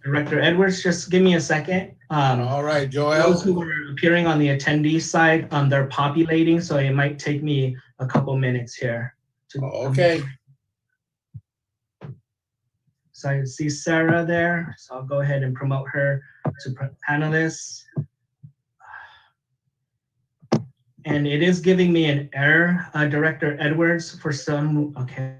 Director Edwards, just give me a second. All right, Those who Joel. are appearing on the attendee side, they're populating, so it might take me a couple minutes here. Okay. So I see Sarah there, so I'll go ahead and promote her to panelists. And it is giving me an error, Director Edwards, for some, okay.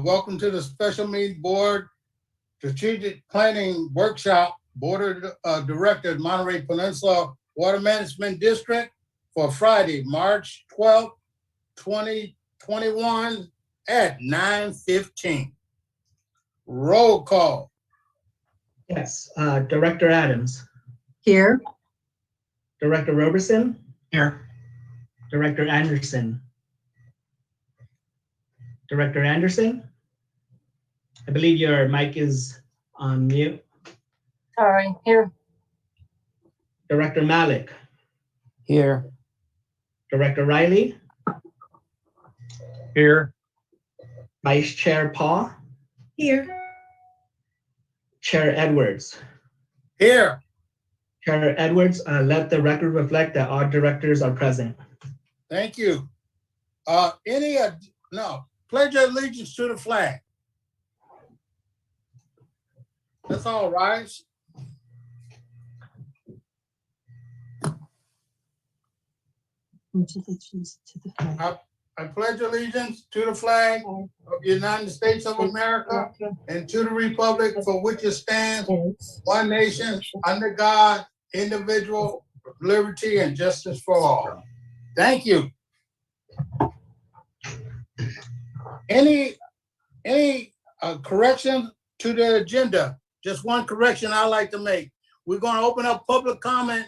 Welcome to the Special Meeting Board Strategic Planning Workshop, Board of Directors, Monterey Peninsula Water Management District for Friday, March 12th, 2020. 2021 at 9:15. Roll call. Yes, Director Adams, Here. Director Roberson, Here. Director Anderson. Director Anderson, I believe your mic is on mute. Sorry, here. Director Malik, Here. Director Riley, Here. Vice Chair Paul, Here. Chair Edwards. Here. Chair Edwards, let the record reflect that all directors are present. Thank you. Pledge your allegiance to the flag. Let's all rise. I pledge allegiance to the flag of the United States of America and to the republic for which it stands, one nation, under God, individual, liberty and justice for all. Thank you. Any correction to the agenda? Just one correction I'd like to make. We're going to open up public comment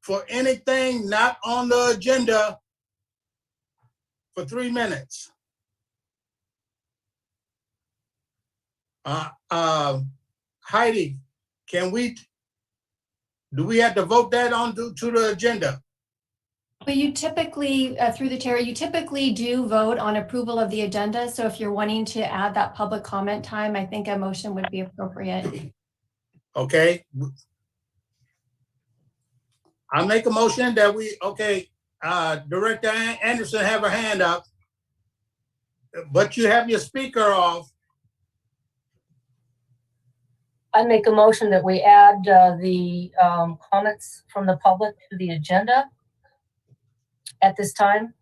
for anything not on the agenda for 3 minutes. Heidi, do we have to vote that on to the agenda? Well, you typically, through the chair, you typically do vote on approval of the agenda. So if you're wanting to add that public comment time, I think a motion would be appropriate. Okay. I make a motion that Director Anderson have her hand up, but you have your speaker off. I make a motion that we add the comments from the public to the agenda at this time.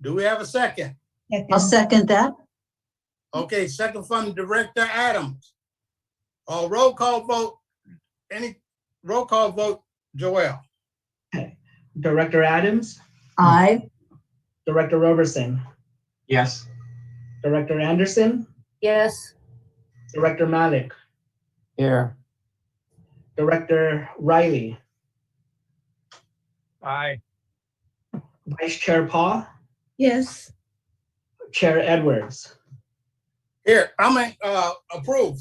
Do we have a second? I'll second that. Okay, second from Director Adams. Roll call vote. Any roll call vote, Joelle? Okay. Director Adams, Aye. Director Roberson, Yes. Director Anderson, Yes. Director Malik, Here. Director Riley, Aye. Vice Chair Paul, Yes. Chair Edwards. Here, approve.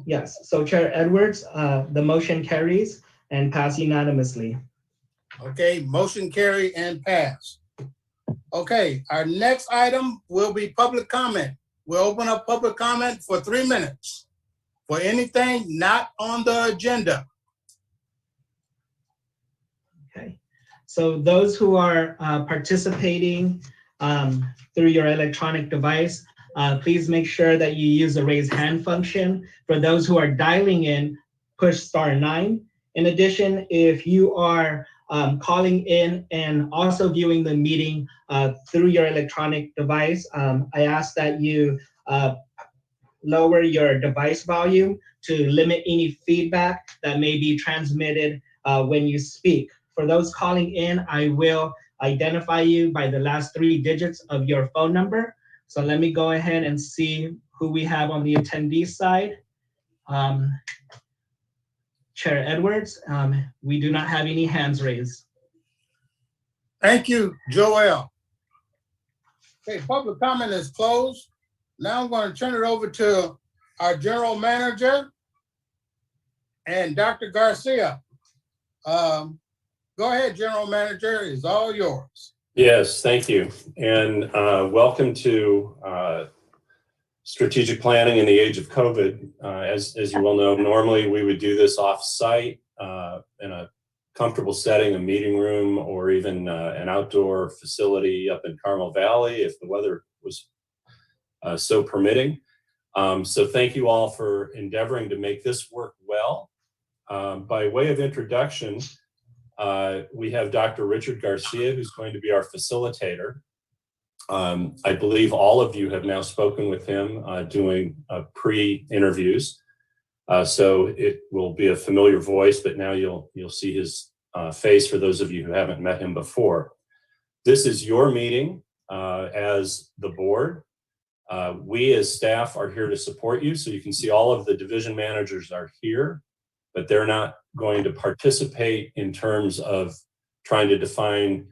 Yes, so Chair Edwards, the motion carries and pass unanimously. Okay, motion carry and pass. Okay, our next item will be public comment. We'll open up public comment for 3 minutes for anything not on the agenda. Okay, so those who are participating through your electronic device, please make sure that you use the raise hand function. For those who are dialing in, push *9. In addition, if you are calling in and also viewing the meeting through your electronic device, I ask that you lower your device volume to limit any feedback that may be transmitted when you speak. For those calling in, I will identify you by the last 3 digits of your phone number. So let me go ahead and see who we have on the attendee side. Chair Edwards, we do not have any hands raised. Thank you, Joelle. Okay, public comment is closed. Now I'm going to turn it over to our general manager and Dr. Garcia. Go ahead, general manager, it's all yours. Yes, thank you. And welcome to strategic planning in the age of COVID. As you well know, normally we would do this off-site in a comfortable setting, a meeting room, or even an outdoor facility up in Carmel Valley if the weather was so permitting. So thank you all for endeavoring to make this work well. By way of introduction, we have Dr. Richard Garcia, who's going to be our facilitator. I believe all of you have now spoken with him doing pre-interviews. So it will be a familiar voice, but now you'll see his face for those of you who haven't met him before. This is your meeting. as the board. We as staff are here to support you. So you can see all of the division managers are here, but they're not going to participate in terms of trying to define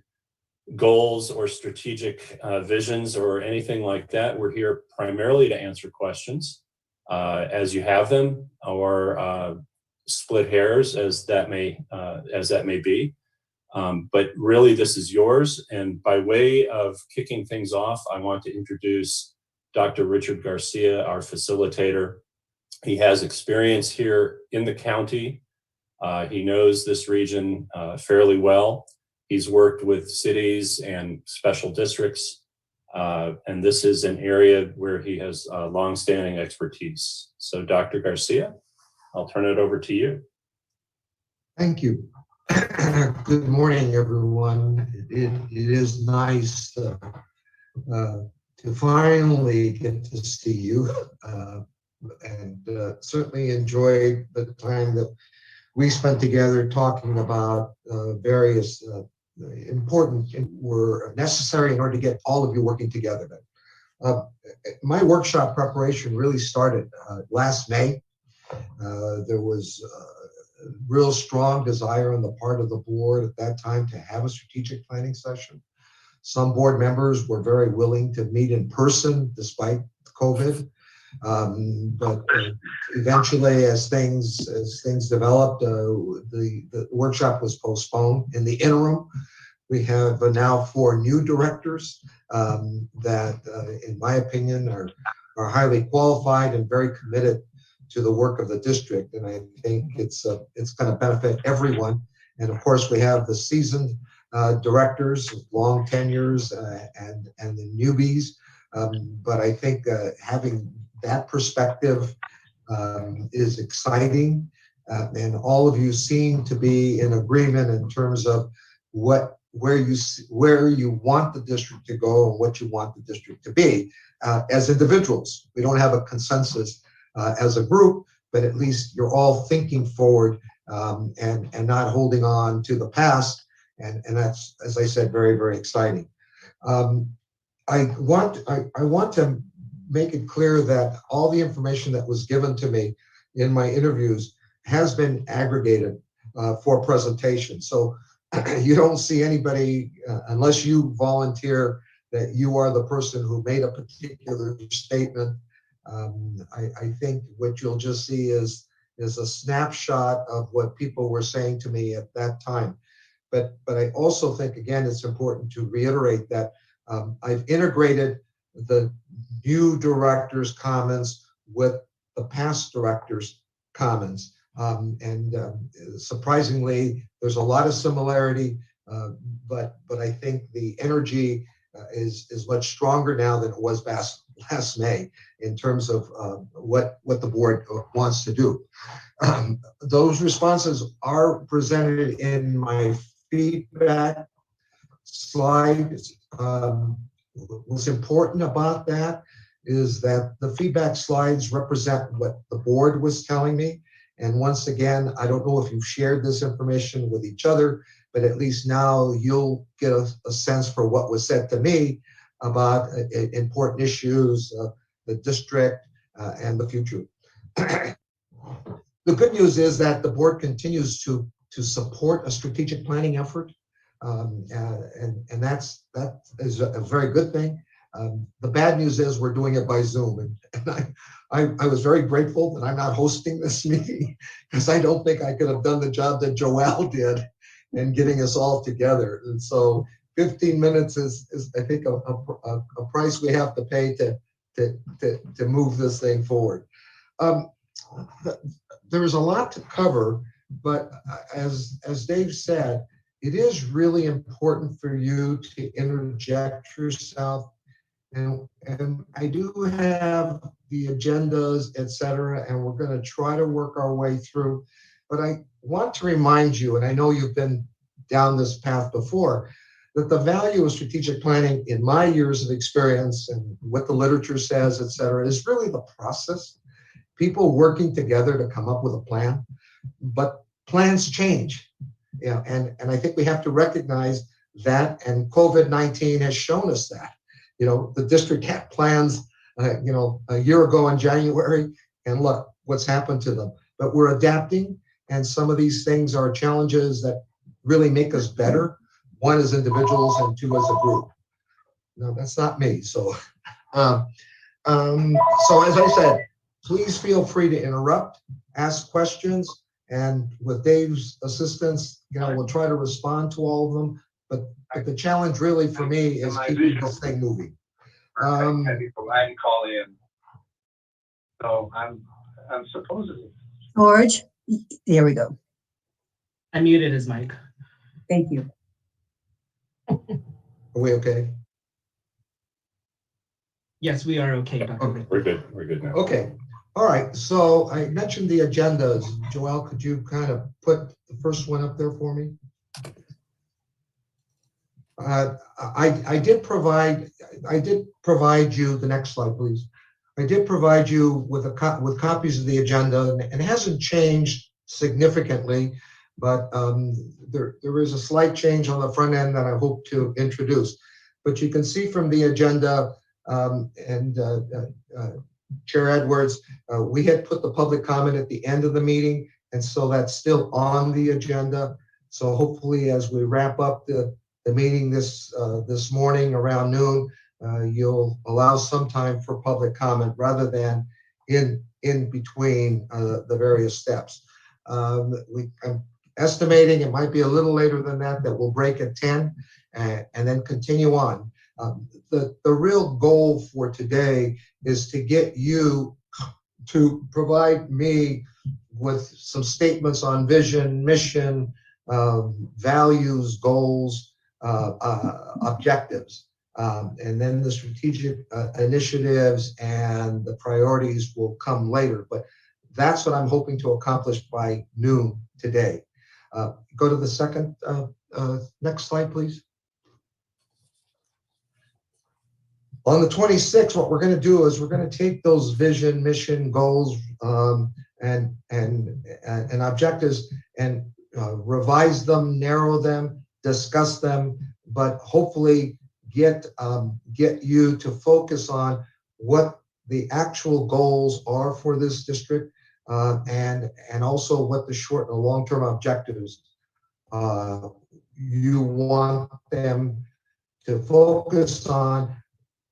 goals or strategic visions or anything like that. We're here primarily to answer questions as you have them, or split hairs as that may be. But really, this is yours. And by way of kicking things off, I want to introduce Dr. Richard Garcia, our facilitator. He has experience here in the county. He knows this region fairly well. He's worked with cities and special districts, and this is an area where he has longstanding expertise. So Dr. Garcia, I'll turn it over to you. Thank you. Good morning, everyone. It is nice to finally get to see you, and certainly enjoy the time that we spent together talking about various important were necessary in order to get all of you working together. My workshop preparation really started last May. There was real strong desire on the part of the board at that time to have a strategic planning session. Some board members were very willing to meet in person despite COVID. But eventually, as things developed, the workshop was postponed. In the interim, we have now 4 new directors that, in my opinion, are highly qualified and very committed to the work of the district. And I think it's going to benefit everyone. And of course, we have the seasoned directors, long tenures, and the newbies. But I think having that perspective is exciting, and all of you seem to be in agreement in terms of where you want the district to go and what you want the district to be. As individuals, we don't have a consensus as a group, but at least you're all thinking forward and not holding on to the past, and that's, as I said, very, very exciting. I want to make it clear that all the information that was given to me in my interviews has been aggregated for presentation. So you don't see anybody, unless you volunteer that you are the person who made a particular statement. I think what you'll just see is a snapshot of what people were saying to me at that time. But I also think, again, it's important to reiterate that I've integrated the new director's comments with the past director's comments. And surprisingly, there's a lot of similarity, but I think the energy is much stronger now than it was last May in terms of what the board wants to do. Those responses are presented in my feedback slides. What's important about that is that the feedback slides represent what the board was telling me. And once again, I don't know if you've shared this information with each other, but at least now you'll get a sense for what was said to me about important issues, the district, and the future. The good news is that the board continues to support a strategic planning effort. And that is a very good thing. The bad news is we're doing it by Zoom, and I was very grateful that I'm not hosting this meeting, because I don't think I could have done the job that Joelle did in getting us all together. And so 15 minutes is I think a price we have to pay to move this thing forward. There's a lot to cover, but as Dave said, it is really important for you to interject yourself. And I do have the agendas, et cetera, and we're going to try to work our way through. But I want to remind you, and I know you've been down this path before, that the value of strategic planning in my years of experience and what the literature says, et cetera, is really the process. People working together to come up with a plan, but plans change. Yeah, and I think we have to recognize that, and COVID-19 has shown us that. The district had plans, a year ago in January, and look what's happened to them. But we're adapting, and some of these things are challenges that really make us better. One as individuals and two as a group. No, that's not me. So, so as I said, please feel free to interrupt, ask questions, and with Dave's assistance, we'll try to respond to all of them. But the challenge really for me is keeping this thing moving. I can call in. So I'm supposedly. George, there we go. I muted his mic. Thank you. Are we okay? Yes, we are okay, Dr. Okay. We're good. We're good now. Okay. All right. So I mentioned the agendas. Joelle, could you kind of put the first one up there for me? I did provide you the next slide, please. I did provide you with copies of the agenda, and it hasn't changed significantly, but there is a slight change on the front end that I hope to introduce. But you can see from the agenda, Chair Edwards, we had put the public comment at the end of the meeting, and so that's still on the agenda. So hopefully, as we wrap up the meeting this morning around noon, you'll allow some time for public comment rather than in between the various steps. I'm estimating it might be a little later than that we'll break at 10 and then continue on. The real goal for today is to get you to provide me with some statements on vision, mission, values, goals, objectives. And then the strategic initiatives and the priorities will come later. But that's what I'm hoping to accomplish by noon today. Go to the second, next slide, please. On the 26th, what we're going to do is we're going to take those vision, mission, goals, and objectives and revise them, narrow them, discuss them, but hopefully get you to focus on what the actual goals are for this district, and also what the short and long-term objectives you want them to focus on,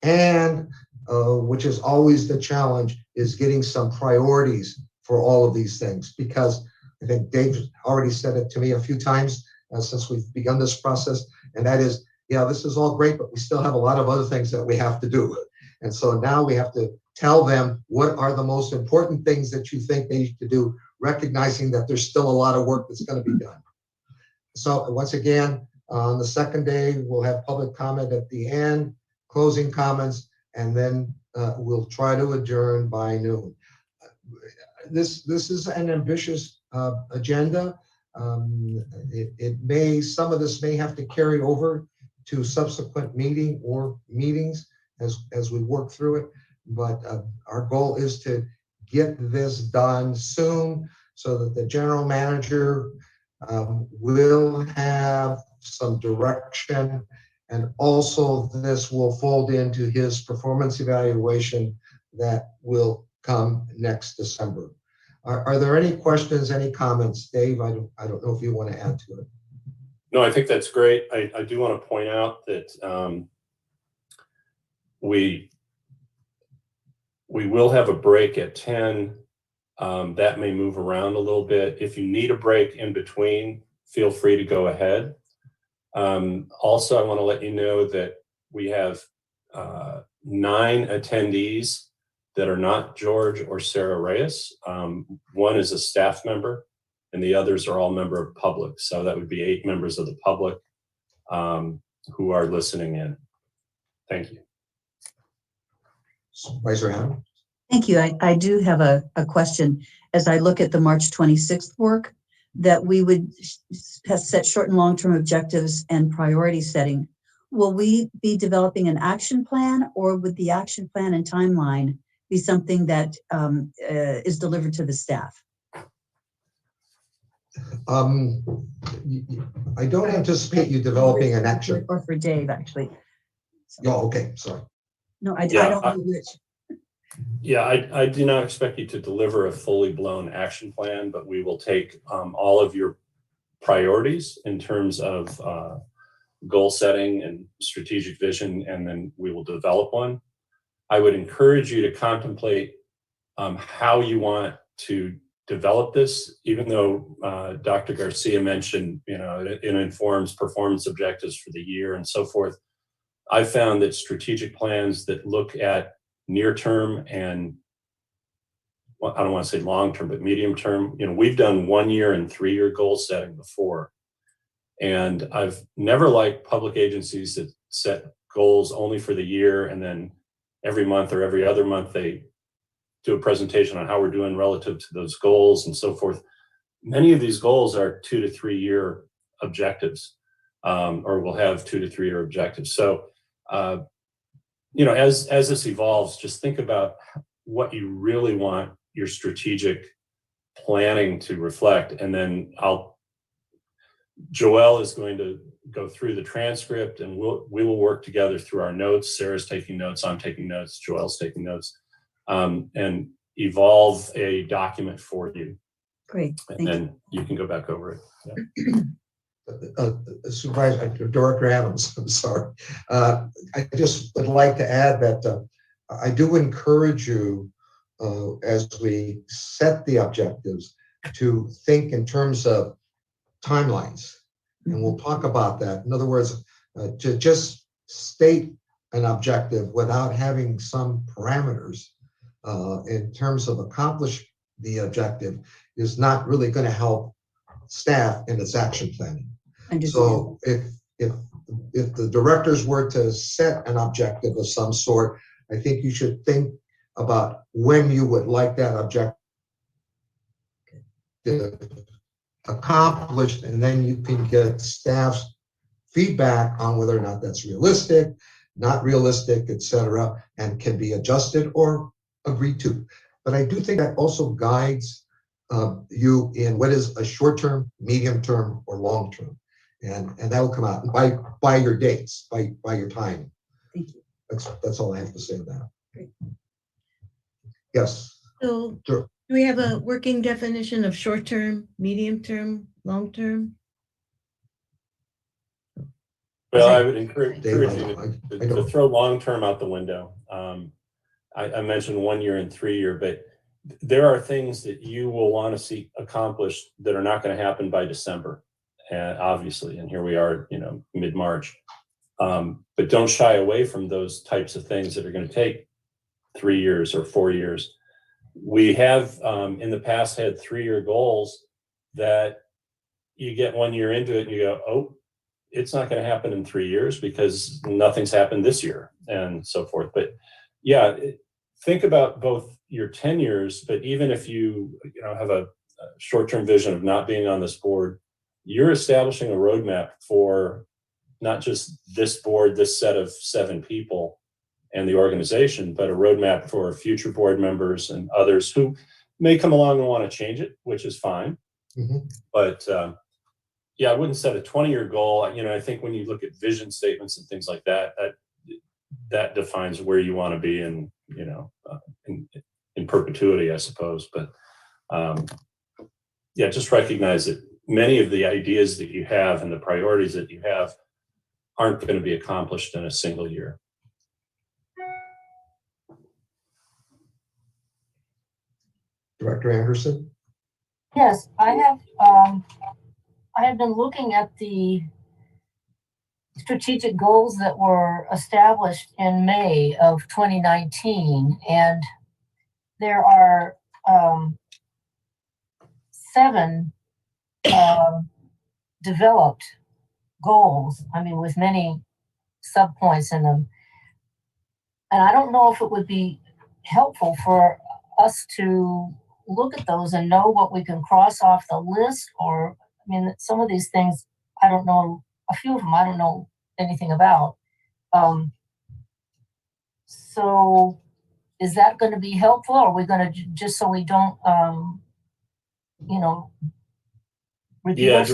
and which is always the challenge, is getting some priorities for all of these things, because I think Dave already said it to me a few times since we've begun this process, and that is, yeah, this is all great, but we still have a lot of other things that we have to do. And so now we have to tell them what are the most important things that you think they need to do, recognizing that there's still a lot of work that's going to be done. So once again, on the second day, we'll have public comment at the end, closing comments, and then we'll try to adjourn by noon. This is an ambitious agenda. Some of this may have to carry over to subsequent meetings as we work through it. But our goal is to get this done soon so that the general manager will have some direction, and also this will fold into his performance evaluation that will come next December. Are there any questions, any comments? Dave, I don't know if you want to add to it. No, I think that's great. I do want to point out that we will have a break at 10. That may move around a little bit. If you need a break in between, feel free to go ahead. Also, I want to let you know that we have 9 attendees that are not George or Sarah Reyes. One is a staff member, and the others are all member of public. So that would be 8 members of the public who are listening in. Thank you. Raise your hand. Thank you. I do have a question. As I look at the March 26th work, that we would set short and long-term objectives and priority setting. Will we be developing an action plan, or would the action plan and timeline be something that is delivered to the staff? I don't anticipate you developing an action. Or for Dave, actually. Oh, okay, sorry. No, I Yeah, don't know which. Yeah, I do not expect you to deliver a fully blown action plan, but we will take all of your priorities in terms of goal setting and strategic vision, and then we will develop one. I would encourage you to contemplate how you want to develop this, even though Dr. Garcia mentioned, it informs performance objectives for the year and so forth. I found that strategic plans that look at near term and, well, I don't want to say long term, but medium term, we've done 1 year and 3 year goal setting before. And I've never liked public agencies that set goals only for the year, and then every month or every other month they do a presentation on how we're doing relative to those goals and so forth. Many of these goals are 2 to 3 year objectives, or will have 2 to 3 year objectives. So, as this evolves, just think about what you really want your strategic planning to reflect. And then Joelle is going to go through the transcript, and we will work together through our notes. Sarah's taking notes, I'm taking notes, Joelle's taking notes, and evolve a document for you. Great. And then you can go back over it. Yeah. Supervisor, Director Adams, I'm sorry. I just would like to add that I do encourage you as we set the objectives to think in terms of timelines, and we'll talk about that. In other words, to just state an objective without having some parameters in terms of accomplish the objective is not really going to help staff in its action planning. So if the directors were to set an objective of some sort, I think you should think about when you would like that objective accomplished, and then you can get staff's feedback on whether or not that's realistic, not realistic, etc., and can be adjusted or agreed to. But I do think that also guides you in what is a short-term, medium-term, or long-term. And that will come out by your dates, by your time. Thank you. That's all I have to say about it. Great. Yes. So Sure. do we have a working definition of short-term, medium-term, long-term? Well, I would encourage you I to don't. throw long-term out the window. I mentioned 1 year and 3 year, but there are things that you will want to see accomplished that are not going to happen by December, obviously. And here we are, mid-March. But don't shy away from those types of things that are going to take 3 years or 4 years. We have in the past had 3 year goals that you get 1 year into it and you go, oh, it's not going to happen in 3 years because nothing's happened this year and so forth. But yeah, think about both your 10 years, but even if you have a short-term vision of not being on this board, you're establishing a roadmap for not just this board, this set of 7 people and the organization, but a roadmap for future board members and others who may come along and want to change it, which is fine. Mm-hmm. But yeah, I wouldn't set a 20-year goal. I think when you look at vision statements and things like that, that defines where you want to be in perpetuity, I suppose. But yeah, just recognize that many of the ideas that you have and the priorities that you have aren't going to be accomplished in a single year. Director Anderson? Yes, I have been looking at the strategic goals that were established in May of 2019, and there are 7 developed goals, with many subpoints in them. And I don't know if it would be helpful for us to look at those and know what we can cross off the list, or, some of these things, I don't know, a few of them I don't know anything about. So is that going to be helpful, or are we going to, just so we don't, repeat ourselves?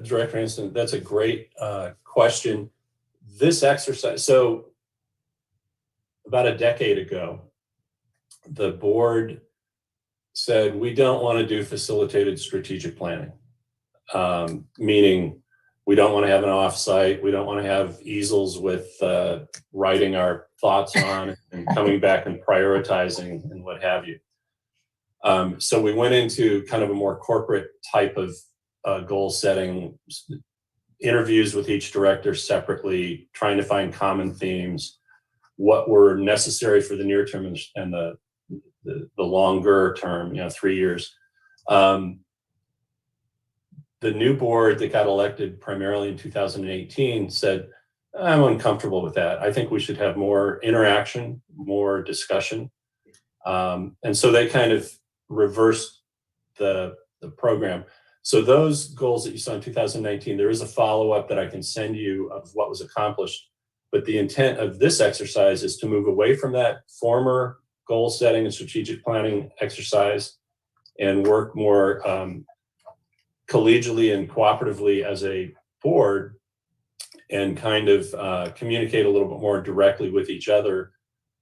Director Anderson, that's a great question. This exercise, so about a decade ago, the board said, we don't want to do facilitated strategic planning, meaning we don't want to have an offsite. We don't want to have easels with writing our thoughts on and coming back and prioritizing and what have you. So we went into kind of a more corporate type of goal setting, interviews with each director separately, trying to find common themes, what were necessary for the near term and the longer term, 3 years. The new board that got elected primarily in 2018 said, I'm uncomfortable with that. I think we should have more interaction, more discussion. And so they kind of reversed the program. So those goals that you saw in 2019, there is a follow-up that I can send you of what was accomplished. But the intent of this exercise is to move away from that former goal setting and strategic planning exercise and work more collegially and cooperatively as a board and kind of communicate a little bit more directly with each other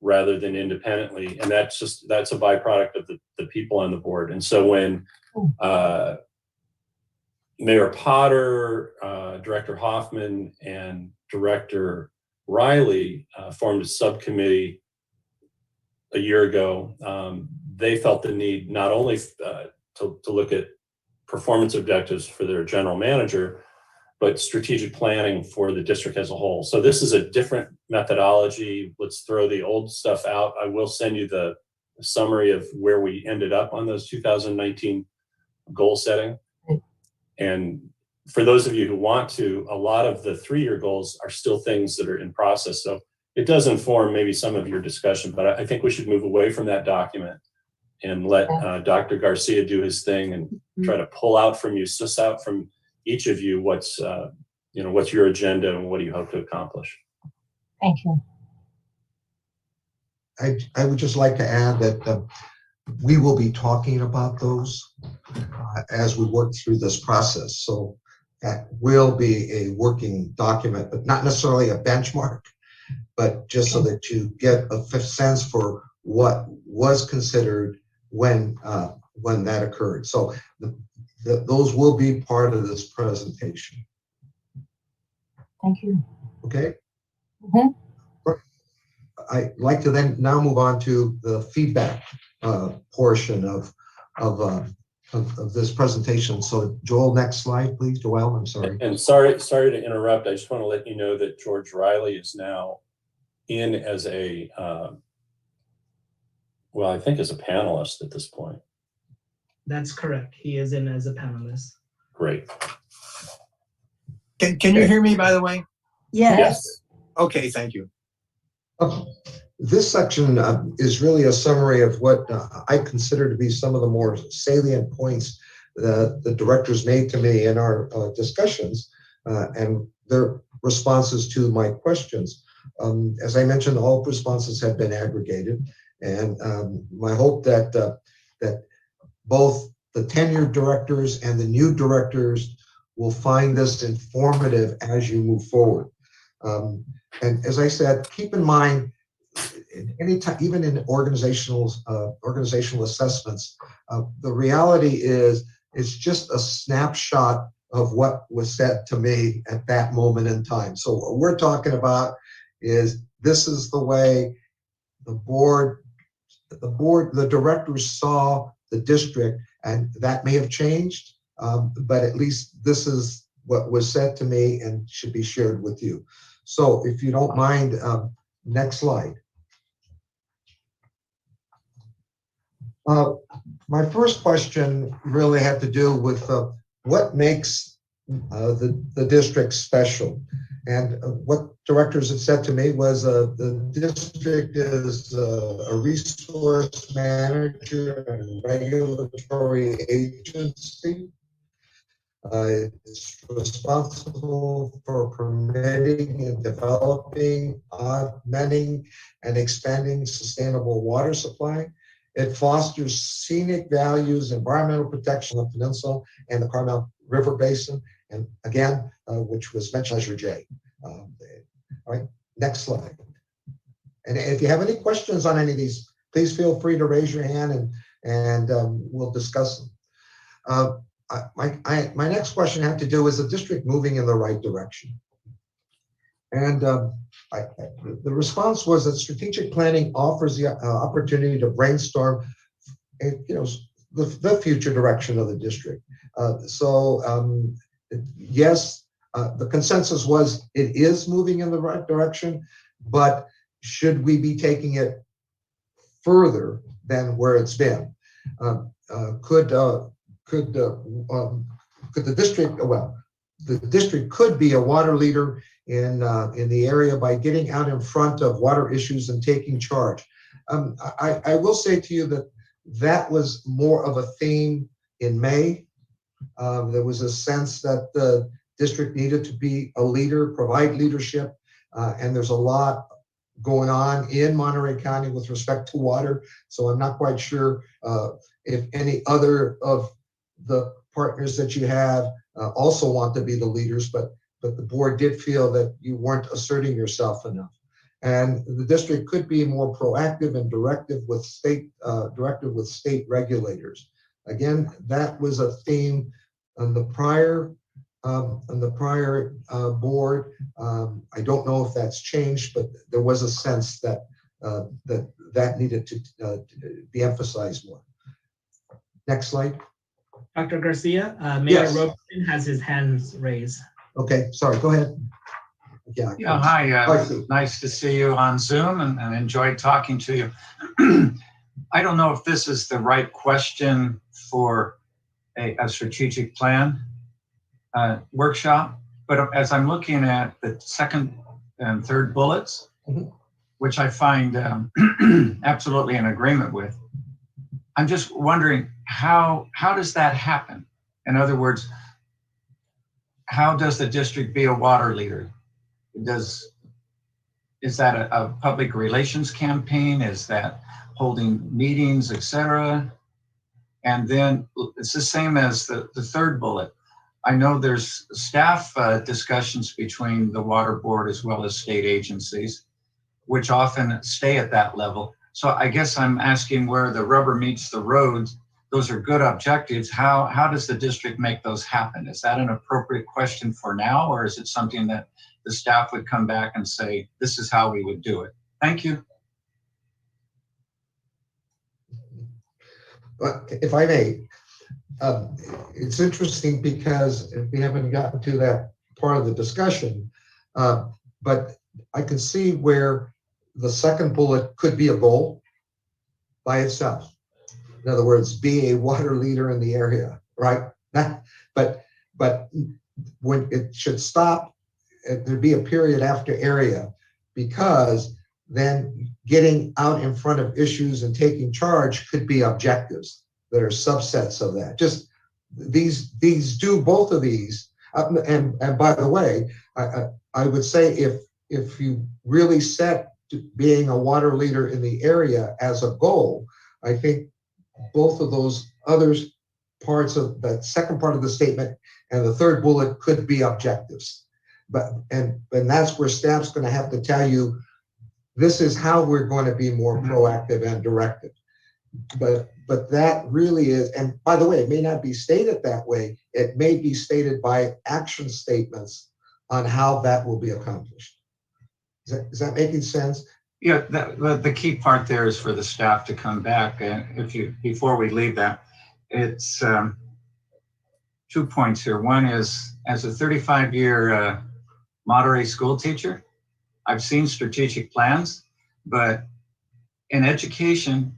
rather than independently. And that's a byproduct of the people on the board. And so when Mayor Potter, Director Hoffman, and Director Riley formed a subcommittee a year ago, they felt the need not only to look at performance objectives for their general manager, but strategic planning for the district as a whole. So this is a different methodology. Let's throw the old stuff out. I will send you the summary of where we ended up on those 2019 goal setting. And for those of you who want to, a lot of the 3-year goals are still things that are in process. So it does inform maybe some of your discussion, but I think we should move away from that document and let Dr. Garcia do his thing and try to pull out from you, suss out from each of you what's your agenda and what do you hope to accomplish. Thank you. I would just like to add that we will be talking about those as we work through this process. So that will be a working document, but not necessarily a benchmark, but just so that you get a sense for what was considered when that occurred. So those will be part of this presentation. Thank you. Okay. Mm-hmm. I'd like to then now move on to the feedback portion of this presentation. So Joel, next slide, please. Joel, I'm sorry. And sorry to interrupt. I just want to let you know that George Riley is now in as a, well, I think as a panelist at this point. That's correct. He is in as a panelist. Great. Can you hear me, by the way? Yes. Okay, thank you. This section is really a summary of what I consider to be some of the more salient points that the directors made to me in our discussions and their responses to my questions. As I mentioned, all responses have been aggregated, and my hope that both the tenured directors and the new directors will find this informative as you move forward. And as I said, keep in mind, anytime, even in organizational assessments, the reality is it's just a snapshot of what was said to me at that moment in time. So what we're talking about is this is the way the directors saw the district, and that may have changed, but at least this is what was said to me and should be shared with you. So if you don't mind, next slide. My first question really had to do with what makes the district special. And what directors had said to me was the district is a resource manager and regulatory agency. It's responsible for permitting and developing, augmenting, and expanding sustainable water supply. It fosters scenic values, environmental protection of the Peninsula and the Carmel River Basin, and again, which was mentioned as Measure J. All right, next slide. And if you have any questions on any of these, please feel free to raise your hand and we'll discuss them. My next question had to do with the district moving in the right direction. And the response was that strategic planning offers the opportunity to brainstorm, the future direction of the district. Yes, the consensus was it is moving in the right direction, but should we be taking it further than where it's been? Could the district, well, the district could be a water leader in the area by getting out in front of water issues and taking charge. I will say to you that was more of a theme in May. There was a sense that the district needed to be a leader, provide leadership, and there's a lot going on in Monterey County with respect to water. So I'm not quite sure if any other of the partners that you have also want to be the leaders, but the board did feel that you weren't asserting yourself enough. And the district could be more proactive and directive with state regulators. Again, that was a theme on the prior board. I don't know if that's changed, but there was a sense that that needed to be emphasized more. Next slide. Dr. Garcia, Mayor Yes. Robertson has his hands raised. Okay, sorry, go ahead. Yeah, Hi, I see. nice to see you on Zoom and enjoyed talking to you. I don't know if this is the right question for a strategic plan workshop, but as I'm looking at the second and third bullets, which I find absolutely in agreement with, I'm just wondering how does that happen? In other words, how does the district be a water leader? Is that a public relations campaign? Is that holding meetings, etc.? And then it's the same as the third bullet. I know there's staff discussions between the water board as well as state agencies, which often stay at that level. So I guess I'm asking where the rubber meets the road. Those are good objectives. How does the district make those happen? Is that an appropriate question for now, or is it something that the staff would come back and say, this is how we would do it? Thank you. But if I may, it's interesting because we haven't gotten to that part of the discussion, but I can see where the second bullet could be a goal by itself. In other words, be a water leader in the area, right? But when it should stop, there'd be a period after area, because then getting out in front of issues and taking charge could be objectives that are subsets of that. Just these do both of these. And by the way, I would say if you really set being a water leader in the area as a goal, I think both of those other parts of that second part of the statement and the third bullet could be objectives. And that's where staff's going to have to tell you, this is how we're going to be more proactive and directive. But that really is, and by the way, it may not be stated that way. It may be stated by action statements on how that will be accomplished. Is that making sense? Yeah, the key part there is for the staff to come back. And before we leave that, it's 2 points here. One is, as a 35-year Monterey school teacher, I've seen strategic plans, but in education,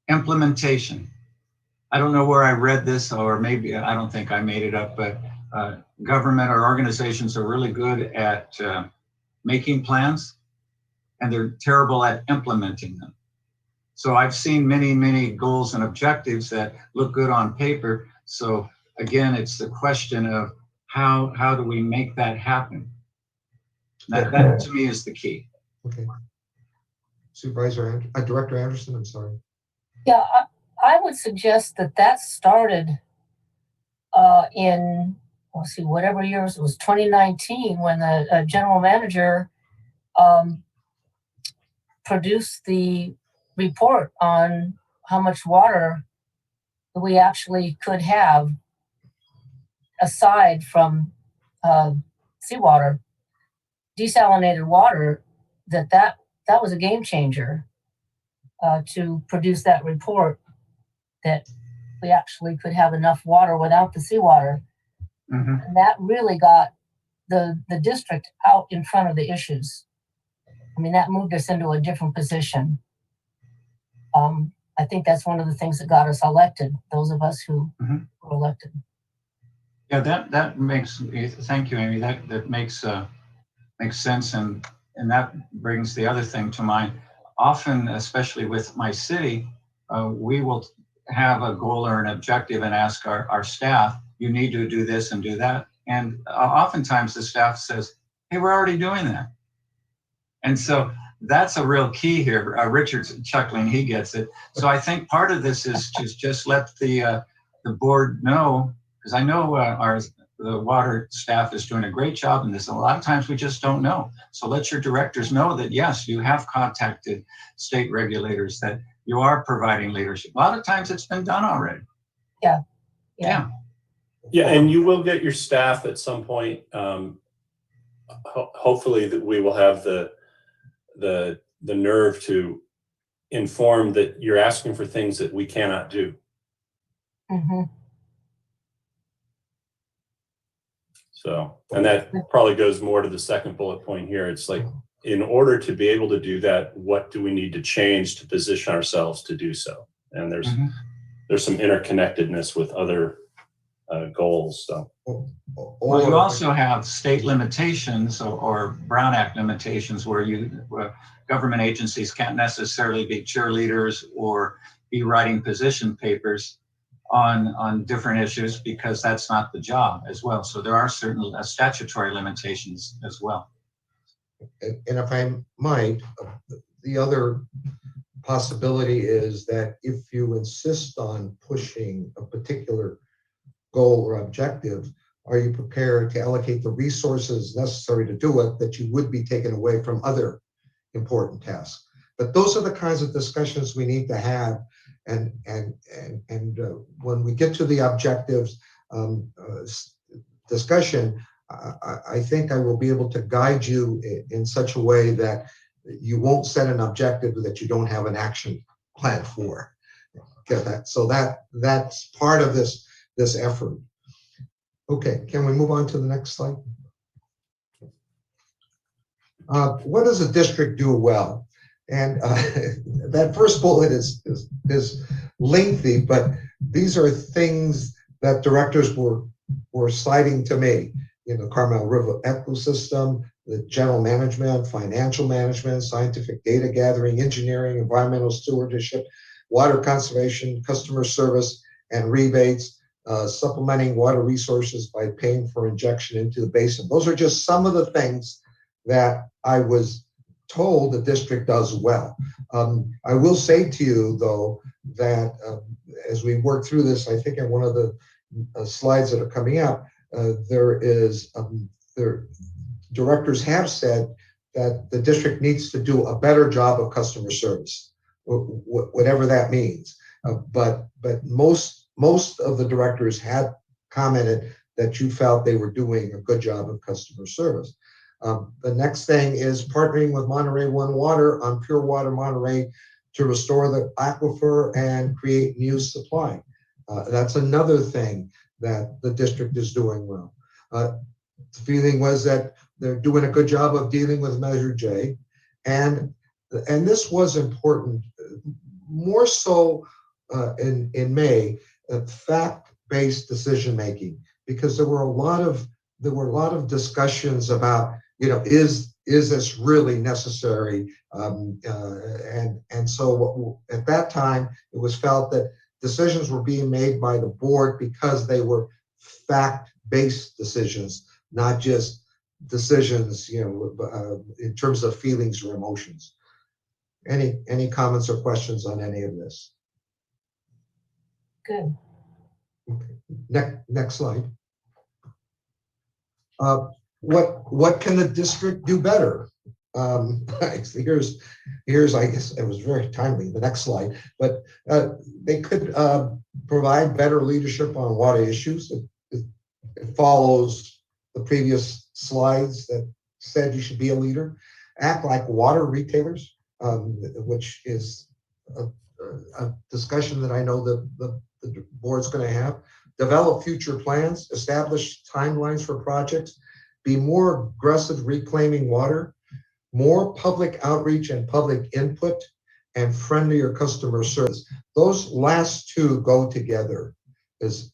implementation. I don't know where I read this, or maybe I don't think I made it up, but government or organizations are really good at making plans, and they're terrible at implementing them. So I've seen many, many goals and objectives that look good on paper. So again, it's the question of how do we make that happen? That to me is the key. Okay. Director Anderson, I'm sorry. Yeah, I would suggest that started in, let's see, whatever years it was, 2019, when the general manager produce the report on how much water we actually could have aside from seawater, desalinated water, that was a game changer to produce that report that we actually could have enough water without the seawater. Mhm. And that really got the district out in front of the issues. I mean, that moved us into a different position. I think that's one of the things that got us elected, those of us who Mhm. were elected. Yeah, that makes, thank you, Amy. That makes sense, and that brings the other thing to mind. Often, especially with my city, we will have a goal or an objective and ask our staff, you need to do this and do that. And oftentimes the staff says, hey, we're already doing that. And so that's a real key here. Richard's chuckling, he gets it. So I think part of this is to just let the board know, because I know the water staff is doing a great job in this. A lot of times we just don't know. So let your directors know that, yes, you have contacted state regulators, that you are providing leadership. A lot of times it's been done already. Yeah. Yeah, and you will get your staff at some point. Hopefully that we will have the nerve to inform that you're asking for things that we cannot do. Mm-hmm. So, and that probably goes more to the second bullet point here. It's like, in order to be able to do that, what do we need to change to position ourselves to do so? And there's some interconnectedness with other goals. So, well, you also have state limitations or Brown Act limitations where government agencies can't necessarily be cheerleaders or be writing position papers on different issues, because that's not the job as well. So there are certain statutory limitations as well. And if I might, the other possibility is that if you insist on pushing a particular goal or objective, are you prepared to allocate the resources necessary to do it that you would be taken away from other important tasks? But those are the kinds of discussions we need to have. And when we get to the objectives discussion, I think I will be able to guide you in such a way that you won't set an objective that you don't have an action plan for. Get that? So that's part of this effort. Okay, can we move on to the next slide? What does a district do well? And that first bullet is lengthy, but these are things that directors were citing to me. You know, Carmel River ecosystem, the general management, financial management, scientific data gathering, engineering, environmental stewardship, water conservation, customer service, and rebates, supplementing water resources by paying for injection into the basin. Those are just some of the things that I was told the district does well. I will say to you, though, that as we work through this, I think in one of the slides that are coming up, directors have said that the district needs to do a better job of customer service, whatever that means. But most of the directors had commented that you felt they were doing a good job of customer service. The next thing is partnering with Monterey One Water on Pure Water Monterey to restore the aquifer and create new supply. That's another thing that the district is doing well. The feeling was that they're doing a good job of dealing with Measure J, and this was important, more so in May, fact-based decision making, because there were a lot of discussions about, you know, is this really necessary? And so at that time, it was felt that decisions were being made by the board because they were fact-based decisions, not just decisions, you know, in terms of feelings or emotions. Any comments or questions on any of this? Good. Okay. Next slide. What can the district do better? Here's, I guess it was very timely, the next slide, but they could provide better leadership on water issues. It follows the previous slides that said you should be a leader. Act like water retailers, which is a discussion that I know the board's going to have. Develop future plans, establish timelines for projects, be more aggressive reclaiming water, more public outreach and public input, and friendlier customer service. Those last two go together is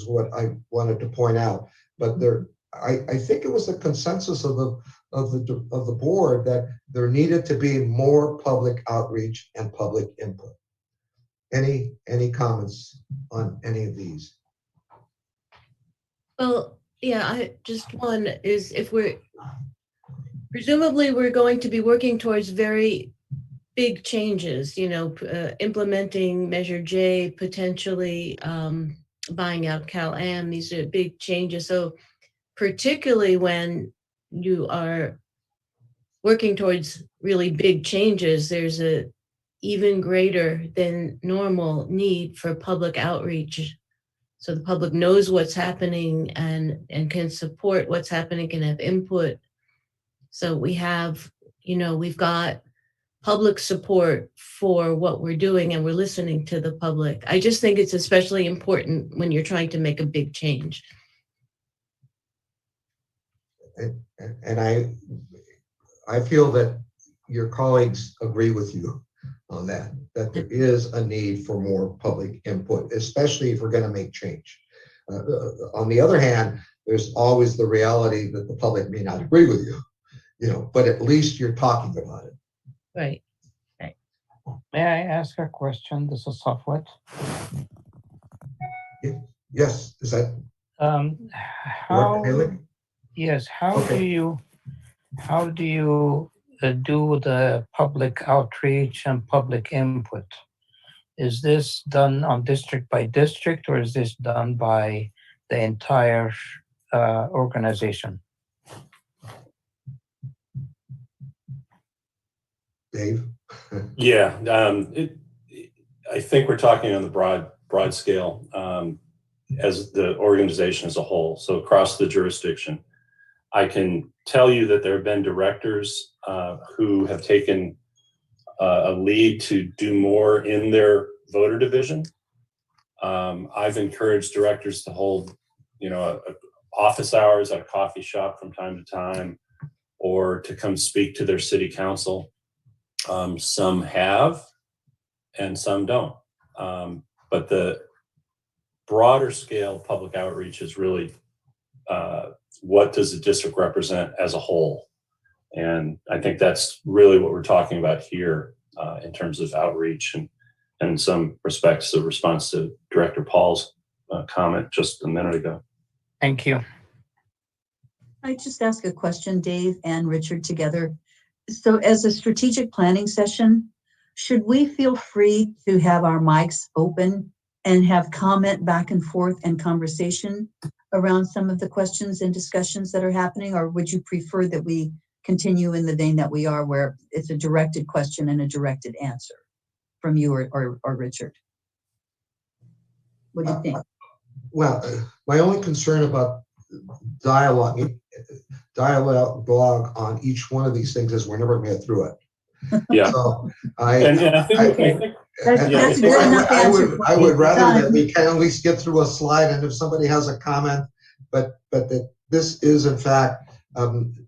what I wanted to point out. But I think it was a consensus of the board that there needed to be more public outreach and public input. Any comments on any of these? Well, yeah, I just one is if presumably we're going to be working towards very big changes, implementing Measure J, potentially buying out Cal-Am. These are big changes. So particularly when you are working towards really big changes, there's a even greater than normal need for public outreach. So the public knows what's happening and can support what's happening, can have input. So we have, we've got public support for what we're doing and we're listening to the public. I just think it's especially important when you're trying to make a big change. And I feel that your colleagues agree with you on that there is a need for more public input, especially if we're going to make change. On the other hand, there's always the reality that the public may not agree with you, but at least you're talking about it. Right. May I ask a question? This is Safwat. Yes, is that how? Haley? Yes. How Okay. do you do the public outreach and public input? Is this done on district by district, or is this done by the entire organization? Dave? Yeah, I think we're talking on the broad scale as the organization as a whole, so across the jurisdiction. I can tell you that there have been directors who have taken a lead to do more in their voter division. I've encouraged directors to hold, office hours at a coffee shop from time to time, or to come speak to their city council. Some have, and some don't. But the broader scale public outreach is really what does the district represent as a whole? And I think that's really what we're talking about here in terms of outreach and in some respects, the response to Director Paul's comment just a minute ago. Thank you. I just ask a question, Dave and Richard together. So as a strategic planning session, should we feel free to have our mics open and have comment back and forth and conversation around some of the questions and discussions that are happening? Or would you prefer that we continue in the vein that we are, where it's a directed question and a directed answer from you or Richard? What do you think? Well, my only concern about dialogue on each one of these things is we're never going to get through it. Yeah. So I think That's good enough answer. I would rather that we can at least get through a slide, and if somebody has a comment, but that this is in fact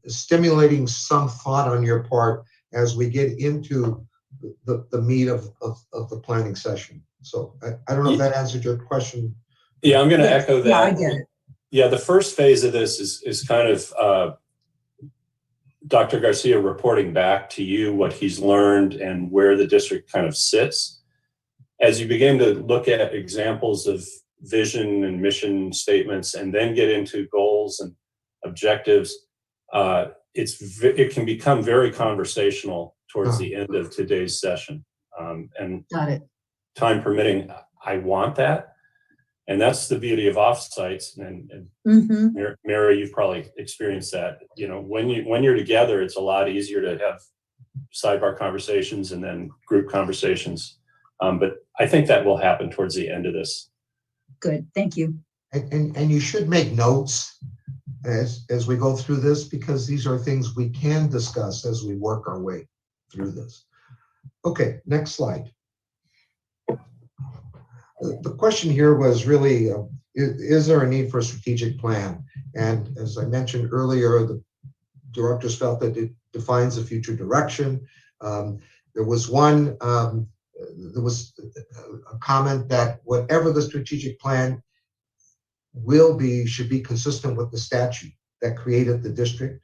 stimulating some thought on your part as we get into the meat of the planning session. So I don't know if that answered your question. Yeah, I'm going to echo that. Yeah, I get it. Yeah, the first phase of this is kind of Dr. Garcia reporting back to you what he's learned and where the district kind of sits. As you begin to look at examples of vision and mission statements and then get into goals and objectives, it can become very conversational towards the end of today's session. And Got it. time permitting, I want that. And that's the beauty of offsites. And Mhm. Mary, you've probably experienced that. You know, when you're together, it's a lot easier to have sidebar conversations and then group conversations. But I think that will happen towards the end of this. Good, thank you. And you should make notes as we go through this, because these are things we can discuss as we work our way through this. Okay, next slide. The question here was really, is there a need for a strategic plan? And as I mentioned earlier, the directors felt that it defines the future direction. There was a comment that whatever the strategic plan will be, should be consistent with the statute that created the district.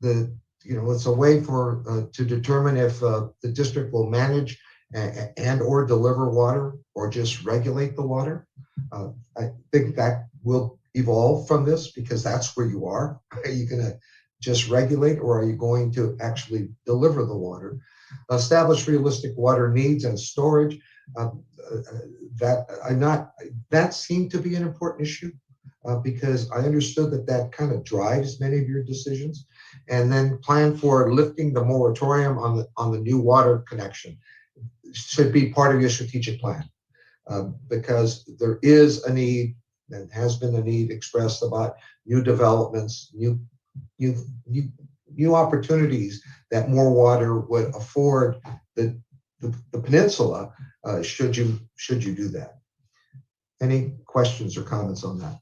It's a way to determine if the district will manage and or deliver water or just regulate the water. I think that will evolve from this, because that's where you are. Are you going to just regulate, or are you going to actually deliver the water? Establish realistic water needs and storage. That seemed to be an important issue, because I understood that kind of drives many of your decisions. And then plan for lifting the moratorium on the new water connection should be part of your strategic plan, because there is a need, and has been a need expressed about new developments, new opportunities that more water would afford the peninsula, should you do that. Any questions or comments on that?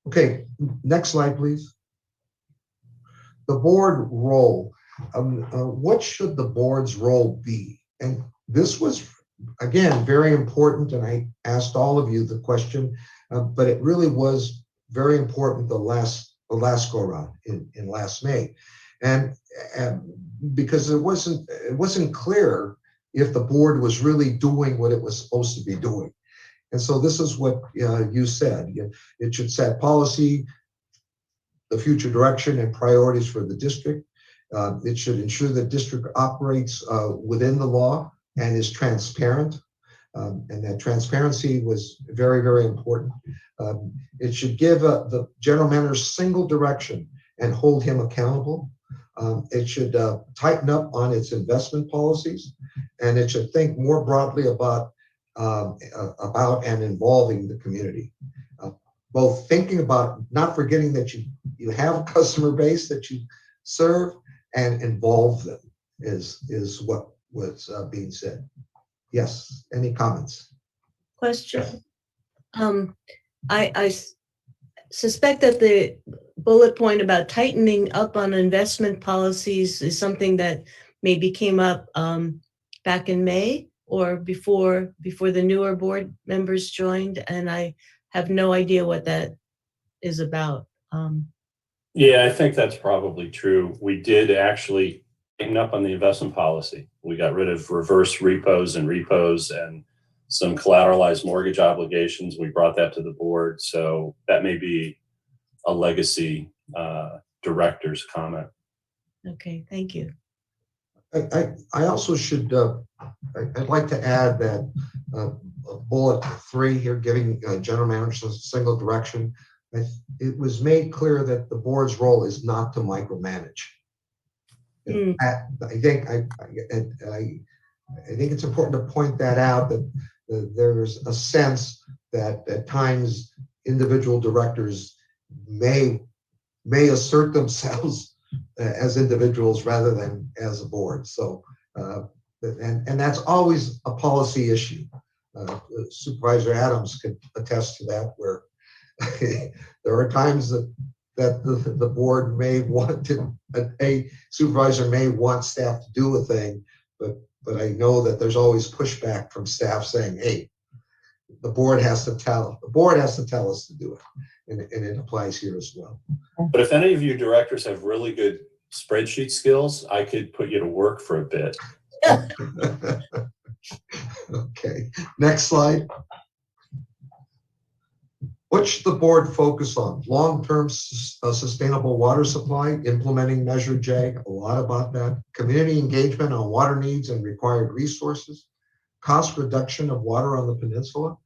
Okay, next slide, please. The board role. What should the board's role be? And this was, again, very important, and I asked all of you the question, but it really was very important the last go around in last May, and because it wasn't clear if the board was really doing what it was supposed to be doing. And so this is what you said. It should set policy, the future direction and priorities for the district. It should ensure the district operates within the law and is transparent. And that transparency was very, very important. It should give the general manager single direction and hold him accountable. It should tighten up on its investment policies, and it should think more broadly about and involving the community. Both thinking about, not forgetting that you have a customer base that you serve, and involve them is what was being said. Yes, any comments? Question. I suspect that the bullet point about tightening up on investment policies is something that maybe came up back in May or before the newer board members joined, and I have no idea what that is about. Yeah, I think that's probably true. We did actually tighten up on the investment policy. We got rid of reverse repos and some collateralized mortgage obligations. We brought that to the board. So that may be a legacy director's comment. Okay, thank you. I also should, I'd like to add that bullet 3 here, giving general managers a single direction. It was made clear that the board's role is not to micromanage. I think it's important to point that out, that there's a sense that at times individual directors may assert themselves as individuals rather than as a board. So, and that's always a policy issue. Supervisor Adams could attest to that, where there are times that the board may want to, a supervisor may want staff to do a thing, but I know that there's always pushback from staff saying, hey, the board has to tell us to do it. And it applies here as well. But if any of you directors have really good spreadsheet skills, I could put you to work for a bit. Okay, next slide. What should the board focus on? Long-term sustainable water supply, implementing Measure J, a lot about that. Community engagement on water needs and required resources. cost reduction of water on the peninsula.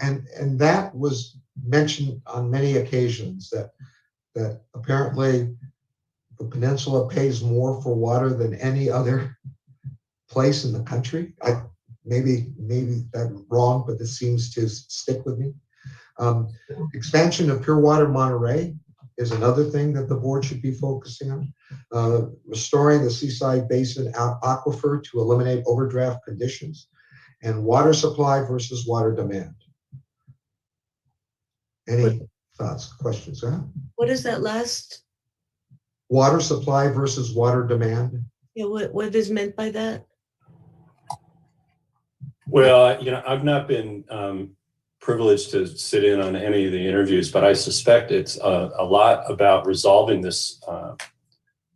And that was mentioned on many occasions, that apparently the peninsula pays more for water than any other place in the country. Maybe that's wrong, but this seems to stick with me. Expansion of pure water Monterey is another thing that the board should be focusing on. Restoring the Seaside Basin aquifer to eliminate overdraft conditions, and water supply versus water demand. Any thoughts, questions? What is that last? Water supply versus water demand. Yeah, what is meant by that? Well, I've not been privileged to sit in on any of the interviews, but I suspect it's a lot about resolving this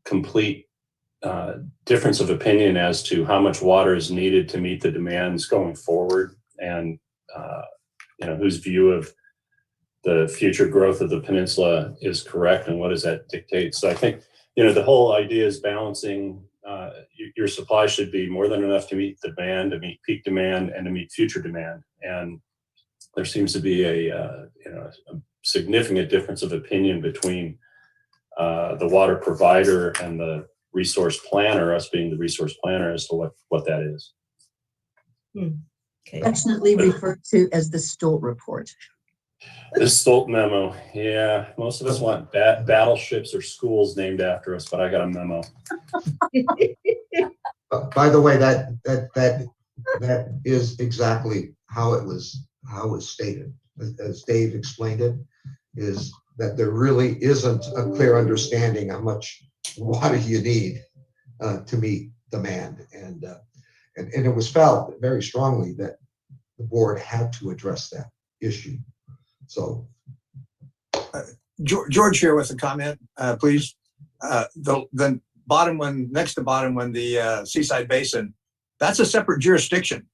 complete difference of opinion as to how much water is needed to meet the demands going forward, and whose view of the future growth of the peninsula is correct, and what does that dictate. So I think the whole idea is balancing. Your supply should be more than enough to meet demand, to meet peak demand, and to meet future demand. And there seems to be a significant difference of opinion between the water provider and the resource planner, us being the resource planner, as to what that is. Okay. Affectionately referred to as the Stolt report. The Stolt memo. Yeah, most of us want battleships or schools named after us, but I got a memo. By the way, that is exactly how it was stated. As Dave explained it, is that there really isn't a clear understanding how much water you need to meet demand, and it was felt very strongly that the board had to address that issue. So, George here with a comment, please. The bottom one, next to bottom one, the Seaside Basin, that's a separate jurisdiction,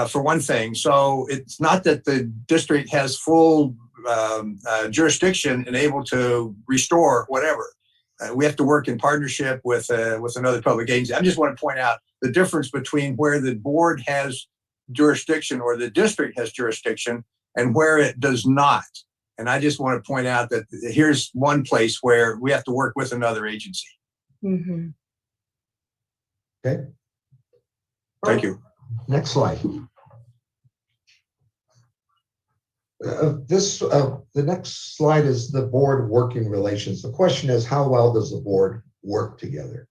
for one thing. So it's not that the district has full jurisdiction and able to restore whatever. We have to work in partnership with another public agency. I just want to point out the difference between where the board has jurisdiction or the district has jurisdiction and where it does not. And I just want to point out that here's one place where we have to work with another agency. Mm-hmm. okay. Thank you. Next slide. The next slide is the board working relations. The question is, how well does the board work together?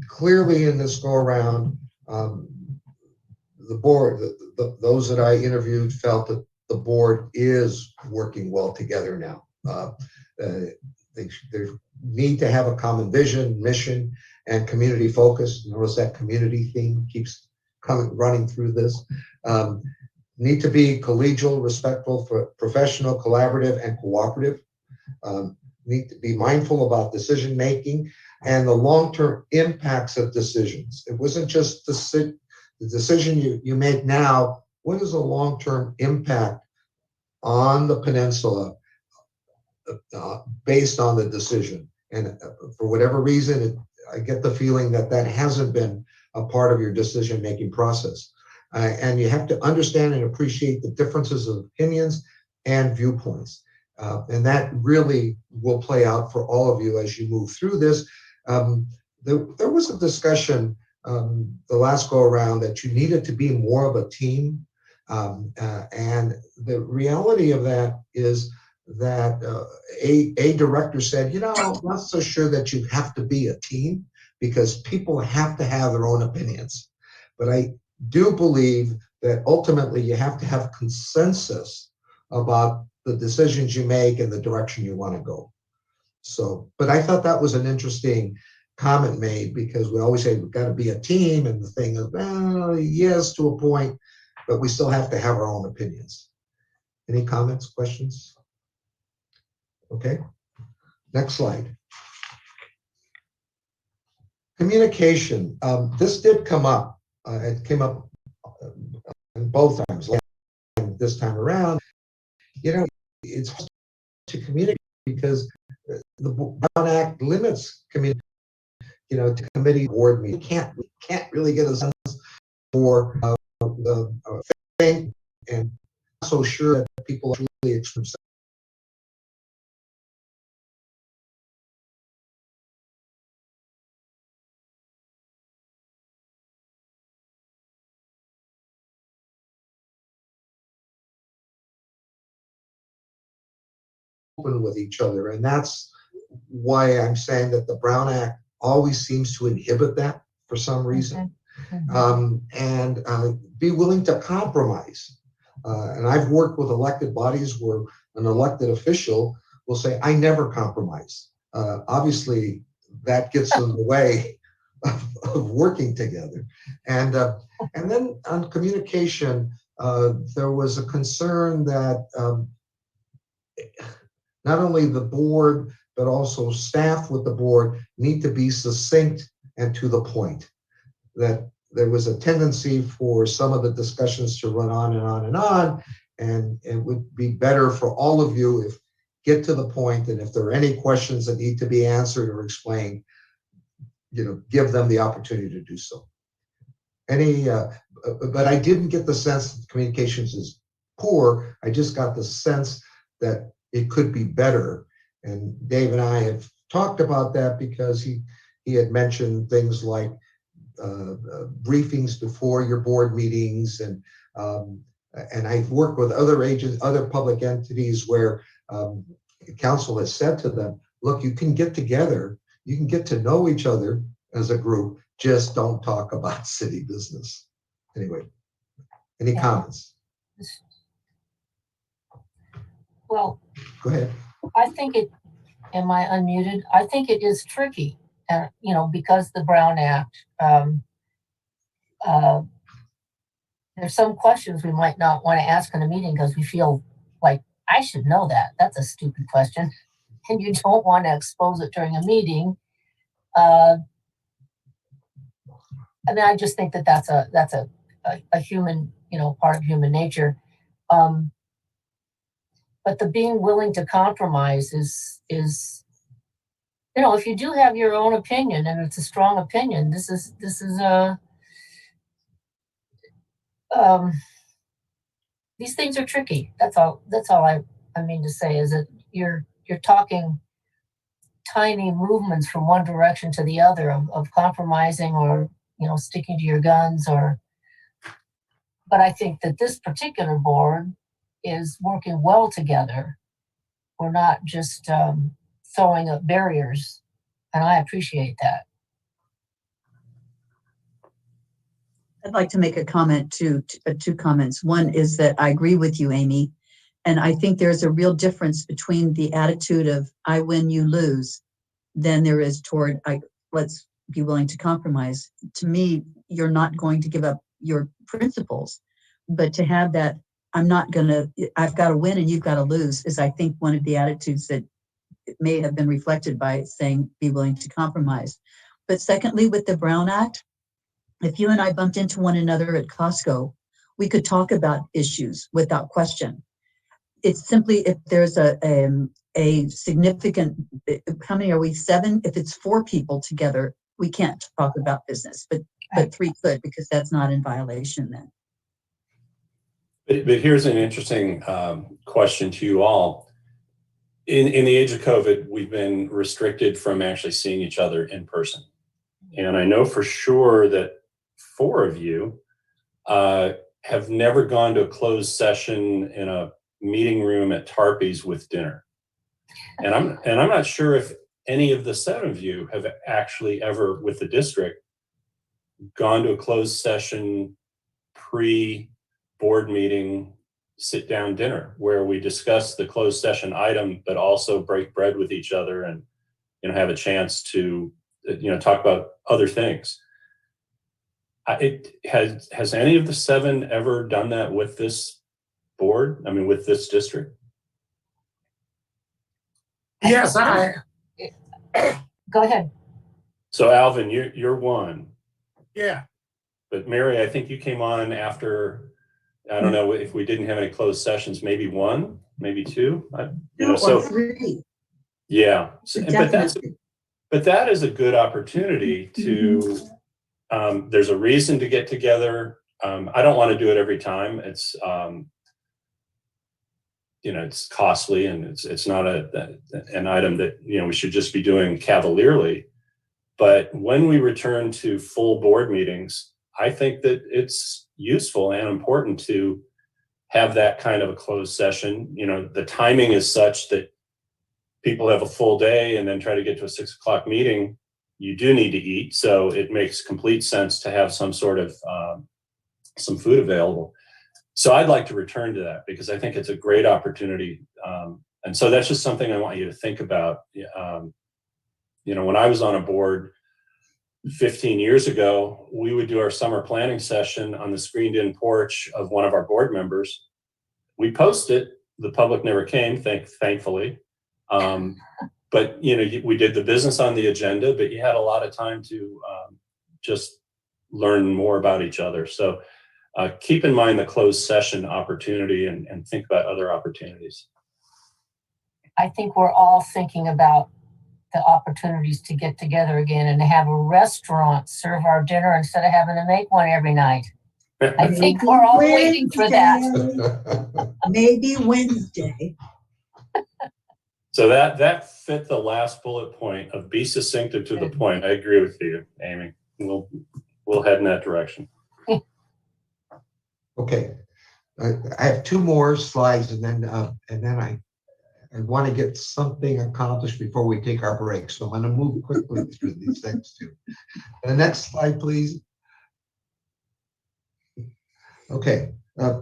Clearly in this go around, the board, those that I interviewed felt that the board is working well together now. They need to have a common vision, mission, and community focus. Notice that community theme keeps running through this. Need to be collegial, respectful, professional, collaborative, and cooperative. Need to be mindful about decision making and the long-term impacts of decisions. It wasn't just the decision you make now. What is the long-term impact on the peninsula based on the decision? And for whatever reason, I get the feeling that hasn't been a part of your decision-making process. And you have to understand and appreciate the differences of opinions and viewpoints. And that really will play out for all of you as you move through this. There was a discussion the last go around that you needed to be more of a team. And the reality of that is that a director said, I'm not so sure that you have to be a team, because people have to have their own opinions. But I do believe that ultimately you have to have consensus about the decisions you make and the direction you want to go. So, but I thought that was an interesting comment made, because we always say we've got to be a team, and the thing is, well, yes, to a point, but we still have to have our own opinions. Any comments, questions? Okay, next slide. Communication. This did come up. It came up both times. This time around, it's hard to communicate because the Brown Act limits community, to committee board meetings. We can't really get a sense for think and not so sure that people truly express. Open with each other, and that's why I'm saying that the Brown Act always seems to inhibit that for some reason. And be willing to compromise. And I've worked with elected bodies where an elected official will say, I never compromise. Obviously, that gets in the way of working together. And then on communication, there was a concern that not only the board, but also staff with the board need to be succinct and to the point. That there was a tendency for some of the discussions to run on and on and on, and it would be better for all of you if get to the point, and if there are any questions that need to be answered or explained, give them the opportunity to do so. But I didn't get the sense that communications is poor. I just got the sense that it could be better. And Dave and I have talked about that because he had mentioned things like briefings before your board meetings, and I've worked with other agents, other public entities where council has said to them, look, you can get together, you can get to know each other as a group, just don't talk about city business. Anyway, any comments? Well, go ahead. I think am I unmuted? I think it is tricky, because the Brown Act, there's some questions we might not want to ask in a meeting because we feel like I should know that. That's a stupid question. And you don't want to expose it during a meeting. I just think that that's a human, part of human nature. But the being willing to compromise is, if you do have your own opinion and it's a strong opinion, this is these things are tricky. That's all I mean to say is that you're talking tiny movements from one direction to the other of compromising or, sticking to your guns but I think that this particular board is working well together. We're not just throwing up barriers, and I appreciate that. I'd like to make a comment two comments. One is that I agree with you, Amy, and I think there's a real difference between the attitude of I win, you lose, than there is toward let's be willing to compromise. To me, you're not going to give up your principles, but to have that I've got to win and you've got to lose is, I think, one of the attitudes that may have been reflected by saying be willing to compromise. But secondly, with the Brown Act, if you and I bumped into one another at Costco, we could talk about issues without question. It's simply if there's a significant, how many are we, 7? If it's 4 people together, we can't talk about business, but 3 could, because that's not in violation then. But here's an interesting question to you all. In the age of COVID, we've been restricted from actually seeing each other in person. And I know for sure that 4 of you have never gone to a closed session in a meeting room at Tarpey's with dinner. And I'm not sure if any of the 7 of you have actually ever, with the district, gone to a closed session pre-board meeting sit-down dinner where we discuss the closed session item, but also break bread with each other and have a chance to talk about other things. Has any of the 7 ever done that with this board? I mean, with this district? Yes, I. Go ahead. So Alvin, you're one. Yeah. But Mary, I think you came on after, I don't know if we didn't have any closed sessions, maybe 1, maybe 2. Or 3. Yeah. Definitely. But that is a good opportunity to, there's a reason to get together I don't want to do it every time. It's it's costly, and it's not an item that we should just be doing cavalierly. But when we return to full board meetings, I think that it's useful and important to have that kind of a closed session. The timing is such that people have a full day and then try to get to a 6 o'clock meeting. You do need to eat, so it makes complete sense to have some sort of some food available. So I'd like to return to that because I think it's a great opportunity. And so that's just something I want you to think about. When I was on a board 15 years ago, we would do our summer planning session on the screened-in porch of one of our board members. We posted it. The public never came, thankfully. But we did the business on the agenda, but you had a lot of time to just learn more about each other. So keep in mind the closed session opportunity and think about other opportunities. I think we're all thinking about the opportunities to get together again and to have a restaurant serve our dinner instead of having to make one every night. I think we're all waiting for that. Maybe Wednesday. So that fit the last bullet point of be succinct and to the point. I agree with you, Amy. We'll head in that direction. Okay, I have 2 more slides, and then I want to get something accomplished before we take our break. So I'm going to move quickly through these things too. The next slide, please. Okay,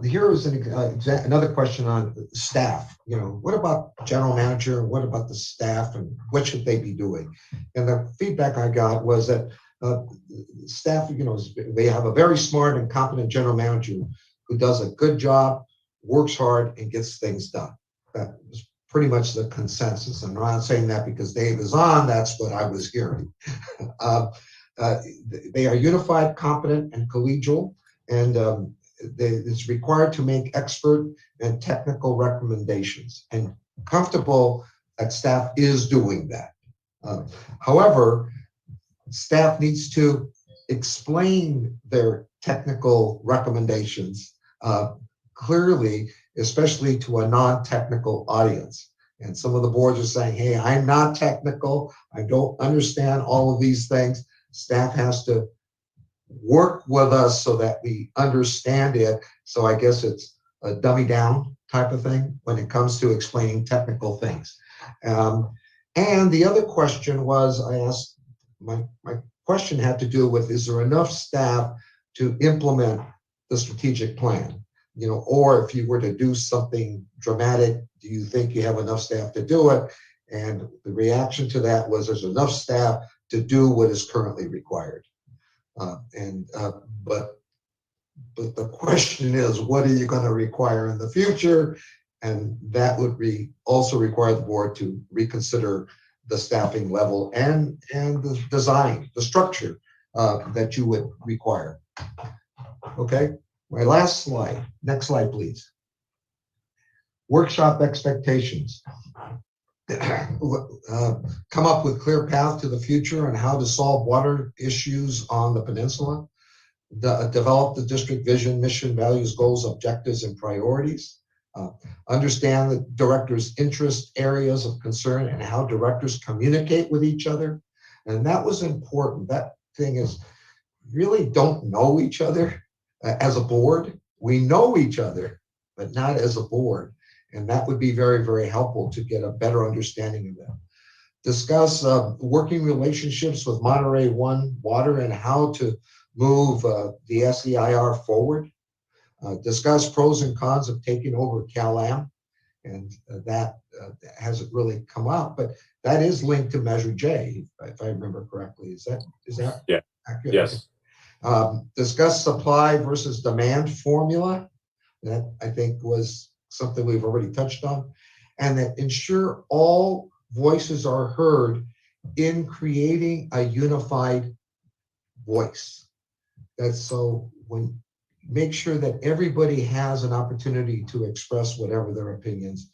here is another question on staff. What about general manager? What about the staff, and what should they be doing? And the feedback I got was that staff, they have a very smart and competent general manager who does a good job, works hard, and gets things done. That was pretty much the consensus. I'm not saying that because Dave is on, that's what I was hearing. They are unified, competent, and collegial, and it's required to make expert and technical recommendations, and comfortable that staff is doing that. However, staff needs to explain their technical recommendations clearly, especially to a non-technical audience. And some of the boards are saying, hey, I'm not technical. I don't understand all of these things. Staff has to work with us so that we understand it. So I guess it's a dummy down type of thing when it comes to explaining technical things. And the other question was, I asked, my question had to do with, is there enough staff to implement the strategic plan? Or if you were to do something dramatic, do you think you have enough staff to do it? And the reaction to that was there's enough staff to do what is currently required. But the question is, what are you going to require in the future? And that would also require the board to reconsider the staffing level and the design, the structure that you would require. Okay, my last slide. Next slide, please. Workshop expectations. Come up with clear path to the future and how to solve water issues on the peninsula. Develop the district vision, mission, values, goals, objectives, and priorities. Understand the director's interest areas of concern and how directors communicate with each other. And that was important. That thing is, really don't know each other as a board. We know each other, but not as a board. And that would be very, very helpful to get a better understanding of that. Discuss working relationships with Monterey One Water and how to move the SEIR forward. Discuss pros and cons of taking over CalAm. And that hasn't really come out, but that is linked to Measure J, if I remember correctly. Is that yeah. accurate? Yes. Discuss supply versus demand formula. That I think was something we've already touched on. And that ensure all voices are heard in creating a unified voice. That's so when make sure that everybody has an opportunity to express whatever their opinions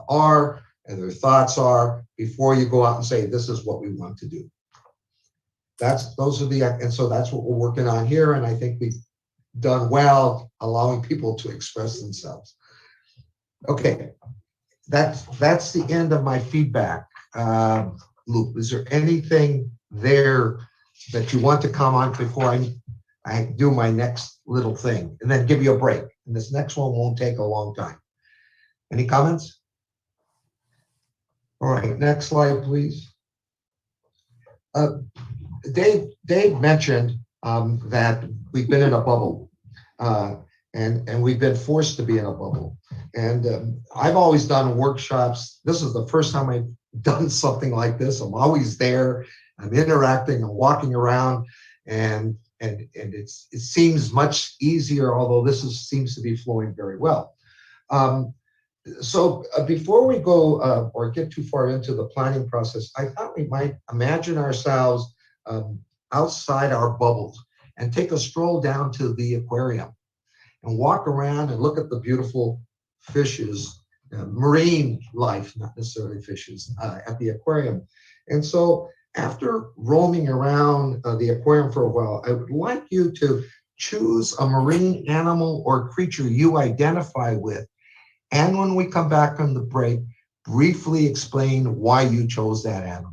are and their thoughts are before you go out and say, this is what we want to do. And so that's what we're working on here. And I think done well, allowing people to express themselves. Okay, that's the end of my feedback loop. Is there anything there that you want to comment before I do my next little thing, and then give you a break? And this next one won't take a long time. Any comments? All right, next slide, please. Dave mentioned that we've been in a bubble, and we've been forced to be in a bubble. And I've always done workshops. This is the first time I've done something like this. I'm always there. I'm interacting. I'm walking around, and it seems much easier. Although seems to be flowing very well. So before we go or get too far into the planning process, I thought we might imagine ourselves outside our bubbles and take a stroll down to the aquarium and walk around and look at the beautiful fishes, marine life, not necessarily fishes, at the aquarium. And so after roaming around the aquarium for a while, I would like you to choose a marine animal or creature you identify with. And when we come back from the break, briefly explain why you chose that animal.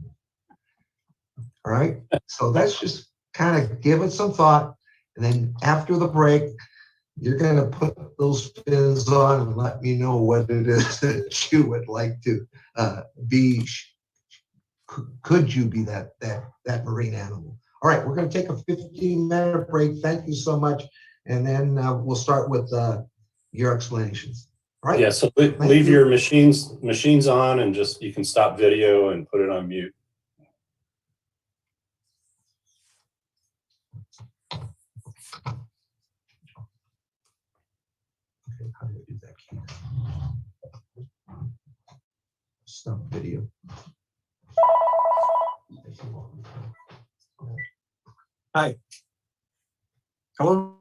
All right, so let's just kind of give it some thought. And then after the break, you're going to put those fins on and let me know what it is that you would like to be. Could you be that marine animal? All right, we're going to take a 15-minute break. Thank you so much. And then we'll start with your explanations. All right. Yeah, so leave your machines on, and just, you can stop video and put it on mute. Okay, how do I do that? Stop video. Hi. Hello.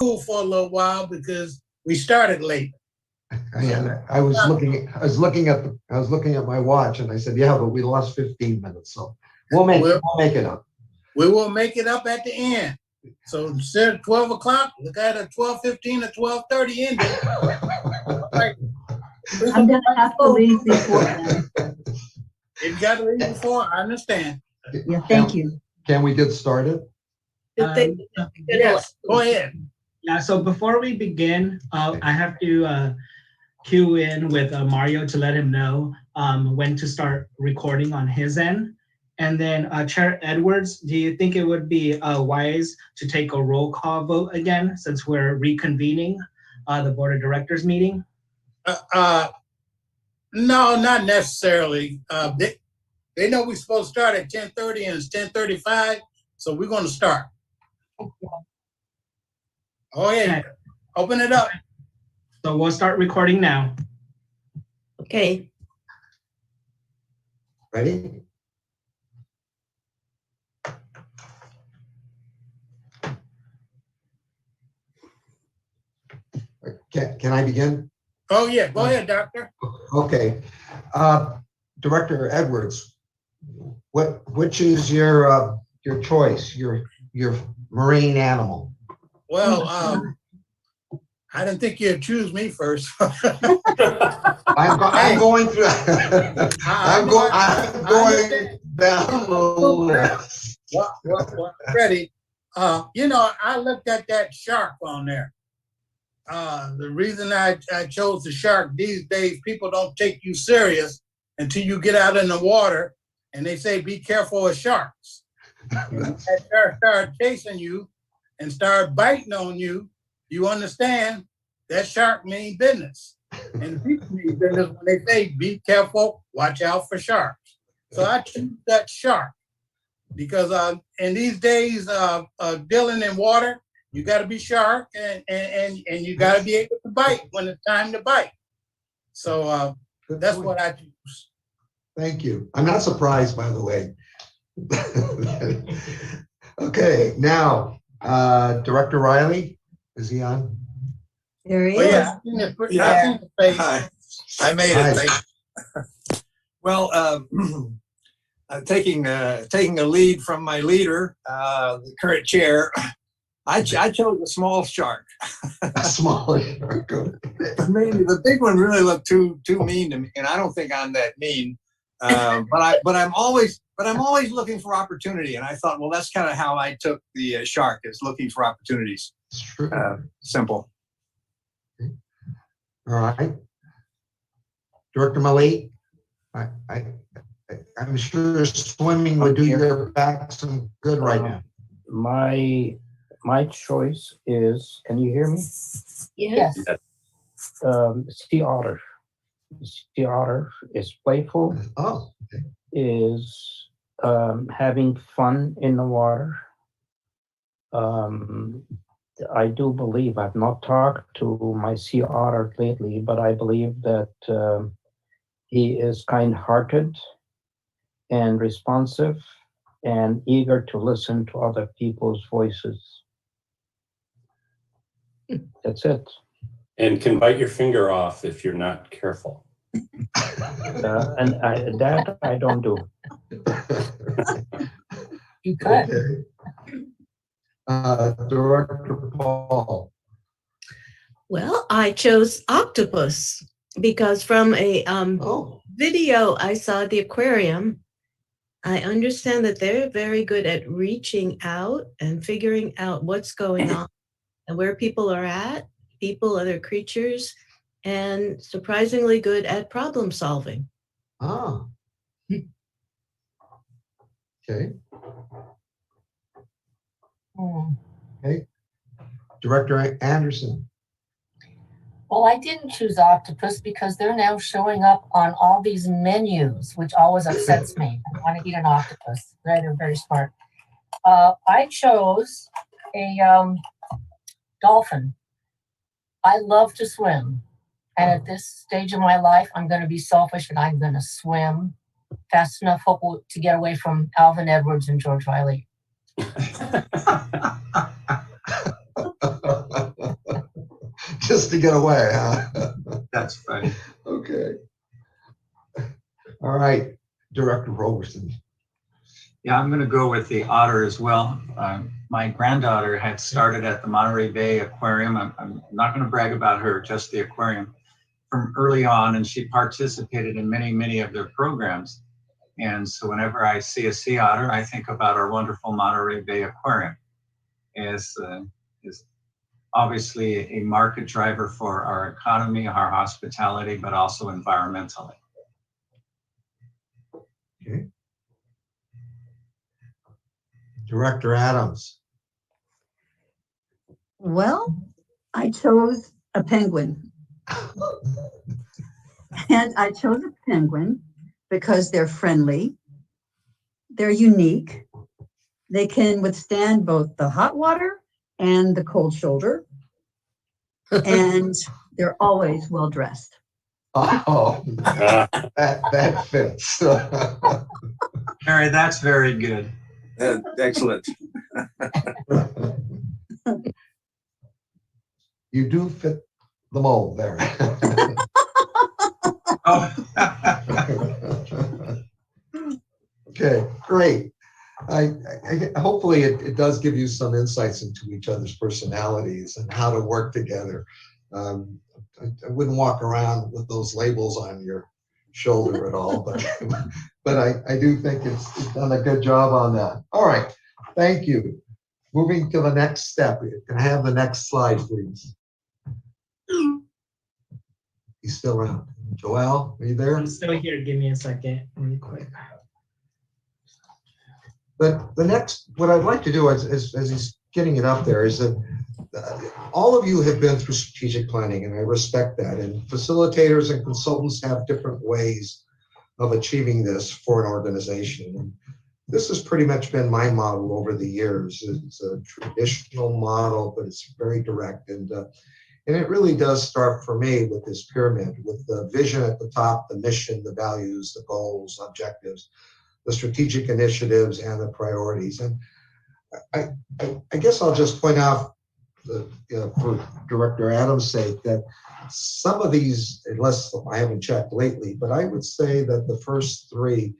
school for a little while because we started late. I was looking at my watch and I said, yeah, but we lost 15 minutes. So we'll make it up. We will make it up at the end. So instead of 12 o'clock, look at a 12:15 or 12:30 ending. All right. I'm gonna have to leave before then. If you got to leave before, I understand. Yeah, thank you. Can we get started? Yes, go ahead. Yeah, so before we begin, I have to cue in with Mario to let him know when to start recording on his end. And then Chair Edwards, do you think it would be wise to take a roll call vote again since we're reconvening the Board of Directors meeting? No, not necessarily. They know we're supposed to start at 10:30 and it's 10:35, so we're going to start. Oh yeah, okay. Open it up. So we'll start recording now. Okay. Ready? Can I begin? Oh yeah, go ahead, Doctor. Okay. Director Edwards, which is your choice, your marine animal? Well, I didn't think you'd choose me first. I'm going through. I'm going down the list. Well, ready. I looked at that shark on there. The reason I chose the shark, these days, people don't take you serious until you get out in the water and they say, be careful of sharks. That shark start chasing you and start biting on you, you understand that shark means business. And people mean business when they say, be careful, watch out for sharks. So I choose that shark because in these days of dealing in water, you got to be sharp and you got to be able to bite when it's time to bite. So that's what I choose. Thank you. I'm not surprised, by the way. Okay, now, Director Riley, is he on? There he Oh, is. yeah. Hi. I made it. Thank you. Well, taking a lead from my leader, the current chair, I chose a small shark. A small shark. Maybe the big one really looked too mean to me, and I don't think I'm that mean. But I'm always looking for opportunity, and I thought, well, that's kind of how I took the shark, is looking for opportunities. It's true. Simple. Okay. All right, Director Malik, I'm sure swimming would do your back some good right now. My choice is, can you hear me? Yes. Sea otter. Sea otter is playful, Oh, okay. is having fun in the water. I do believe, I've not talked to my sea otter lately, but I believe that he is kind-hearted and responsive and eager to listen to other people's voices. That's it. And can bite your finger off if you're not careful. That I don't do. You could. Okay. Director Paul. Well, I chose octopus because from a video I saw at the aquarium, I understand that they're very good at reaching out and figuring out what's going on and where people are at, people, other creatures, and surprisingly good at problem solving. Ah. Okay. Okay. Director Anderson. Well, I didn't choose octopus because they're now showing up on all these menus, which always upsets me. I want to eat an octopus. They're very smart. I chose a dolphin. I love to swim. And at this stage of my life, I'm going to be selfish and I'm going to swim fast enough to get away from Alvin Edwards and George Riley. just to get away, huh? That's funny. Okay. All right, Director Roberson. Yeah, I'm going to go with the otter as well. My granddaughter had started at the Monterey Bay Aquarium. I'm not going to brag about her, just the aquarium, from early on, and she participated in many, many of their programs. And so whenever I see a sea otter, I think about our wonderful Monterey Bay Aquarium as is obviously a market driver for our economy, our hospitality, but also environmentally. Okay. Director Adams. Well, I chose a penguin. And I chose a penguin because they're friendly, they're unique, they can withstand both the hot water and the cold shoulder, and they're always well dressed. Oh, that fits. Mary, that's very good. Excellent. You do fit the mold there. Oh. Okay, great. I hopefully it does give you some insights into each other's personalities and how to work together. I wouldn't walk around with those labels on your shoulder at all, but I do think it's done a good job on that. All right, thank you. Moving to the next step. Can I have the next slide, please? He's still around. Joel, are you there? I'm still here. Give me a second, really quick. But the next, what I'd like to do is, as he's getting it up there, is that all of you have been through strategic planning, and I respect that. And facilitators and consultants have different ways of achieving this for an organization. And this has pretty much been my model over the years. It's a traditional model, but it's very direct. And it really does start for me with this pyramid, with the vision at the top, the mission, the values, the goals, objectives, the strategic initiatives, and the priorities. And I guess I'll just point out, for Director Adams' sake, that some of these, unless I haven't checked lately, but I would say that the first three,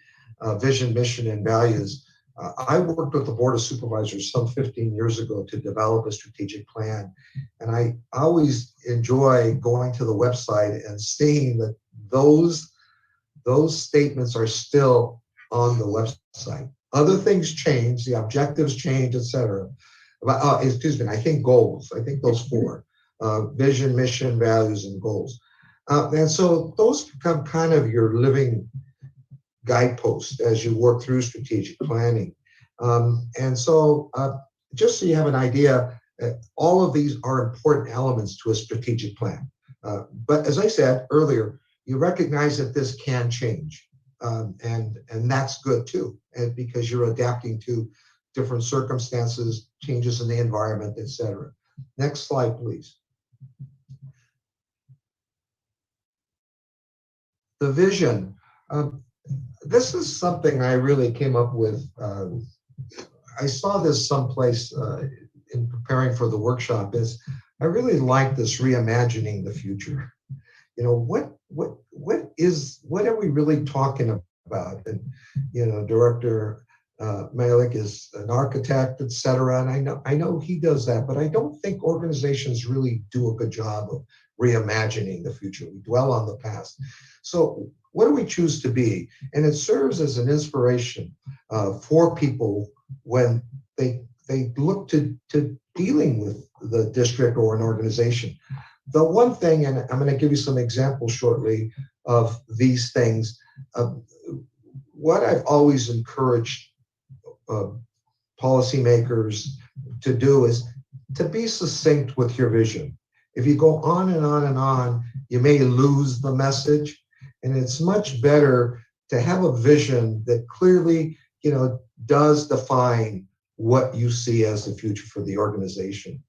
vision, mission, and values, I worked with the Board of Supervisors some 15 years ago to develop a strategic plan. And I always enjoy going to the website and seeing that those statements are still on the website. Other things change, the objectives change, etc. But excuse me, I think goals. I think those four: vision, mission, values, and goals. And so those become kind of your living guideposts as you work through strategic planning. And so just so you have an idea, all of these are important elements to a strategic plan. But as I said earlier, you recognize that this can change. And that's good too, and because you're adapting to different circumstances, changes in the environment, etc. Next slide, please. The vision. This is something I really came up with. I saw this someplace in preparing for the workshop. I really like this reimagining the future. You know, what are we really talking about? And Director Malik is an architect, etc. And I know he does that, but I don't think organizations really do a good job of reimagining the future. We dwell on the past. So what do we choose to be? And it serves as an inspiration for people when they look to dealing with the district or an organization. The one thing, and I'm going to give you some examples shortly of these things, what I've always encouraged policymakers to do is to be succinct with your vision. If you go on and on and on, you may lose the message. And it's much better to have a vision that clearly, does define what you see as the future for the organization.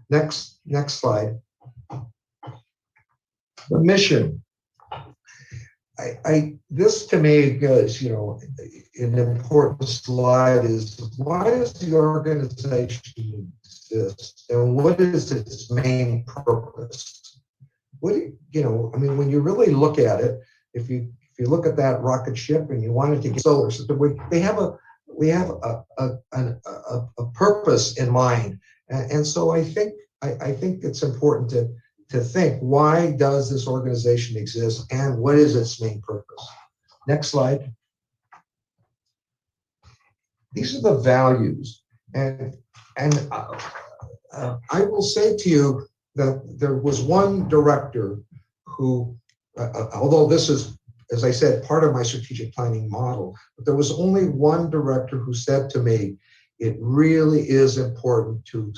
Next slide. The mission. This to me is, an important slide is, why does the organization exist and what is its main purpose? what do you know, I mean, when you really look at it, if you look at that rocket ship and you wanted to get solar system, we have a purpose in mind. And so I think it's important to think, why does this organization exist and what is its main purpose? Next slide. These are the values. And I will say to you that there was one director who, although this is, as I said, part of my strategic planning model, but there was only one director who said to me, it really is important to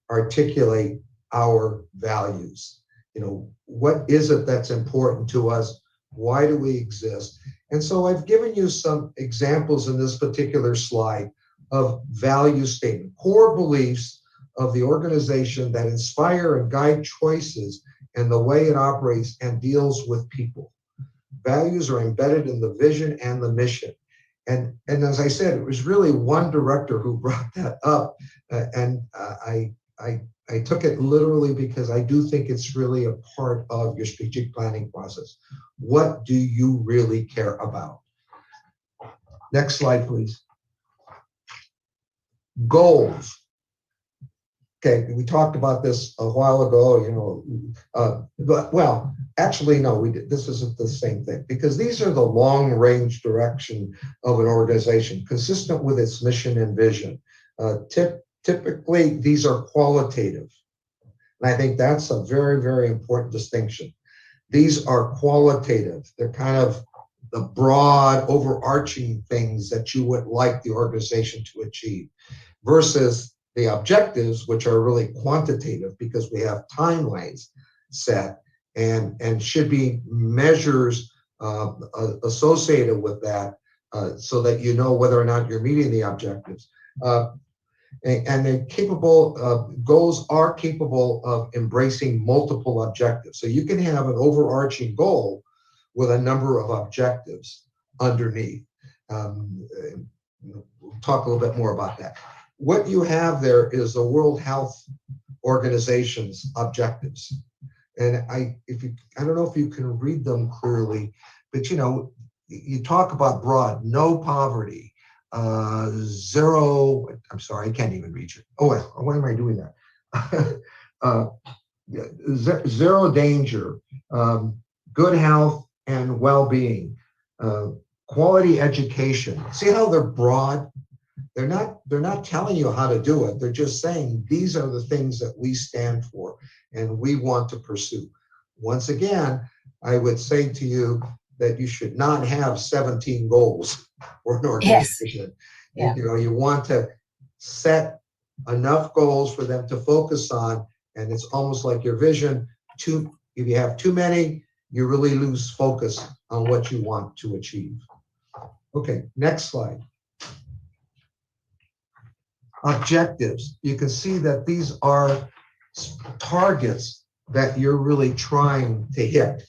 articulate our values. You know, what is it that's important to us? Why do we exist? And so I've given you some examples in this particular slide of value statement, core beliefs of the organization that inspire and guide choices and the way it operates and deals with people. Values are embedded in the vision and the mission. And as I said, it was really one director who brought that up. And I took it literally because I do think it's really a part of your strategic planning process. What do you really care about? Next slide, please. Goals. Okay, we talked about this a while ago, you know, but well, actually, no, we did. This isn't the same thing, because these are the long-range direction of an organization, consistent with its mission and vision. Typically, these are qualitative. And I think that's a very, very important distinction. These are qualitative. They're kind of the broad, overarching things that you would like the organization to achieve, versus the objectives, which are really quantitative, because we have timelines set and should be measures associated with that, so that you know whether or not you're meeting the objectives. And they're capable, goals are capable of embracing multiple objectives. So you can have an overarching goal with a number of objectives underneath. We'll talk a little bit more about that. What you have there is the World Health Organization's objectives. And I don't know if you can read them clearly, but you know, you talk about broad, no poverty, zero, I'm sorry, I can't even read it. Oh, why am I doing that? Zero danger, good health and well-being, quality education. See how they're broad? They're not telling you how to do it. They're just saying these are the things that we stand for and we want to pursue. Once again, I would say to you that you should not have 17 goals for an organization. Yes. You know, you want to set enough goals for them to focus on, and it's almost like your vision. If you have too many, you really lose focus on what you want to achieve. Okay, next slide. Objectives. You can see that these are targets that you're really trying to hit.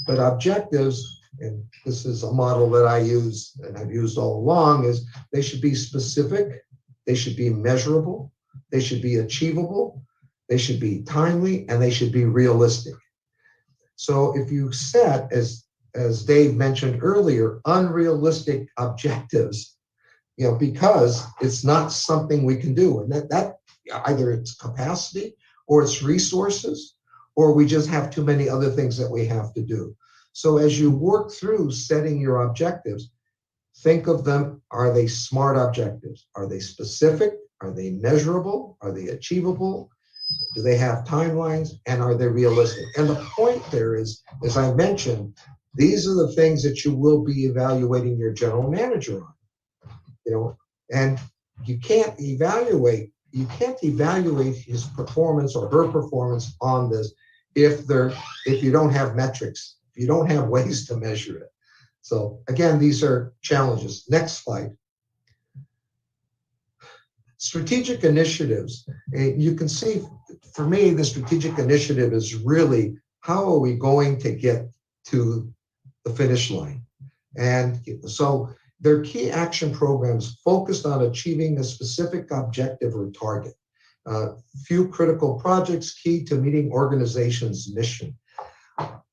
But objectives, and this is a model that I use and I've used all along, is they should be specific, they should be measurable, they should be achievable, they should be timely, and they should be realistic. So if you set, as Dave mentioned earlier, unrealistic objectives, you know, because it's not something we can do, and that either it's capacity or it's resources, or we just have too many other things that we have to do. So as you work through setting your objectives, think of them, are they SMART objectives? Are they specific? Are they measurable? Are they achievable? Do they have timelines? And are they realistic? And the point there is, as I mentioned, these are the things that you will be evaluating your general manager on. You know, and you can't evaluate his performance or her performance on this if you don't have metrics, if you don't have ways to measure it. So again, these are challenges. Next slide. Strategic initiatives. You can see, for me, the strategic initiative is really, how are we going to get to the finish line? And so they're key action programs focused on achieving a specific objective or target. Few critical projects key to meeting organization's mission.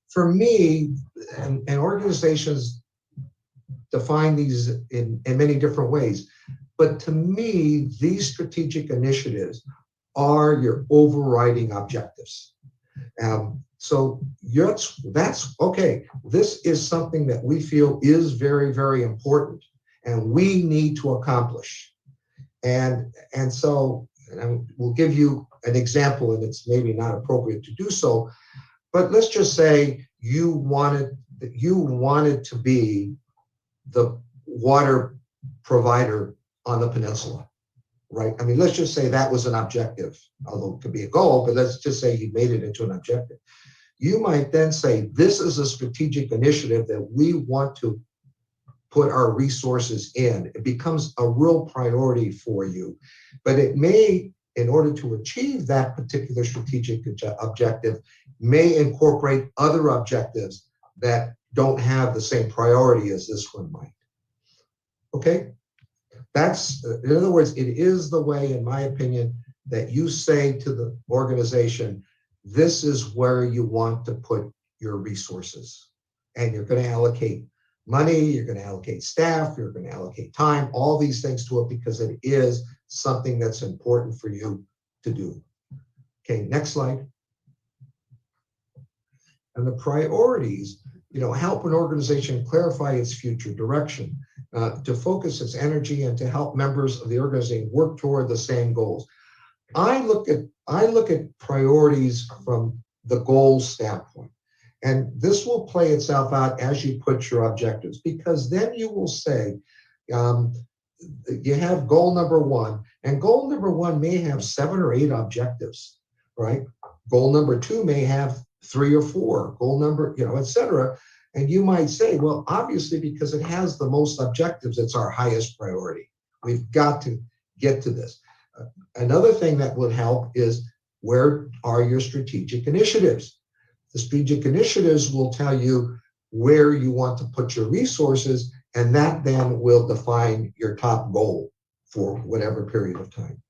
For me, and organizations define these in many different ways, but to me, these strategic initiatives are your overriding objectives. So that's okay. This is something that we feel is very, very important and we need to accomplish. And so we'll give you an example, and it's maybe not appropriate to do so, but let's just say you wanted to be the water provider on the peninsula, right? I mean, let's just say that was an objective, although it could be a goal, but let's just say you made it into an objective. You might then say, this is a strategic initiative that we want to put our resources in. It becomes a real priority for you, but it may, in order to achieve that particular strategic objective, may incorporate other objectives that don't have the same priority as this one might. Okay? That's, in other words, it is the way, in my opinion, that you say to the organization, this is where you want to put your resources. And you're going to allocate money, you're going to allocate staff, you're going to allocate time, all these things to it because it is something that's important for you to do. Okay, next slide. And the priorities, help an organization clarify its future direction, to focus its energy and to help members of the organization work toward the same goals. I look at priorities from the goals standpoint, and this will play itself out as you put your objectives, because then you will say, you have goal number one, and goal number one may have 7 or 8 objectives, right? Goal number 2 may have 3 or 4, goal number, et cetera. And you might say, well, obviously, because it has the most objectives, it's our highest priority. We've got to get to this. Another thing that would help is, where are your strategic initiatives? The strategic initiatives will tell you where you want to put your resources, and that then will define your top goal for whatever period of time.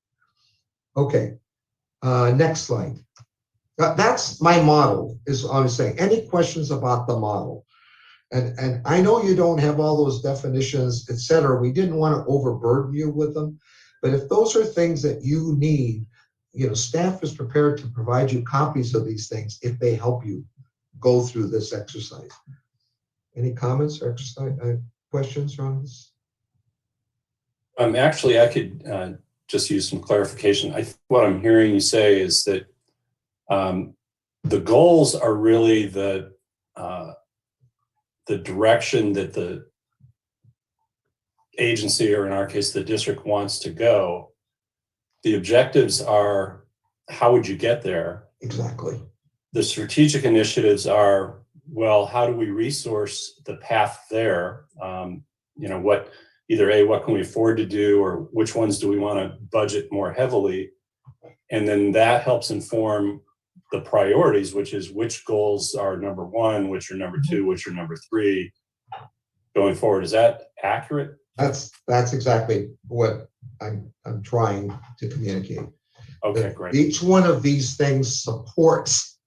Okay, next slide. That's my model, is I was saying. Any questions about the model? And I know you don't have all those definitions, et cetera. We didn't want to overburden you with them. But if those are things that you need, staff is prepared to provide you copies of these things if they help you go through this exercise. Any comments or questions on this? Actually, I could just use some clarification. What I'm hearing you say is that the goals are really the direction that the agency, or in our case, the district, wants to go. The objectives are, how would you get there? Exactly. The strategic initiatives are, well, how do we resource the path there? What can we afford to do, or which ones do we want to budget more heavily? And then that helps inform the priorities, which is which goals are number 1, which are number 2, which are number 3 going forward. Is that accurate? That's exactly what I'm trying to communicate. Okay, great. Each one of these things supports,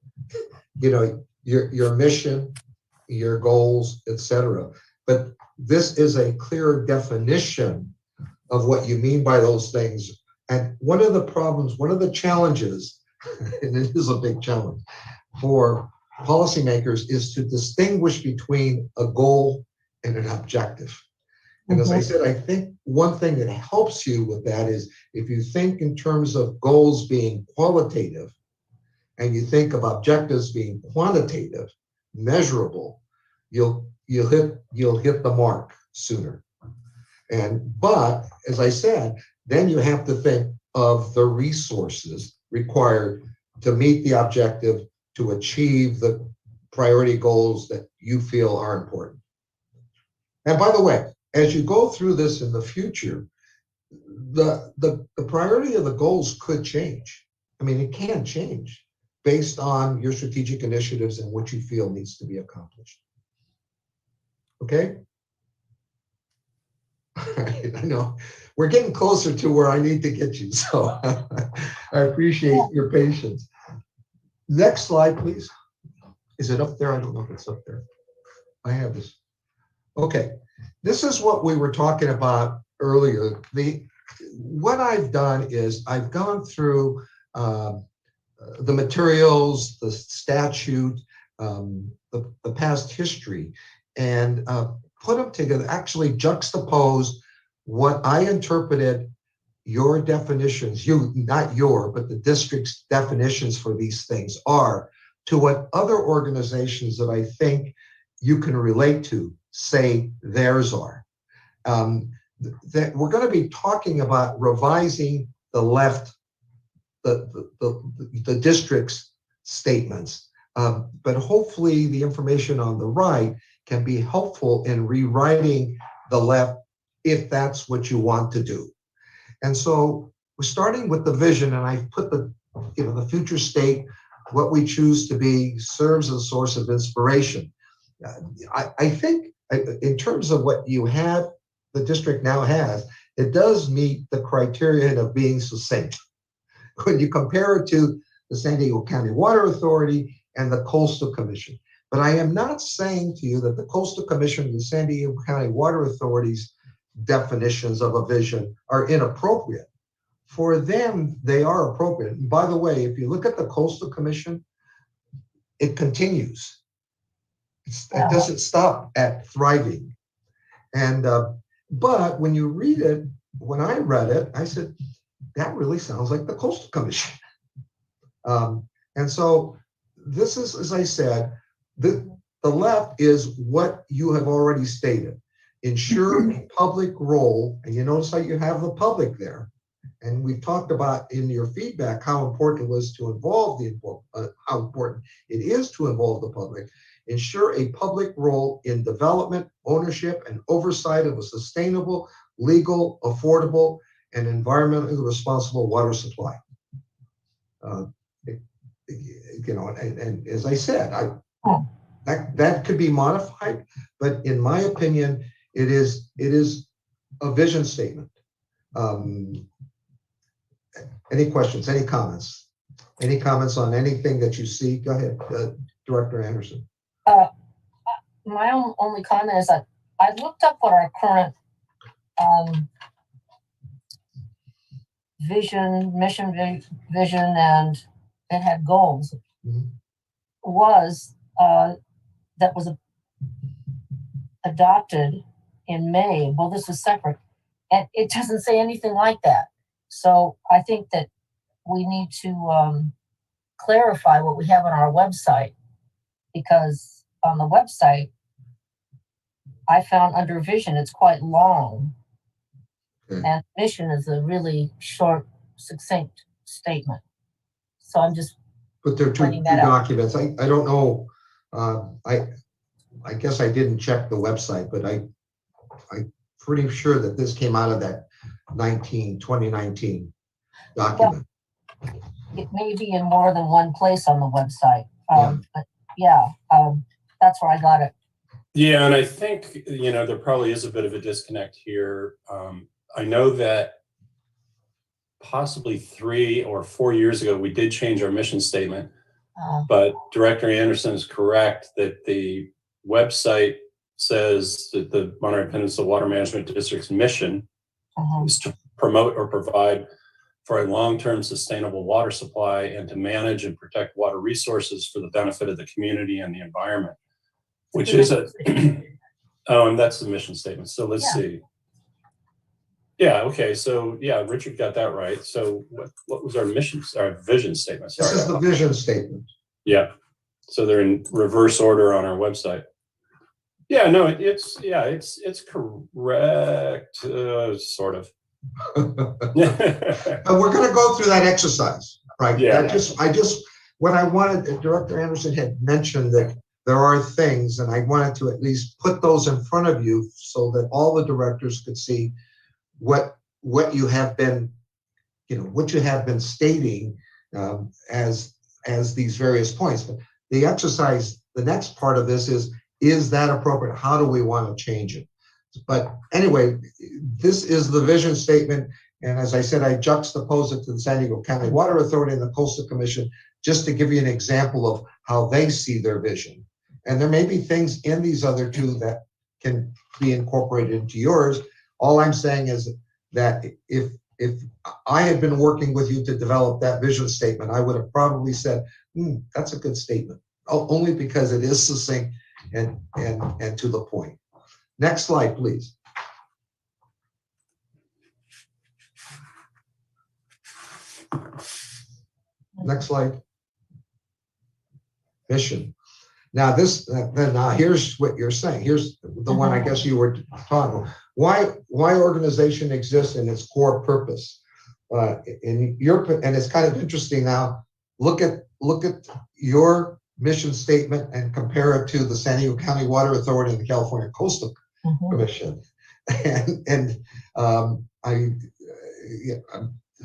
your mission, your goals, etc. But this is a clear definition of what you mean by those things. And one of the problems, one of the challenges, and it is a big challenge for policymakers, is to distinguish between a goal and an objective. And as I said, I think one thing that helps you with that is, if you think in terms of goals being qualitative and you think of objectives being quantitative, measurable, you'll hit the mark sooner. But as I said, then you have to think of the resources required to meet the objective, to achieve the priority goals that you feel are important. And by the way, as you go through this in the future, the priority of the goals could change. I mean, it can change based on your strategic initiatives and what you feel needs to be accomplished. Okay? I know we're getting closer to where I need to get you, so I appreciate your patience. Next slide, please. Is it up there? I don't know if it's up there. I have this. Okay, this is what we were talking about earlier. What I've done is I've gone through the materials, the statute, the past history, and put them together, actually juxtapose what I interpreted your definitions, not your, but the district's definitions for these things are, to what other organizations that I think you can relate to say theirs are. That we're going to be talking about revising the left, the district's statements, but hopefully the information on the right can be helpful in rewriting the left if that's what you want to do. And so we're starting with the vision, and I've put the future state, what we choose to be, serves as a source of inspiration. I think in terms of what you have, the district now has, it does meet the criterion of being succinct. When you compare it to the San Diego County Water Authority and the Coastal Commission. But I am not saying to you that the Coastal Commission and the San Diego County Water Authority's definitions of a vision are inappropriate. For them, they are appropriate. And by the way, if you look at the Coastal Commission, it continues. It doesn't stop at thriving. And but when you read it, when I read it, I said, that really sounds like the Coastal Commission. And so this is, as I said, the left is what you have already stated. Ensure a public role, and you notice how you have the public there. And we've talked about in your feedback how important it was to involve how important it is to involve the public. Ensure a public role in development, ownership, and oversight of a sustainable, legal, affordable, and environmentally responsible water supply. And as I said, that could be modified, but in my opinion, it is a vision statement. Any questions? Any comments? Any comments on anything that you see? Go ahead, Director Anderson. My only comment is that I looked up what our current mission vision, and it had goals. That was adopted in May. Well, this is separate, and it doesn't say anything like that. So I think that we need to clarify what we have on our website, because on the website, I found under vision, it's quite long. And mission is a really short, succinct statement. So I'm just But there are two documents. I don't know. I guess I didn't check the website, but I'm pretty sure that this came out of that 2019 document. Well, it may be in more than one place on the website. But that's where I got it. Yeah, and I think, there probably is a bit of a disconnect here. I know that possibly 3 or 4 years ago, we did change our mission statement, but Director Anderson is correct that the website says that the Monterey Peninsula Water Management District's mission is to promote or provide for a long-term sustainable water supply and to manage and protect water resources for the benefit of the community and the environment, which is and that's the mission statement. So let's see. Yeah, okay, so Richard got that right. So what was our vision statement? Sorry. This is the vision statement. Yeah, so they're in reverse order on our website. Yeah, no, it's correct, sort of. But we're going to go through that exercise, right? Yeah. What I wanted, Director Anderson had mentioned that there are things, and I wanted to at least put those in front of you so that all the directors could see what you have been, stating as these various points. But the exercise, the next part of this is that appropriate? How do we want to change it? But anyway, this is the vision statement. And as I said, I juxtapose it to the San Diego County Water Authority and the Coastal Commission, just to give you an example of how they see their vision. And there may be things in these other two that can be incorporated into yours. All I'm saying is that if I had been working with you to develop that vision statement, I would have probably said, that's a good statement, only because it is succinct and to the point. Next slide, please. Next slide. Mission. Now here's what you're saying. Here's the one I guess you were talking about. Why organization exists and its core purpose. And it's kind of interesting now. Look at your mission statement and compare it to the San Diego County Water Authority and the California Coastal Commission.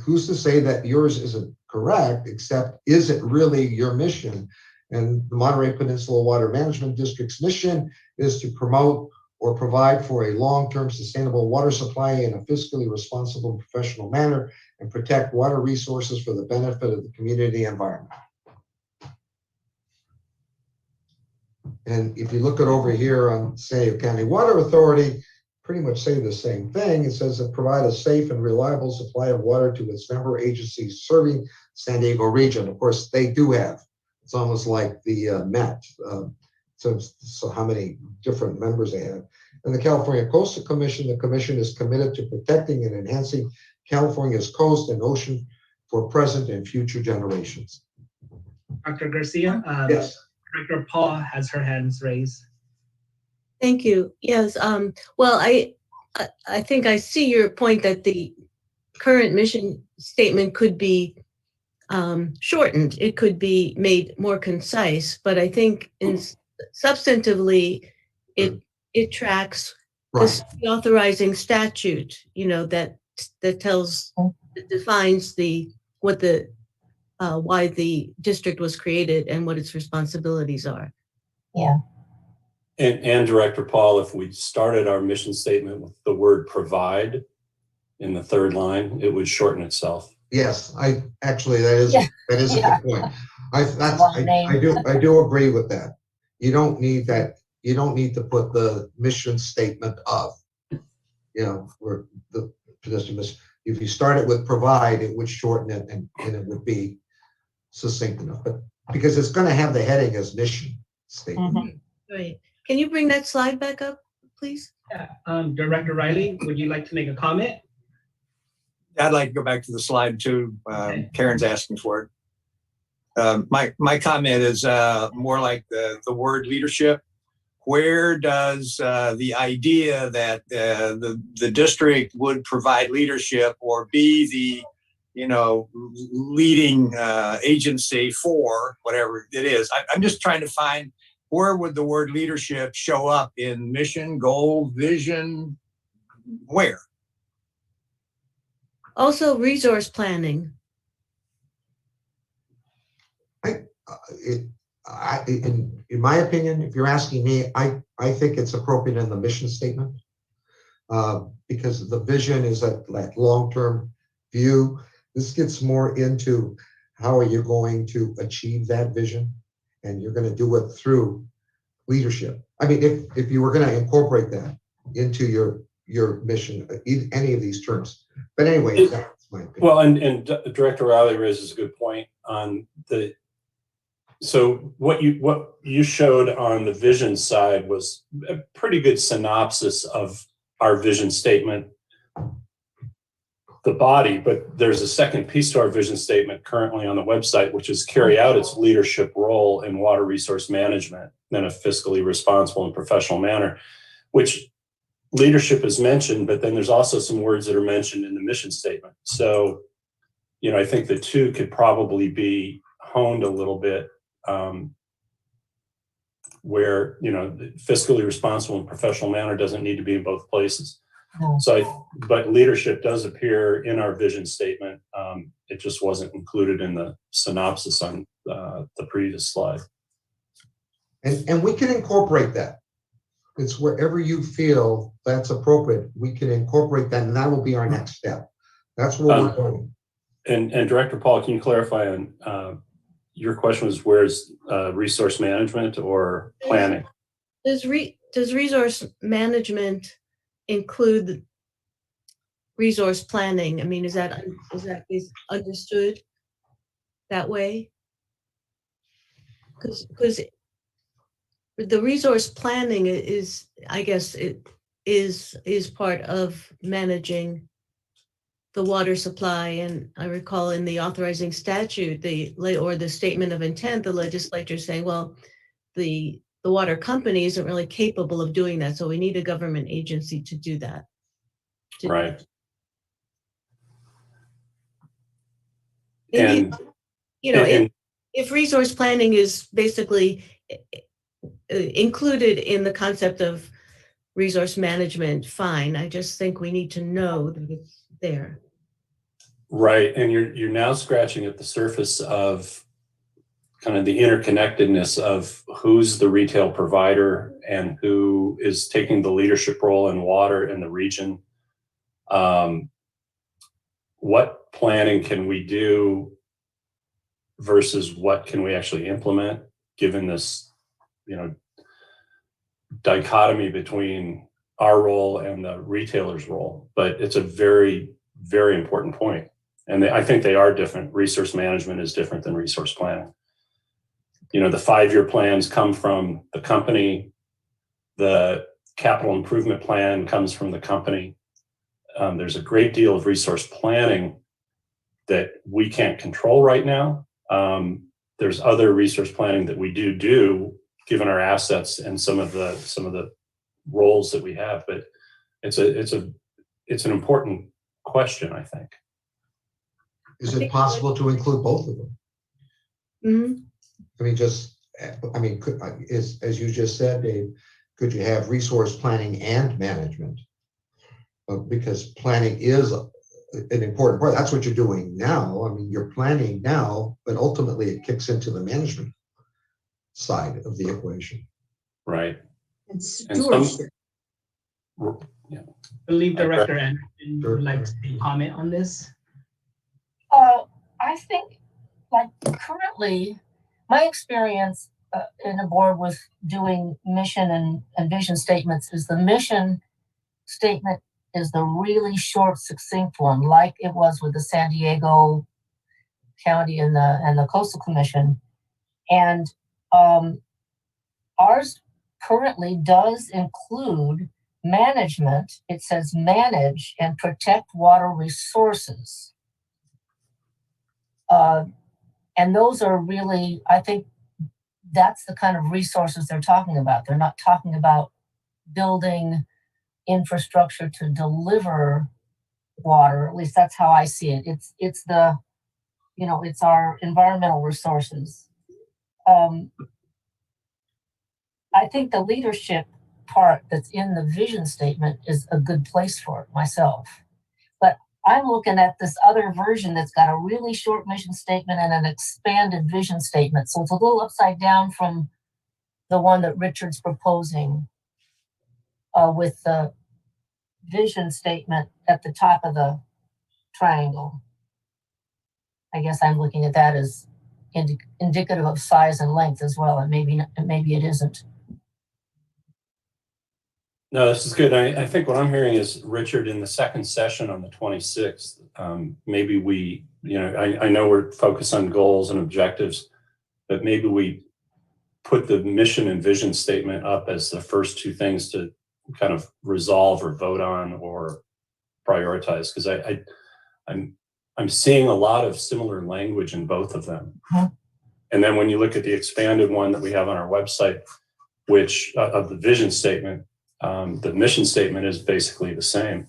Who's to say that yours isn't correct, except is it really your mission? And the Monterey Peninsula Water Management District's mission is to promote or provide for a long-term sustainable water supply in a fiscally responsible and professional manner and protect water resources for the benefit of the community environment. And if you look at over here on San Diego County Water Authority, pretty much say the same thing. It says that provide a safe and reliable supply of water to its member agencies serving San Diego region. Of course, they do have. It's almost like the Met. So how many different members they have. And the California Coastal Commission, the commission is committed to protecting and enhancing California's coast and ocean for present and future generations. Dr. Garcia? Yes. Director Paul has her hands raised. Thank you. Yes. Well, I think I see your point that the current mission statement could be shortened. It could be made more concise, but I think substantively it tracks the authorizing statute, that tells, defines why the district was created and what its responsibilities are. Yeah. And Director Paul, if we started our mission statement with the word provide in the third line, it would shorten itself. Yes, that is a good point. I do agree with that. You don't need that. You don't need to put the mission statement of, where the pedestrian mission. If you start it with provide, it would shorten it and it would be succinct enough. But because it's going to have the heading as mission statement. Right. Can you bring that slide back up, please? Yeah. Director Riley, would you like to make a comment? I'd like to go back to the slide too. Okay. Karen's asking for it. My comment is more like the word leadership. Where does the idea that the district would provide leadership or be the leading agency for whatever it is? I'm just trying to find where would the word leadership show up in mission, goal, vision, where? Also, resource planning. In my opinion, if you're asking me, I think it's appropriate in the mission statement because the vision is that long-term view. This gets more into how are you going to achieve that vision, and you're going to do it through leadership. I mean, if you were going to incorporate that into your mission, any of these terms. But anyway, that's my opinion. Well, and Director Riley raises a good point on so what you showed on the vision side was a pretty good synopsis of our vision statement, the body, but there's a second piece to our vision statement currently on the website, which is carry out its leadership role in water resource management in a fiscally responsible and professional manner, which leadership is mentioned, but then there's also some words that are mentioned in the mission statement. So, I think the two could probably be honed a little bit where, fiscally responsible and professional manner doesn't need to be in both places. No. But leadership does appear in our vision statement. It just wasn't included in the synopsis on the previous slide. And we can incorporate that. It's wherever you feel that's appropriate, we can incorporate that, and that will be our next step. That's where we're going. And Director Paul, can you clarify on your question was where's resource management or planning? Does resource management include resource planning? I mean, is that understood that way? Because the resource planning is, I guess, it is part of managing the water supply. And I recall in the authorizing statute, or the statement of intent, the legislature saying, well, the water company isn't really capable of doing that, so we need a government agency to do that. Right. And if resource planning is basically included in the concept of resource management, fine. I just think we need to know that it's there. Right, and you're now scratching at the surface of kind of the interconnectedness of who's the retail provider and who is taking the leadership role in water in the region. What planning can we do versus what can we actually implement, given this, dichotomy between our role and the retailer's role? But it's a very, very important point. And I think they are different. Resource management is different than resource planning. The 5-year plans come from the company. The capital improvement plan comes from the company. There's a great deal of resource planning that we can't control right now. There's other resource planning that we do given our assets and some of the roles that we have. But it's an important question, I think. Is it possible to include both of them? Mm-hmm. As you just said, Dave, could you have resource planning and management? Because planning is an important part. That's what you're doing now. I mean, you're planning now, but ultimately it kicks into the management side of the equation. Right. And stewardship. I believe Director Anderson would like to comment on this. I think, like, currently, my experience in a board with doing mission and vision statements is the mission statement is the really short, succinct one, like it was with the San Diego County and the Coastal Commission. And ours currently does include management. It says manage and protect water resources. And those are really, I think that's the kind of resources they're talking about. They're not talking about building infrastructure to deliver water. At least that's how I see it. It's the, it's our environmental resources. I think the leadership part that's in the vision statement is a good place for it myself. But I'm looking at this other version that's got a really short mission statement and an expanded vision statement. So it's a little upside down from the one that Richard's proposing with the vision statement at the top of the triangle. I guess I'm looking at that as indicative of size and length as well, and maybe it isn't. No, this is good. I think what I'm hearing is, Richard, in the second session on the 26th, maybe we, I know we're focused on goals and objectives, but maybe we put the mission and vision statement up as the first two things to kind of resolve or vote on or prioritize, because I'm seeing a lot of similar language in both of them. And then when you look at the expanded one that we have on our website, which of the vision statement, the mission statement is basically the same.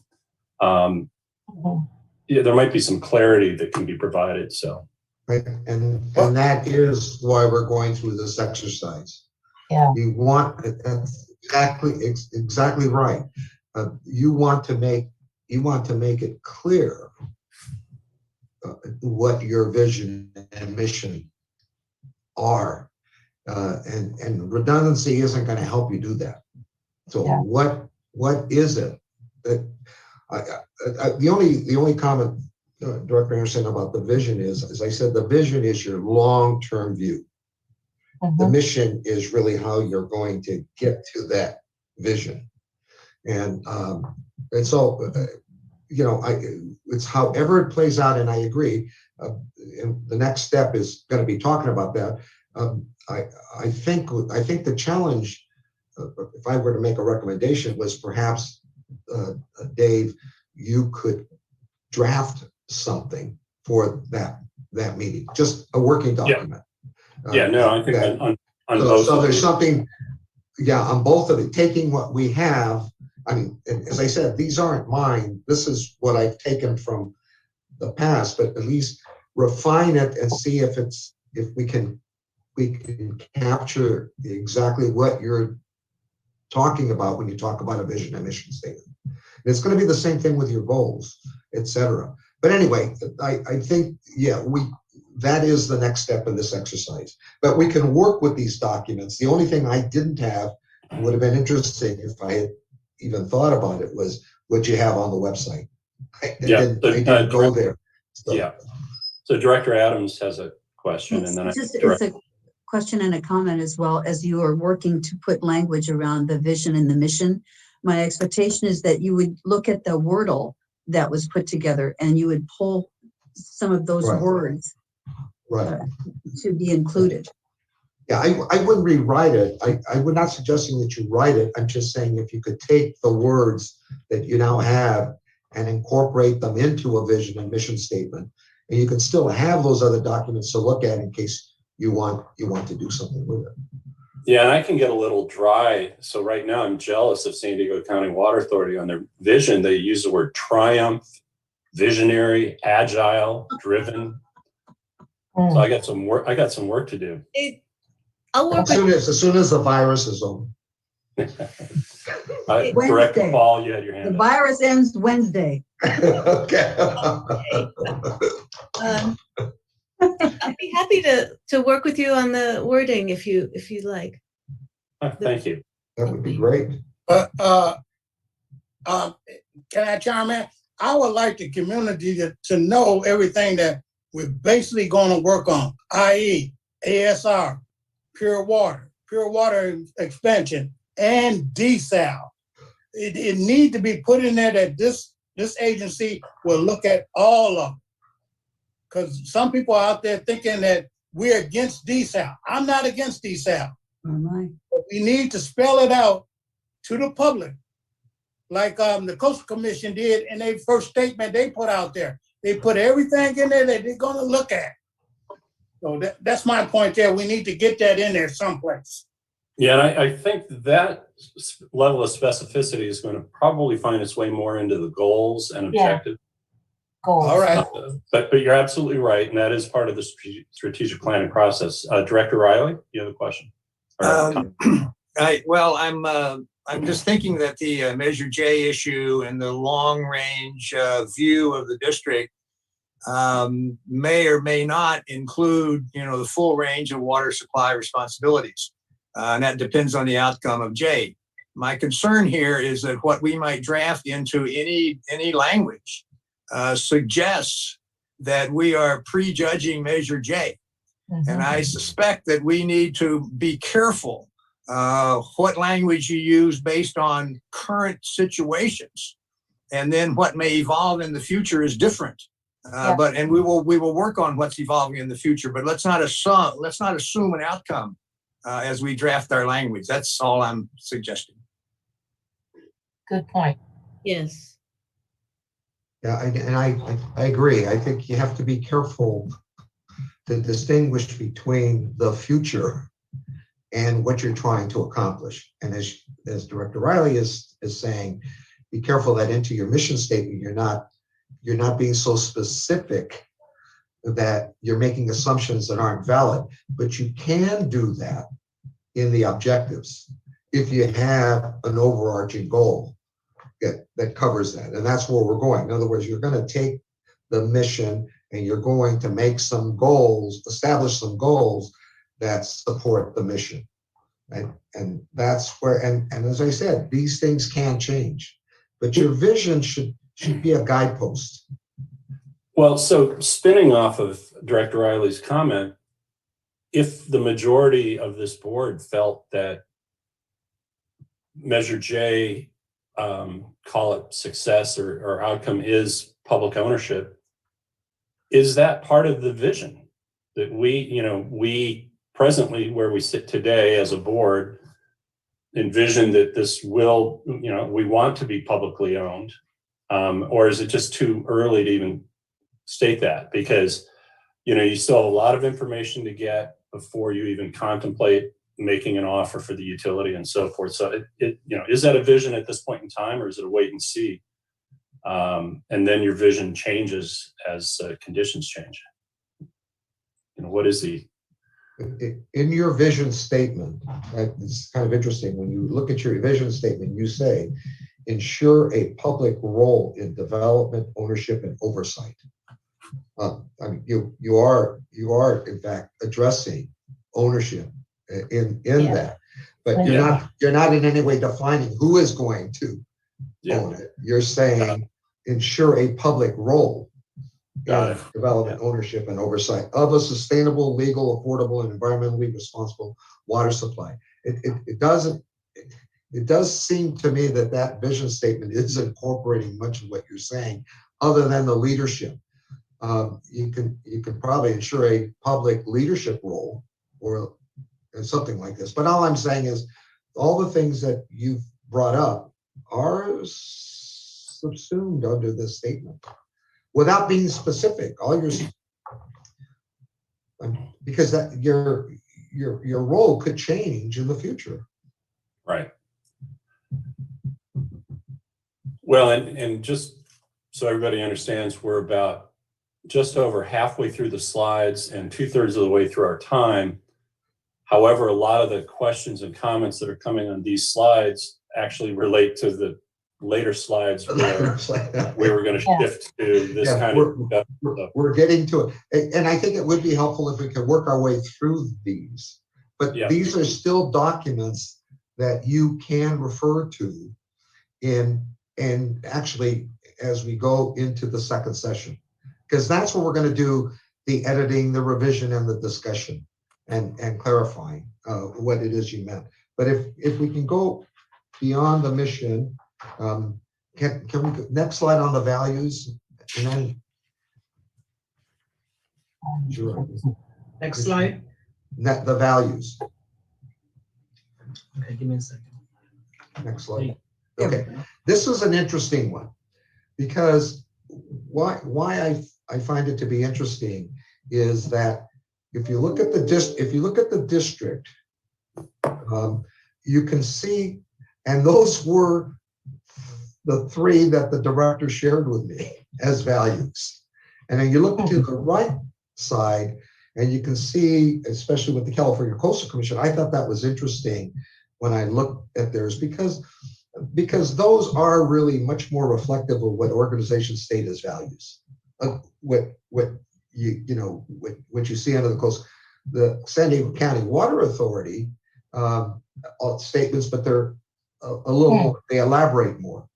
There might be some clarity that can be provided. So, right, and that is why we're going through this exercise. Yeah, You want that's exactly right. You want to make it clear what your vision and mission are, and redundancy isn't going to help you do that. So what is it that the only comment Director Anderson, about the vision is, as I said, the vision is your long-term view. The mission is really how you're going to get to that vision. And so, you know, it's however it plays out, and I agree. And the next step is going to be talking about that. I think the challenge, if I were to make a recommendation, was perhaps, Dave, you could draft something for that meeting, just a working document. Yeah, no, I think on both. So there's something, yeah, on both of it, taking what we have. I mean, as I said, these aren't mine. This is what I've taken from the past, but at least refine it and see if we can capture exactly what you're talking about when you talk about a vision and mission statement. And it's going to be the same thing with your goals, etc. But anyway, I think, yeah, that is the next step in this exercise. But we can work with these documents. The only thing I didn't have, would have been interesting if I had even thought about it, was what you have on the website. I didn't go there. So. Yeah. So Director Adams has a question, and then it's a question and a comment as well. As you are working to put language around the vision and the mission, my expectation is that you would look at the Wordle that was put together and you would pull some of those words to be included. Yeah, I wouldn't rewrite it. I'm not suggesting that you write it. I'm just saying if you could take the words that you now have and incorporate them into a vision and mission statement, and you can still have those other documents to look at in case you want to do something with it. Yeah, and I can get a little dry. So right now I'm jealous of San Diego County Water Authority on their vision. They use the word triumph, visionary, agile, driven. So I got some work to do. As soon as the virus is over. Director Paul, you had your hand The up. virus ends Wednesday. Okay. I'd be happy to work with you on the wording if you'd like. Thank you. That would be great. Can I chime in? I would like the community to know everything that we're basically going to work on, i.e. ASR, pure water expansion, and desal. It needs to be put in there that this agency will look at all of them. Because some people are out there thinking that we're against desal. I'm not against desal. But we need to spell it out to the public, like the Coastal Commission did in their first statement they put out there. They put everything in there that they're going to look at. So that's my point there. We need to get that in there someplace. Yeah, and I think that level of specificity is going to probably find its way more into the goals and objectives. Goals. All right. But you're absolutely right, and that is part of the strategic planning process. Director Riley, you have a question? I'm just thinking that the Measure J issue and the long range view of the district may or may not include, the full range of water supply responsibilities. And that depends on the outcome of J. My concern here is that what we might draft into any language suggests that we are prejudging Measure J. And I suspect that we need to be careful what language you use based on current situations, and then what may evolve in the future is different. But we will work on what's evolving in the future. But let's not assume an outcome as we draft our language. That's all I'm suggesting. Good point. Yes. Yeah, and I agree. I think you have to be careful to distinguish between the future and what you're trying to accomplish. And as Director Riley is saying, be careful that into your mission statement, you're not being so specific that you're making assumptions that aren't valid. But you can do that in the objectives if you have an overarching goal that covers that. And that's where we're going. In other words, you're going to take the mission and you're going to make some goals, establish some goals that support the mission. And that's where, and as I said, these things can change, but your vision should be a guidepost. Well, so spinning off of Director Riley's comment, if the majority of this board felt that Measure J, call it success or outcome, is public ownership, is that part of the vision that we presently, where we sit today as a board, envision that this will, we want to be publicly owned? Or is it just too early to even state that? Because, you still have a lot of information to get before you even contemplate making an offer for the utility and so forth. So is that a vision at this point in time, or is it a wait and see? And then your vision changes as conditions change. What is the... In your vision statement, it's kind of interesting. When you look at your vision statement, you say, ensure a public role in development, ownership, and oversight. I mean, you are in fact addressing ownership in that, but you're not in any way defining who is going to own it. You're saying ensure a public role in development, ownership, and oversight of a sustainable, legal, affordable, and environmentally responsible water supply. It does seem to me that vision statement is incorporating much of what you're saying, other than the leadership. You can probably ensure a public leadership role or something like this. But all I'm saying is all the things that you've brought up are subsumed under this statement without being specific. Because that your role could change in the future. Right. Well, and just so everybody understands, we're about just over halfway through the slides and 2/3 of the way through our time. However, a lot of the questions and comments that are coming on these slides actually relate to the later slides where we were going to shift to this kind of stuff. We're getting to it. And I think it would be helpful if we could work our way through these. But these are still documents that you can refer to and actually as we go into the second session. Because that's where we're going to do the editing, the revision, and the discussion and clarifying what it is you meant. But if we can go beyond the mission, can we go, next slide on the values, and then sure. Next slide. The values. Okay, give me a second. Next slide. Okay, this is an interesting one because why I find it to be interesting is that if you look at the district, you can see, and those were the three that the director shared with me as values. And then you look to the right side, and you can see, especially with the California Coastal Commission, I thought that was interesting when I looked at theirs because those are really much more reflective of what organizations state as values. What you see under the coast, the San Diego County Water Authority statements, but they're a little more, they elaborate more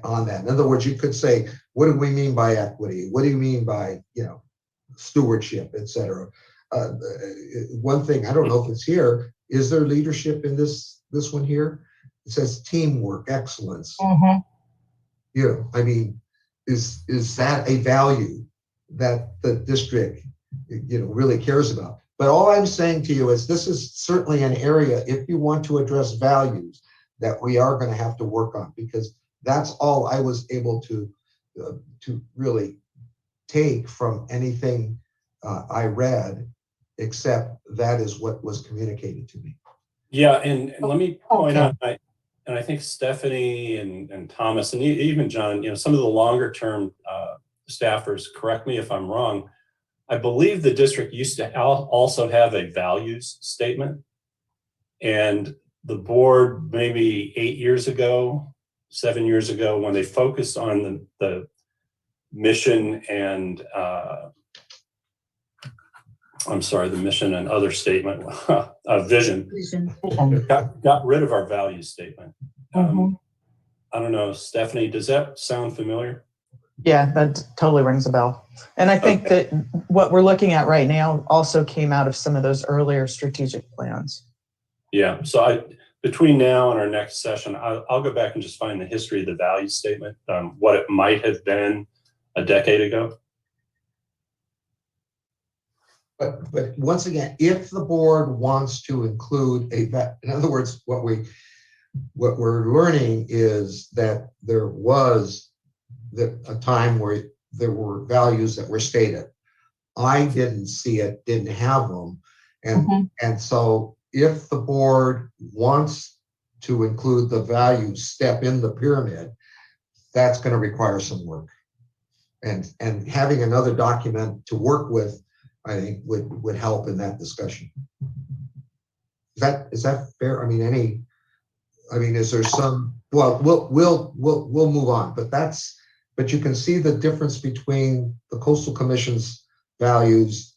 on that. In other words, you could say, what do we mean by equity? What do you mean by, stewardship, et cetera? One thing, I don't know if it's here, is there leadership in this one here? It says teamwork, excellence. I mean, is that a value that the district, really cares about? But all I'm saying to you is this is certainly an area, if you want to address values, that we are going to have to work on, because that's all I was able to really take from anything I read, except that is what was communicated to me. Yeah, and let me point out, and I think Stephanie and Thomas and even John, some of the longer term staffers, correct me if I'm wrong, I believe the district used to also have a values statement, and the board maybe 7 years ago, when they focused on the mission and the mission and other statement, vision, got rid of our values statement. I don't know, Stephanie, does that sound familiar? Yeah, that totally rings a bell. And I think that what we're looking at right now also came out of some of those earlier strategic plans. Yeah, so between now and our next session, I'll go back and just find the history of the value statement, what it might have been a decade ago. But once again, if the board wants to include in other words, what we're learning is that there was a time where there were values that were stated. I didn't see it, didn't have them. And so if the board wants to include the value step in the pyramid, that's going to require some work. And having another document to work with, I think would help in that discussion. Is that fair? I mean, is there some, well, we'll move on, but you can see the difference between the Coastal Commission's values,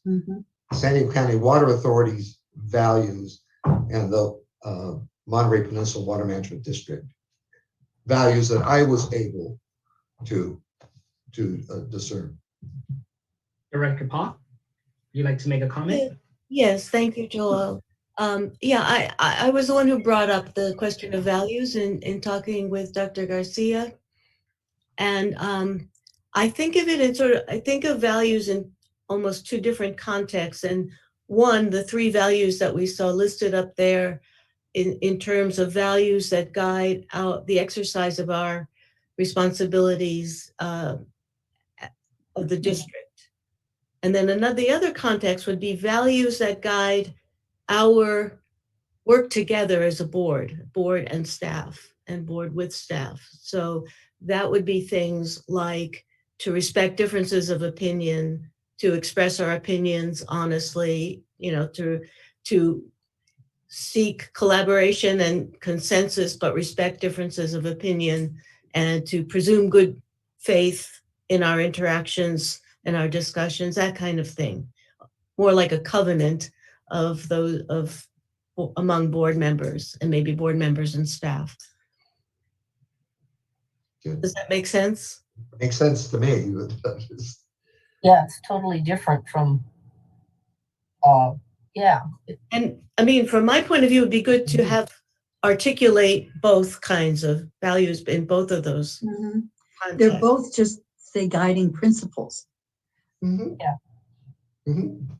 San Diego County Water Authority's values, and the Monterey Peninsula Water Management District values that I was able to discern. Director Paul, would you like to make a comment? Yes, thank you, Joel. Yeah, I was the one who brought up the question of values in talking with Dr. Garcia. And I think of it in I think of values in almost two different contexts. And one, the three values that we saw listed up there in terms of values that guide out the exercise of our responsibilities of the district. And then the other context would be values that guide our work together as a board and staff, and board with staff. So that would be things like to respect differences of opinion, to express our opinions honestly, to seek collaboration and consensus, but respect differences of opinion, and to presume good faith in our interactions and our discussions, that kind of thing. More like a covenant of those among board members, and maybe board members and staff. Good. Does that make sense? Makes sense to me. Yeah, it's totally different from, yeah. And I mean, from my point of view, it'd be good to articulate both kinds of values in both of those. Mm-hmm. They're both just, say, guiding principles. Mm-hmm. Yeah. Mm-hmm.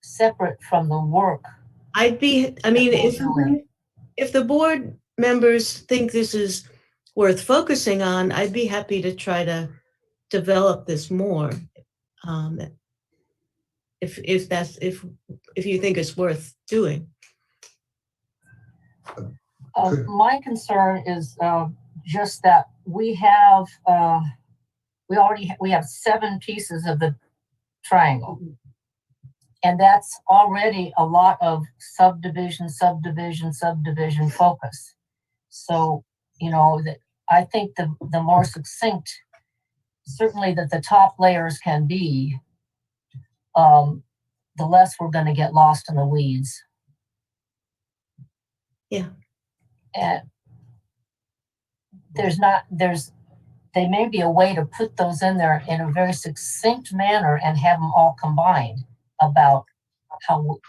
Separate from the work. If the board members think this is worth focusing on, I'd be happy to try to develop this more. If you think it's worth doing. My concern is just that we have we have 7 pieces of the triangle. And that's already a lot of subdivision focus. So, that I think the more succinct, certainly that the top layers can be, the less we're going to get lost in the weeds. Yeah. And there may be a way to put those in there in a very succinct manner and have them all combined about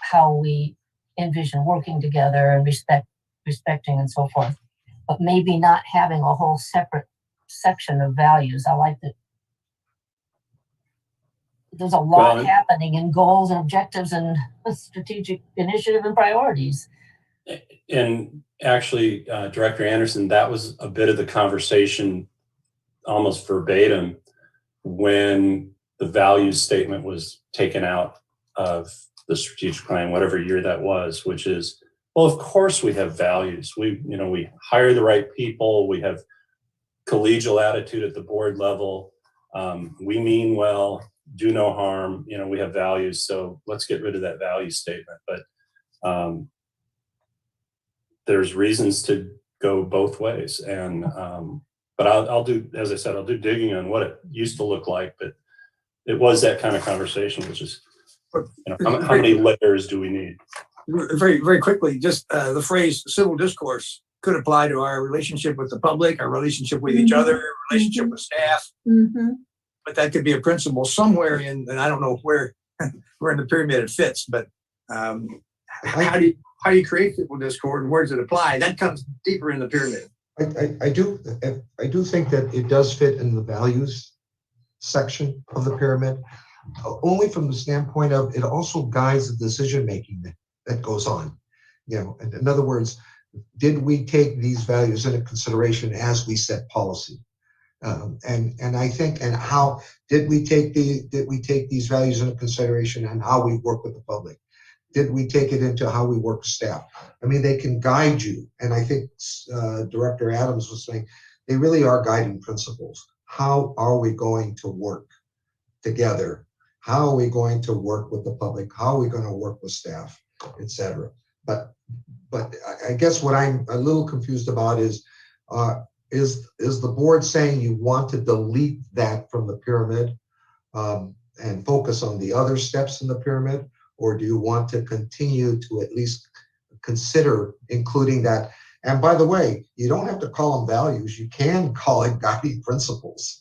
how we envision working together and respecting and so forth, but maybe not having a whole separate section of values. I like that. There's a lot happening in goals and objectives and strategic initiative and priorities. And actually, Director Anderson, that was a bit of the conversation, almost verbatim, when the values statement was taken out of the strategic plan, whatever year that was, which is, well, of course we have values. We hire the right people. We have collegial attitude at the board level. We mean well, do no harm. We have values. So let's get rid of that value statement. But there's reasons to go both ways. And but I'll do, as I said, I'll do digging on what it used to look like. But it was that kind of conversation, which is, how many layers do we need? Very, very quickly, just the phrase civil discourse could apply to our relationship with the public, our relationship with each other, relationship with staff. But that could be a principle somewhere in, and I don't know where in the pyramid it fits, but how do you create civil discord and where does it apply? That comes deeper in the pyramid. I do think that it does fit in the values section of the pyramid, only from the standpoint of it also guides the decision making that goes on. You know, in other words, did we take these values into consideration as we set policy? And I think, and how did we take these values into consideration and how we work with the public? Did we take it into how we work with staff? I mean, they can guide you. And I think Director Adams was saying, they really are guiding principles. How are we going to work together? How are we going to work with the public? How are we going to work with staff, et cetera? But I guess what I'm a little confused about is the board saying you want to delete that from the pyramid and focus on the other steps in the pyramid? Or do you want to continue to at least consider including that? And by the way, you don't have to call them values. You can call it guiding principles.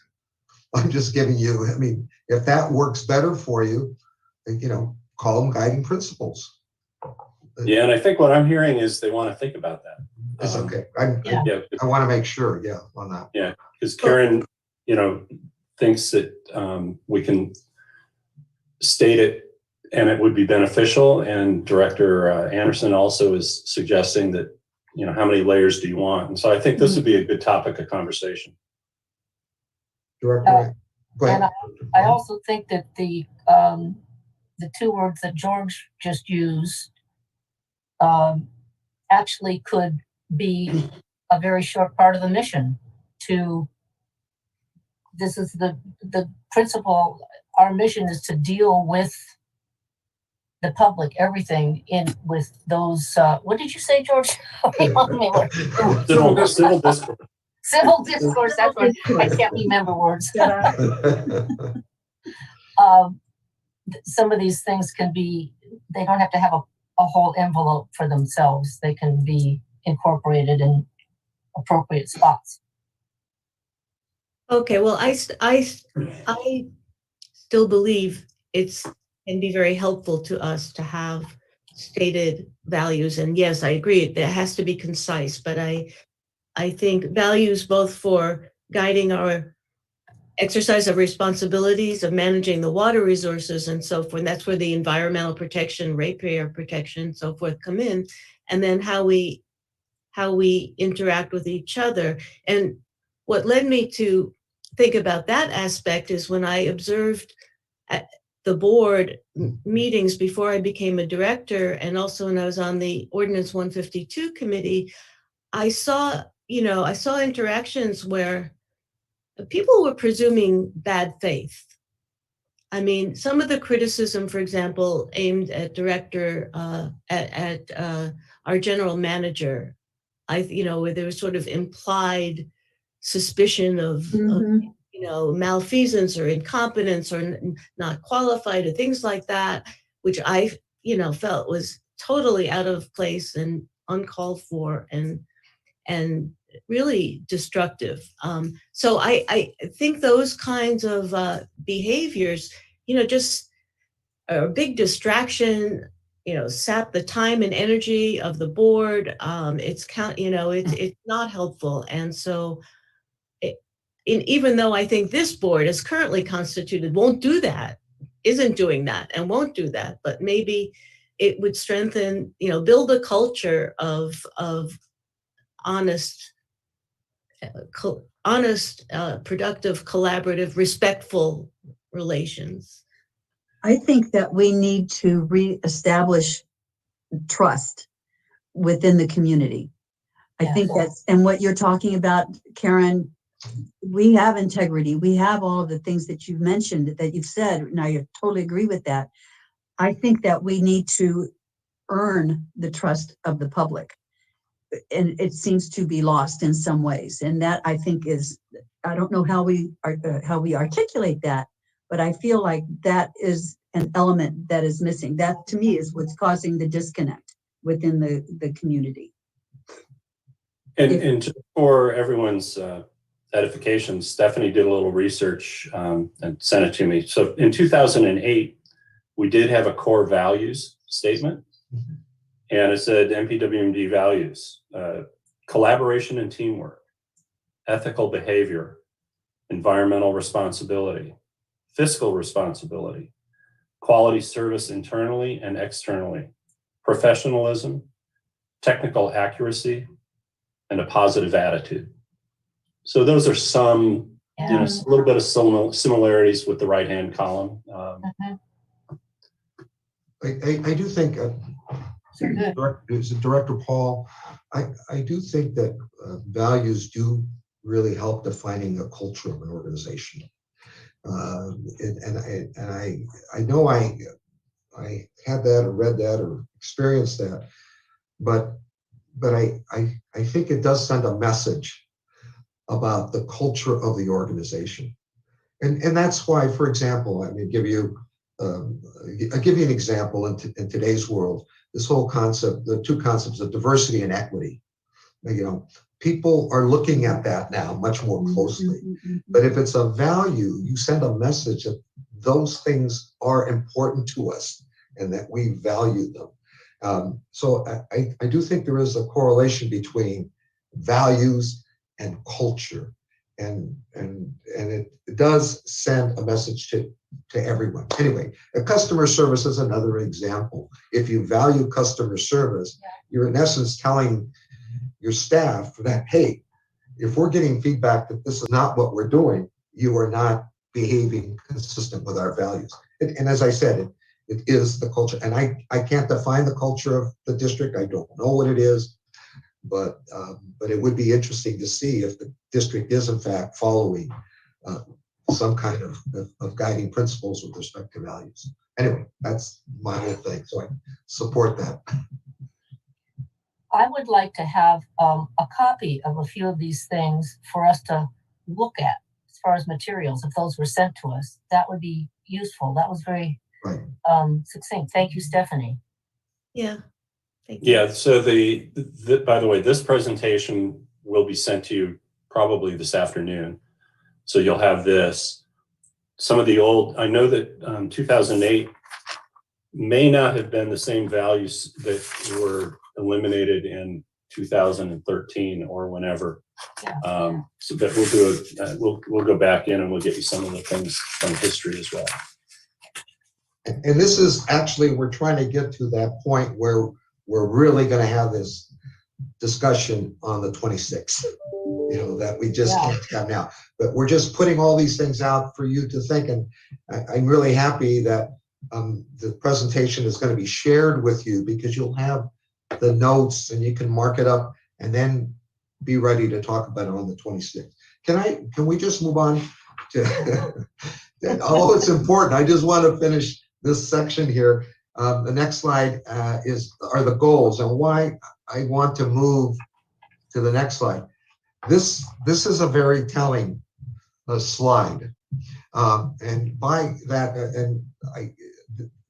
I'm just giving you, I mean, if that works better for you, you know, call them guiding principles. Yeah, and I think what I'm hearing is they want to think about that. It's okay. I want to make sure, on that. Yeah, because Karen, you know, thinks that we can state it and it would be beneficial. And Director Anderson also is suggesting that, you know, how many layers do you want? And so I think this would be a good topic of conversation. Director, go ahead. And I also think that the two words that George just used actually could be a very short part of the mission. This is the principle. Our mission is to deal with the public, everything in with those. What did you say, George? Civil discourse. Civil discourse. That's what I can't remember words. Some of these things can be. They don't have to have a whole envelope for themselves. They can be incorporated in appropriate spots. Okay, well, I still believe it's can be very helpful to us to have stated values. And yes, I agree, it has to be concise, but I think values both for guiding our exercise of responsibilities of managing the water resources and so forth. And that's where the environmental protection, ratepayer protection, and so forth come in. And then how we interact with each other. And what led me to think about that aspect is when I observed at the board meetings before I became a director, and also when I was on the Ordinance 152 committee, I saw interactions where people were presuming bad faith. I mean, some of the criticism, for example, aimed at our general manager, where there was sort of implied suspicion of malfeasance or incompetence or not qualified or things like that, which I, felt was totally out of place and uncalled for and really destructive. So I think those kinds of behaviors, just are a big distraction, sap the time and energy of the board. It's not helpful. And so even though I think this board is currently constituted isn't doing that and won't do that, but maybe it would strengthen, build a culture of honest, productive, collaborative, respectful relations. I think that we need to reestablish trust within the community. I think that's, and what you're talking about, Karen, we have integrity. We have all of the things that you've mentioned, that you've said, and I totally agree with that. I think that we need to earn the trust of the public. And it seems to be lost in some ways. And that, I think, is, I don't know how we articulate that, but I feel like that is an element that is missing. That, to me, is what's causing the disconnect within the community. And just for everyone's edification, Stephanie did a little research and sent it to me. So in 2008, we did have a core values statement, and it said MPWMD values, collaboration and teamwork, ethical behavior, environmental responsibility, fiscal responsibility, quality service internally and externally, professionalism, technical accuracy, and a positive attitude. So those are some, you know, a little bit of similarities with the right-hand column. I do think, Director Paul, I do think that values do really help defining the culture of an organization. And I know I had that or read that or experienced that, but I think it does send a message about the culture of the organization. And that's why, for example, I'll give you an example in today's world, this whole concept, the two concepts of diversity and equity. You know, people are looking at that now much more closely. But if it's a value, you send a message that those things are important to us and that we value them. So I do think there is a correlation between values and culture, and it does send a message to everyone. Anyway, customer service is another example. If you value customer service, you're in essence telling your staff that, hey, if we're getting feedback that this is not what we're doing, you are not behaving consistent with our values. And as I said, it is the culture. And I can't define the culture of the district. I don't know what it is, but it would be interesting to see if the district is in fact following some kind of guiding principles with respect to values. Anyway, that's my whole thing. So I support that. I would like to have a copy of a few of these things for us to look at as far as materials. If those were sent to us, that would be useful. That was very succinct. Thank you, Stephanie. Yeah. Thank you. Yeah, so by the way, this presentation will be sent to you probably this afternoon. So you'll have this. Some of the old, I know that 2008 may not have been the same values that were eliminated in 2013 or whenever. So that we'll do it. We'll go back in and we'll get you some of the things from history as well. And this is actually, we're trying to get to that point where we're really going to have this discussion on the 26th, you know, that we just can't have now. But we're just putting all these things out for you to think. And I'm really happy that the presentation is going to be shared with you, because you'll have the notes and you can mark it up and then be ready to talk about it on the 26th. Can we just move on to, although it's important, I just want to finish this section here. The next slide are the goals, and why I want to move to the next slide. This is a very telling slide, and by that,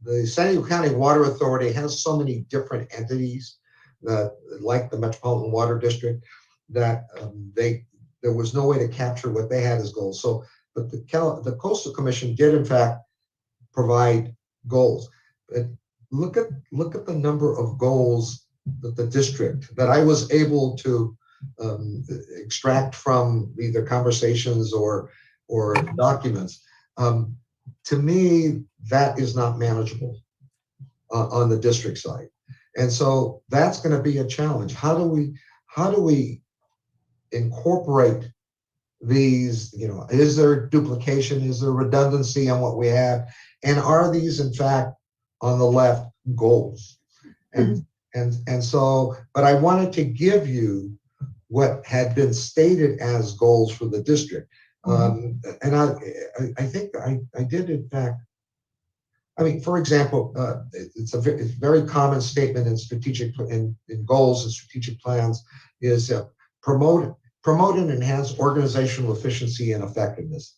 the San Diego County Water Authority has so many different entities that, like the Metropolitan Water District, that there was no way to capture what they had as goals. So, but the Coastal Commission did in fact provide goals. But look at the number of goals that the district, that I was able to extract from either conversations or documents. To me, that is not manageable on the district side. And so that's going to be a challenge. How do we incorporate these, you know, is there duplication? Is there redundancy on what we have? And are these in fact on the left goals? And so, but I wanted to give you what had been stated as goals for the district. And I think I did in fact, I mean, for example, it's a very common statement in goals and strategic plans is promote and enhance organizational efficiency and effectiveness.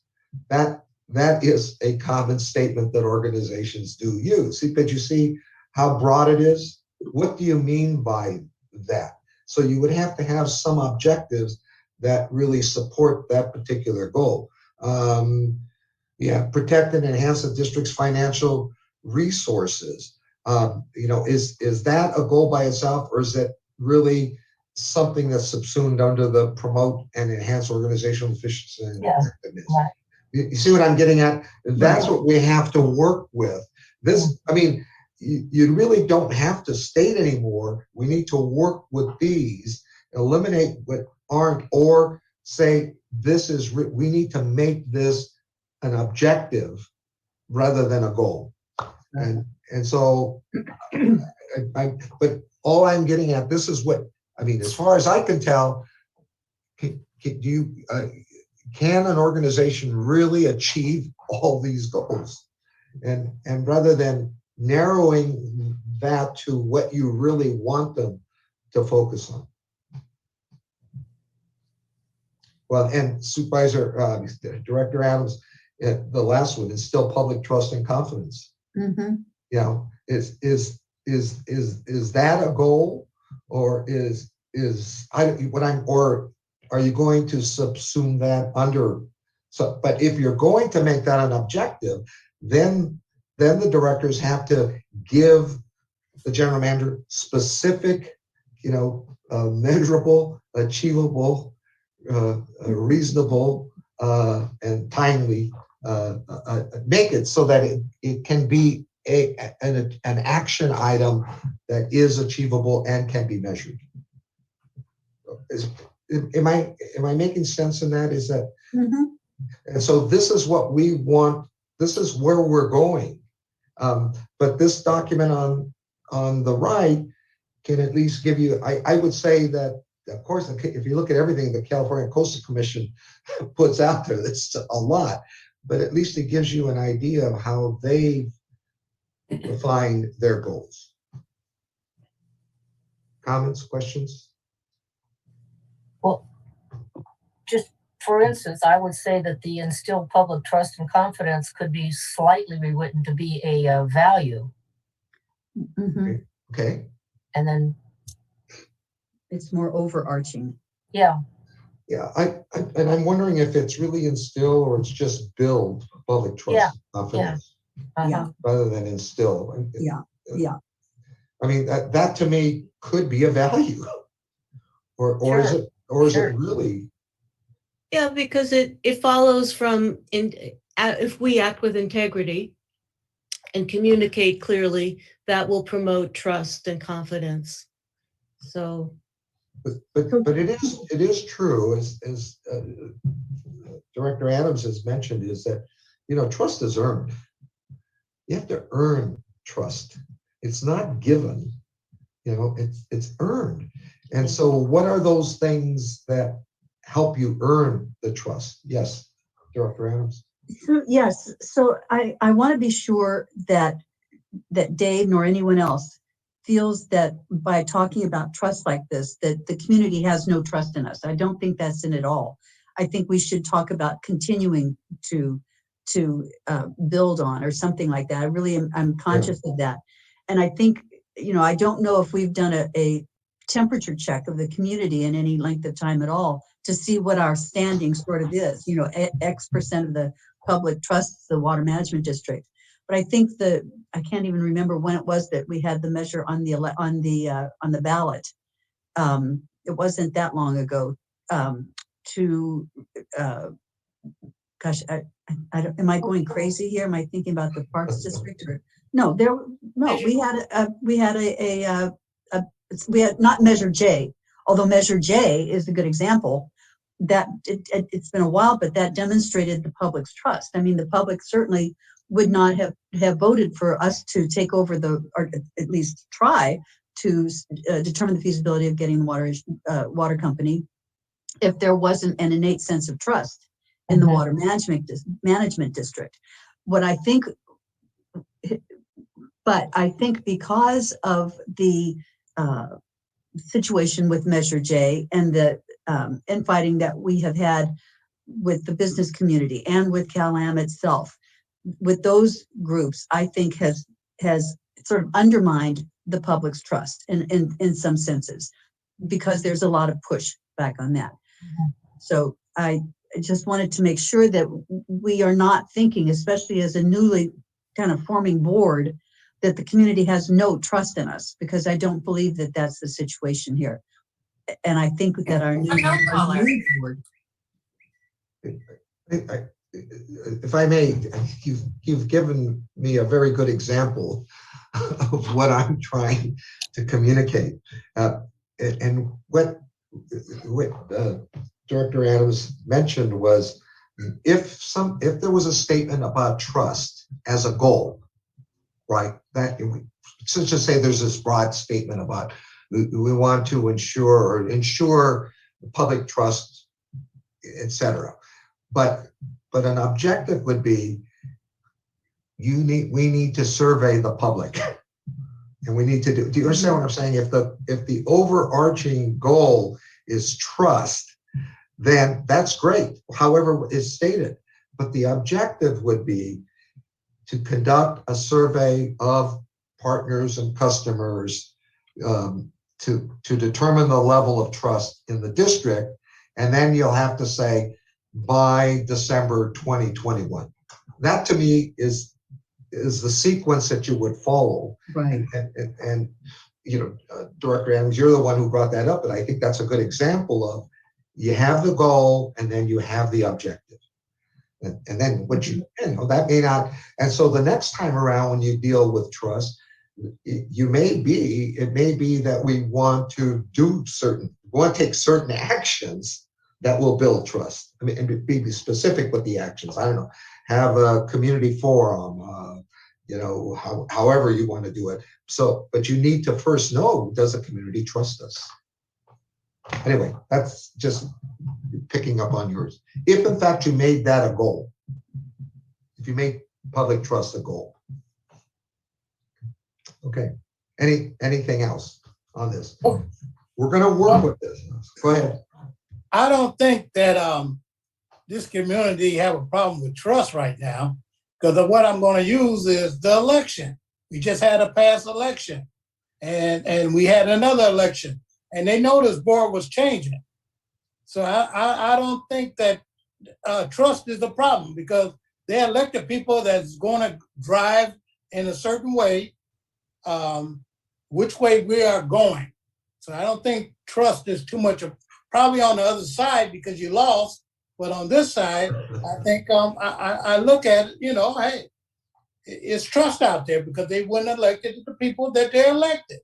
That is a common statement that organizations do use. But you see how broad it is? What do you mean by that? So you would have to have some objectives that really support that particular goal. Protect and enhance the district's financial resources. Is that a goal by itself, or is that really something that's subsumed under the promote and enhance organizational efficiency and effectiveness? Right. You see what I'm getting at? That's what we have to work with. This, I mean, you really don't have to state anymore. We need to work with these, eliminate what aren't, or say this is, we need to make this an objective rather than a goal. And so, but all I'm getting at, this is what, I mean, as far as I can tell, can an organization really achieve all these goals? And rather than narrowing that to what you really want them to focus on. Well, and Director Adams, the last one is still public trust and confidence. Mm-hmm. You know, is that a goal, or or are you going to subsume that under? So, but if you're going to make that an objective, then the directors have to give the general manager specific, measurable, achievable, reasonable, and timely. Make it so that it can be an action item that is achievable and can be measured. Am I making sense in that? Is that? Mm-hmm. And so this is what we want. This is where we're going. But this document on the right can at least give you. I would say that, of course, if you look at everything the California Coastal Commission puts out there, that's a lot. But at least it gives you an idea of how they define their goals. Comments, questions? Well, just for instance, I would say that the instill public trust and confidence could be slightly rewritten to be a value. Mm-hmm. Okay. And then It's more overarching. Yeah. Yeah, I'm wondering if it's really instill or it's just build public trust and confidence rather than instill. Yeah. I mean, that to me could be a value, or is it really? Yeah, because it follows from if we act with integrity and communicate clearly, that will promote trust and confidence. So. But it is true, as Director Adams has mentioned, is that trust is earned. You have to earn trust. It's not given. It's earned. And so, what are those things that help you earn the trust? Yes, Director Adams. Yes. So I want to be sure that Dave nor anyone else feels that by talking about trust like this, that the community has no trust in us. I don't think that's in it all. I think we should talk about continuing to build on or something like that. I'm conscious of that. And I think, I don't know if we've done a temperature check of the community in any length of time at all to see what our standing sort of is. X percent of the public trusts the water management district. But I think I can't even remember when it was that we had the measure on the ballot. It wasn't that long ago. Gosh, am I going crazy here? Am I thinking about the Parks District or no? We had not Measure J, although Measure J is a good example. That it's been a while, but that demonstrated the public's trust. I mean, the public certainly would not have voted for us to take over or at least try to determine the feasibility of getting the water company if there wasn't an innate sense of trust in the water management district. But I think because of the situation with Measure J and the infighting that we have had with the business community and with CalAm itself, with those groups, I think has sort of undermined the public's trust in some senses. because there's a lot of pushback on that. So I just wanted to make sure that we are not thinking, especially as a newly kind of forming board, that the community has no trust in us, because I don't believe that that's the situation here. And I think that our new board. If I may, you've given me a very good example of what I'm trying to communicate. And what Director Adams mentioned was, if there was a statement about trust as a goal, right? That let's just say there's this broad statement about we want to ensure public trust, etc. But an objective would be, we need to survey the public, and we need to do you understand what I'm saying? If the overarching goal is trust, then that's great, however it's stated. But the objective would be to conduct a survey of partners and customers to determine the level of trust in the district. And then you'll have to say, by December 2021. That to me is the sequence that you would follow. Right. And you know, Director Adams, you're the one who brought that up, but I think that's a good example of, you have the goal and then you have the objective. And then what you know, that may not, and so the next time around when you deal with trust, it may be that we want to take certain actions that will build trust. I mean, and be specific with the actions. I don't know, have a community forum, you know, however you want to do it. So, but you need to first know, does the community trust us? Anyway, that's just picking up on yours. If in fact you made that a goal, if you made public trust a goal. Okay, anything else on this? We're gonna work with this. Go ahead. I don't think that this community have a problem with trust right now, because of what I'm going to use is the election. We just had a past election, and we had another election, and they know this board was changing. So I don't think that trust is a problem, because they elected people that's going to drive in a certain way, which way we are going. So I don't think trust is too much of, probably on the other side because you lost, but on this side, I think I look at it, you know, hey, it's trust out there because they weren't elected the people that they elected.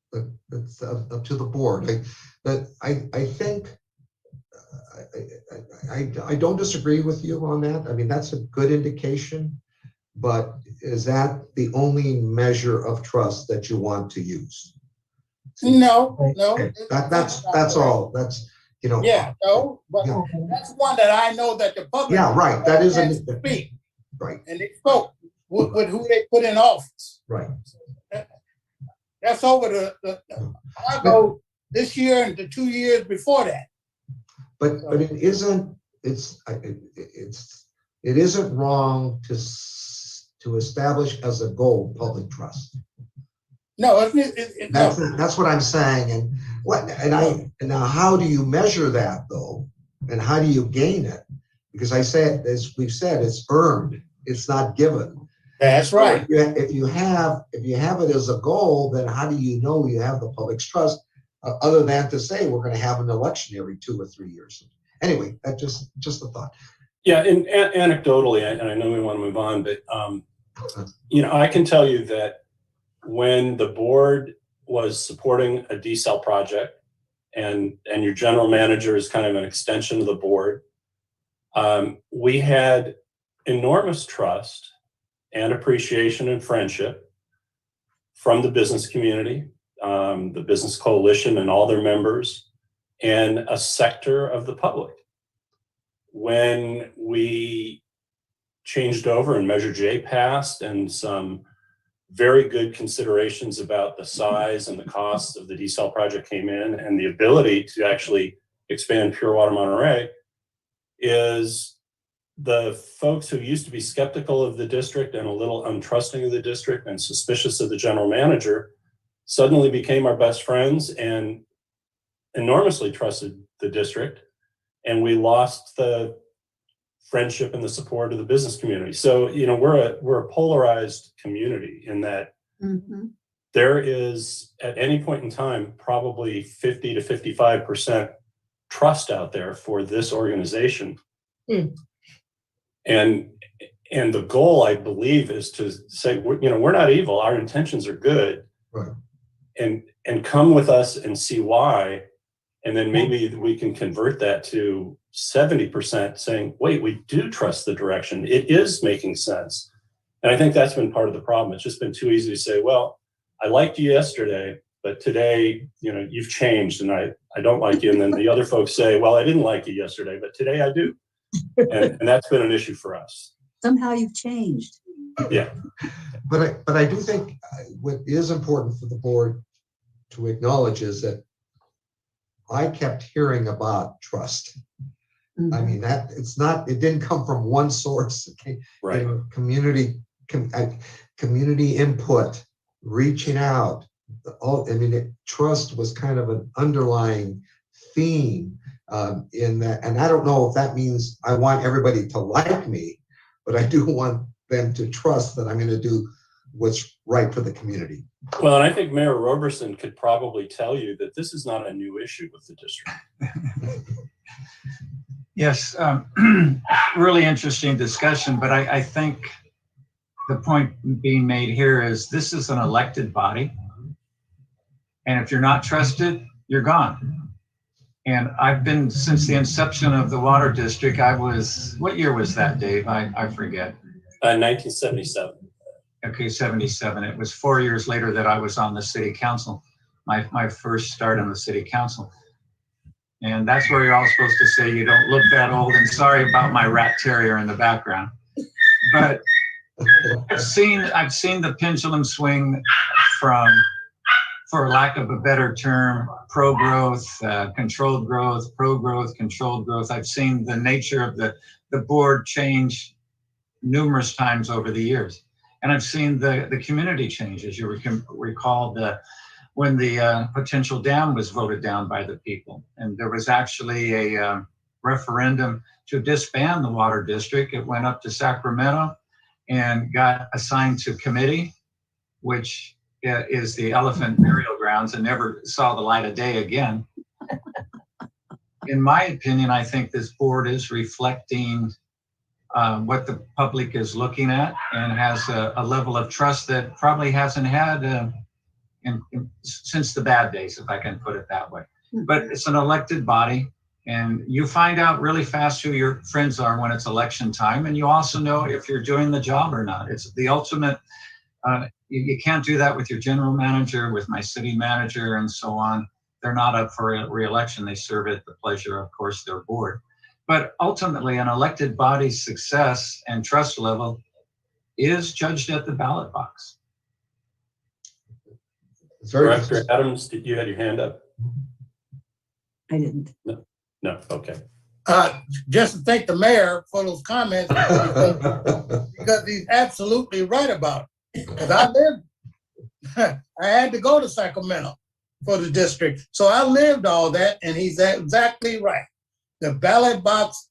But it's up to the board. I think I don't disagree with you on that. I mean, that's a good indication, but is that the only measure of trust that you want to use? No. Okay. That's all. That's, you know. Yeah, no, but yeah. That's one that I know that the public. Yeah, right. That is a speak. Right. And they spoke with who they put in office. Right. That's over I go this year and the 2 years before that. But it isn't. It isn't wrong to establish as a goal public trust. No, that's what I'm saying. And now how do you measure that though? And how do you gain it? Because I said, as we've said, it's earned. It's not given. That's right. If you have it as a goal, then how do you know you have the public's trust, other than to say we're going to have an election every 2 or 3 years? Anyway, that's just a thought. Yeah, and anecdotally, and I know we want to move on, but you know, I can tell you that when the board was supporting a desal project, and your general manager is kind of an extension of the board, we had enormous trust and appreciation and friendship from the business community, the business coalition and all their members, and a sector of the public. When we changed over and Measure J passed, and some very good considerations about the size and the costs of the desal project came in, and the ability to actually expand Pure Water Monterey, is the folks who used to be skeptical of the district and a little untrusting of the district and suspicious of the general manager suddenly became our best friends and enormously trusted the district. And we lost the friendship and the support of the business community. So, you know, we're a polarized community in that there is, at any point in time, probably 50 to 55% trust out there for this organization. And the goal, I believe, is to say, you know, we're not evil. Our intentions are good. Right. And come with us and see why. And then maybe we can convert that to 70% saying, wait, we do trust the direction. It is making sense. And I think that's been part of the problem. It's just been too easy to say, well, I liked you yesterday, but today, you know, you've changed and I don't like you. And then the other folks say, well, I didn't like you yesterday, but today I do. And that's been an issue for us. Somehow you've changed. Yeah. But I do think what is important for the board to acknowledge is that I kept hearing about trust. I mean, that it didn't come from one source. Okay? Right. You know, community input, reaching out. Trust was kind of an underlying theme in that. And I don't know if that means I want everybody to like me, but I do want them to trust that I'm going to do what's right for the community. Well, and I think Mayor Roberson could probably tell you that this is not a new issue with the district. Yes, really interesting discussion, but I think the point being made here is this is an elected body. And if you're not trusted, you're gone. And I've been, since the inception of the water district, what year was that, Dave? I forget. 1977. Okay, 77. It was 4 years later that I was on the city council, my first start on the city council. And that's where you're all supposed to say you don't look that old, and sorry about my rat terrier in the background. But I've seen the pendulum swing from, for lack of a better term, pro-growth, controlled growth, pro-growth, controlled growth. I've seen the nature of the board change numerous times over the years. And I've seen the community change, as you recall, when the potential dam was voted down by the people. And there was actually a referendum to disband the water district. It went up to Sacramento and got assigned to committee, which is the elephant burial grounds, and never saw the light of day again. In my opinion, I think this board is reflecting what the public is looking at and has a level of trust that probably hasn't had since the bad days, if I can put it that way. But it's an elected body, and you find out really fast who your friends are when it's election time, and you also know if you're doing the job or not. It's the ultimate. You can't do that with your general manager, with my city manager, and so on. They're not up for re-election. They serve at the pleasure, of course, their board. But ultimately, an elected body's success and trust level is judged at the ballot box. Director Adams, you had your hand up? I didn't. No, okay. Just to thank the mayor for those comments because he's absolutely right about it. Because I had to go to Sacramento for the district. So I lived all that, and he's exactly right. The ballot box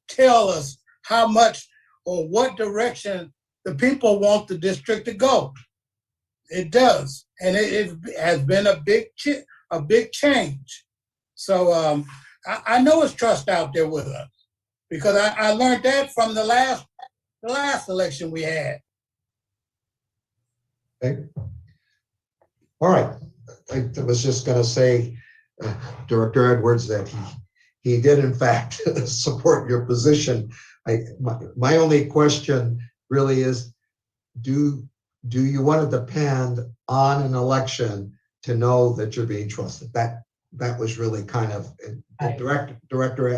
tell us how much or what direction the people want the district to go. It does, and it has been a big change. So I know it's trust out there with us because I learned that from the last election we had. Okay. All right. I was just going to say, Director Edwards, that he did in fact support your position. My only question really is, do you want to depend on an election to know that you're being trusted? That was really kind of Director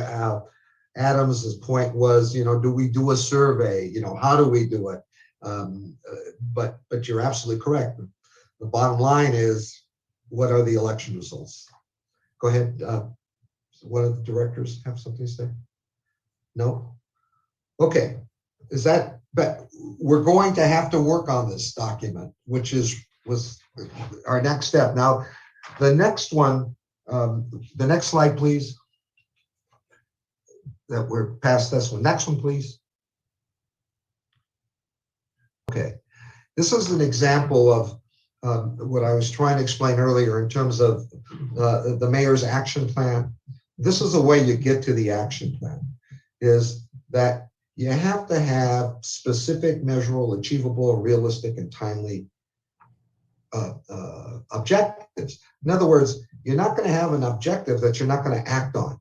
Adams's point was, do we do a survey? How do we do it? But you're absolutely correct. The bottom line is, what are the election results? Go ahead. One of the directors have something to say? No? Okay. But we're going to have to work on this document, which is was our next step. Now, the next one, the next slide, please. That we're past this one. Next one, please. Okay, this is an example of what I was trying to explain earlier in terms of the mayor's action plan. This is the way you get to the action plan, is that you have to have specific, measurable, achievable, realistic, and timely objectives. In other words, you're not going to have an objective that you're not going to act on.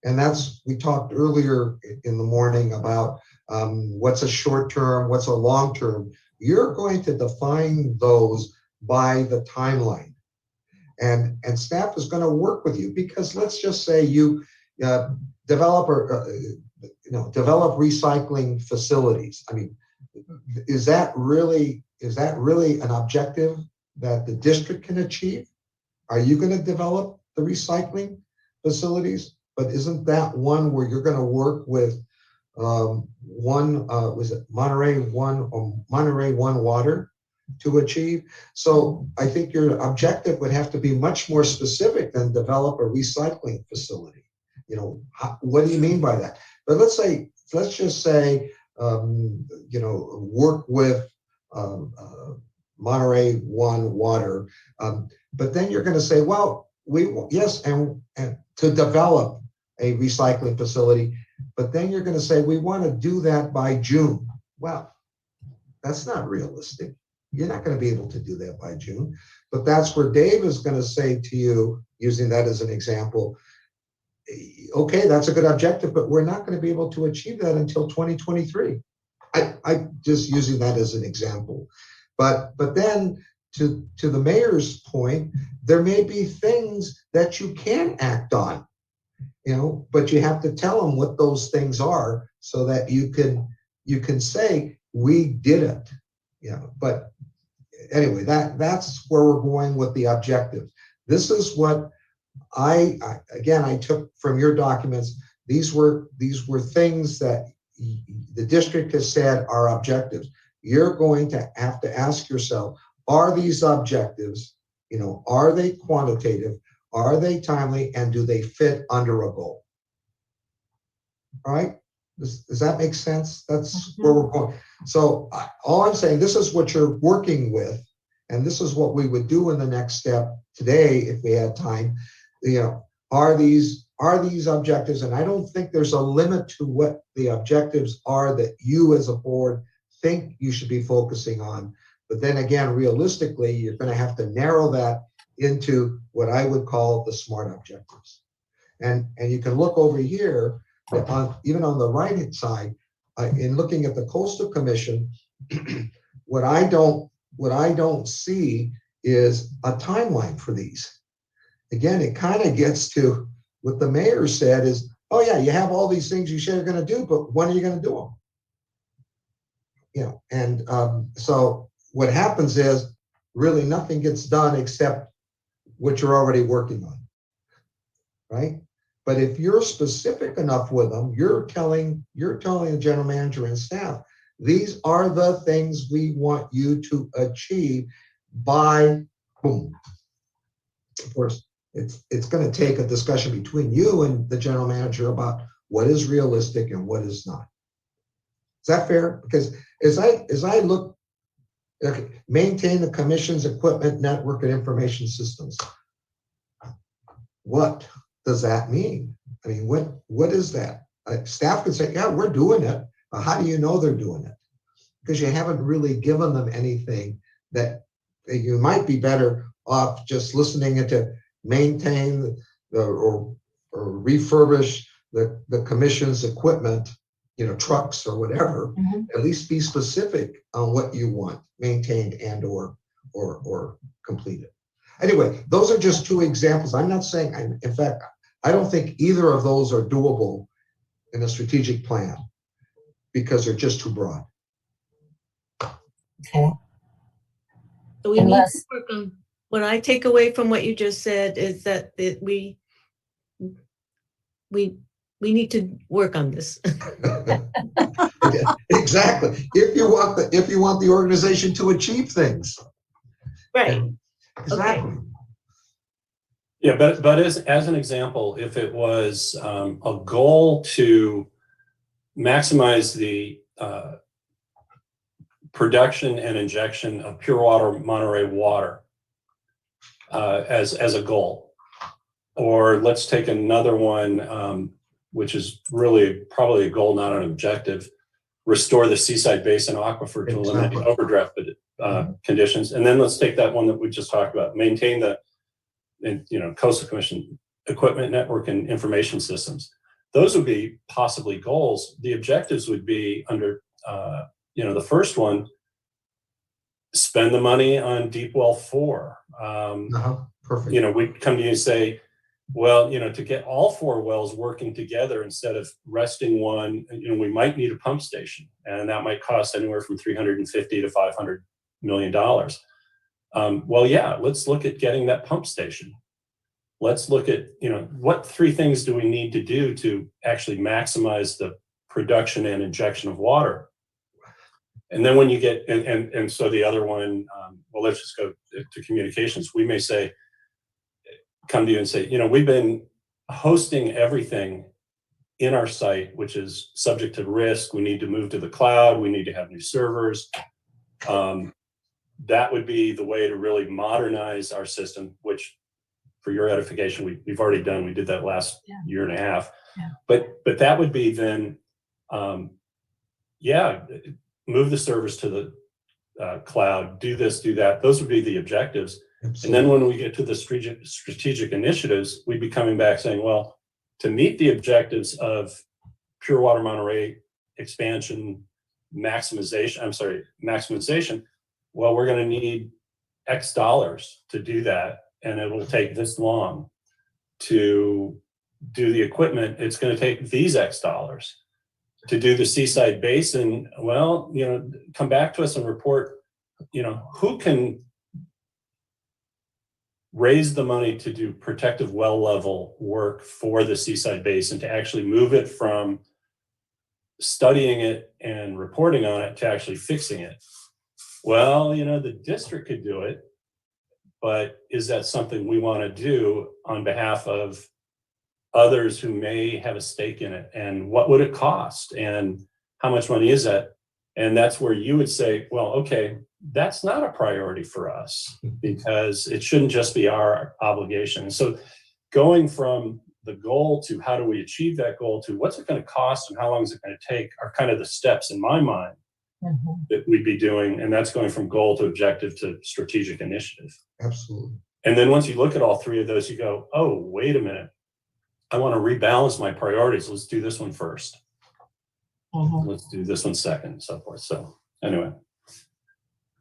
And that's, we talked earlier in the morning about what's a short term, what's a long term. You're going to define those by the timeline. And staff is going to work with you, because let's just say you develop recycling facilities. I mean, is that really an objective that the district can achieve? Are you going to develop the recycling facilities? But isn't that one where you're going to work with was it Monterey One Water to achieve? So I think your objective would have to be much more specific than develop a recycling facility. You know, what do you mean by that? But let's just say, work with Monterey One Water. But then you're going to say, well, and to develop a recycling facility, but then you're going to say, we want to do that by June. Well, that's not realistic. You're not going to be able to do that by June. But that's where Dave is going to say to you, using that as an example, okay, that's a good objective, but we're not going to be able to achieve that until 2023. I just using that as an example. But then to the mayor's point, there may be things that you can act on, but you have to tell them what those things are so that you can say, we did it. But anyway, that's where we're going with the objective. This is what I took from your documents. These were things that the district has said are objectives. You're going to have to ask yourself, are these objectives, are they quantitative? Are they timely? And do they fit under a goal? All right. Does that make sense? That's where we're going. So all I'm saying, this is what you're working with, and this is what we would do in the next step today if we had time. Are these objectives? And I don't think there's a limit to what the objectives are that you as a board think you should be focusing on. But then again, realistically, you're going to have to narrow that into what I would call the SMART objectives. And you can look over here, even on the right-hand side, in looking at the Coastal Commission, what I don't see is a timeline for these. Again, it kind of gets to what the mayor said is, oh yeah, you have all these things you say you're going to do, but when are you going to do them? So what happens is really nothing gets done except what you're already working on, right? But if you're specific enough with them, you're telling the general manager and staff, these are the things we want you to achieve by boom. Of course, it's going to take a discussion between you and the general manager about what is realistic and what is not. Is that fair? Because as I look, okay, maintain the commission's equipment, network, and information systems. What does that mean? I mean, what is that? Staff could say, yeah, we're doing it. But how do you know they're doing it? Because you haven't really given them anything that you might be better off just listening to maintain or refurbish the commission's equipment, trucks or whatever. Mm-hmm. At least be specific on what you want maintained and or completed. Anyway, those are just two examples. I'm not saying, in fact, I don't think either of those are doable in a strategic plan because they're just too broad. Okay. So we need to work on, what I take away from what you just said is that we need to work on this. Exactly. If you want the organization to achieve things. Right. Exactly. Yeah, but as an example, if it was a goal to maximize the production and injection of pure water Monterey water as a goal, or let's take another one, which is really probably a goal, not an objective: restore the Seaside Basin aquifer to eliminate overdraft conditions. And then let's take that one that we just talked about: maintain the Coastal Commission equipment network and information systems. Those would be possibly goals. The objectives would be under, the first one, spend the money on Deep Well 4. Perfect. We'd come to you and say, well, to get all 4 wells working together instead of resting one, we might need a pump station, and that might cost anywhere from $350 to $500 million. Well, yeah, let's look at getting that pump station. Let's look at, what 3 things do we need to do to actually maximize the production and injection of water? And then when you get, and so the other one, well, let's just go to communications. We may say, come to you and say, we've been hosting everything in our site, which is subject to risk. We need to move to the cloud. We need to have new servers. That would be the way to really modernize our system, which, for your edification, we've already done. We did that last year and a half. Yeah. But that would be then, move the servers to the cloud, do this, do that. Those would be the objectives. Absolutely. And then when we get to the strategic initiatives, we'd be coming back saying, well, to meet the objectives of Pure Water Monterey expansion, maximization, well, we're going to need X dollars to do that. And it will take this long to do the equipment. It's going to take these X dollars to do the Seaside Basin. Well, come back to us and report, who can raise the money to do protective well level work for the Seaside Basin, to actually move it from studying it and reporting on it to actually fixing it. Well, the district could do it, but is that something we want to do on behalf of others who may have a stake in it? And what would it cost? And how much money is that? And that's where you would say, well, okay, that's not a priority for us, because it shouldn't just be our obligation. So going from the goal to how do we achieve that goal to what's it going to cost and how long is it going to take are kind of the steps in my mind that we'd be doing. And that's going from goal to objective to strategic initiative. Absolutely. And then once you look at all 3 of those, you go, oh, wait a minute. I want to rebalance my priorities. Let's do this one first. Let's do this one second, and so forth. So anyway,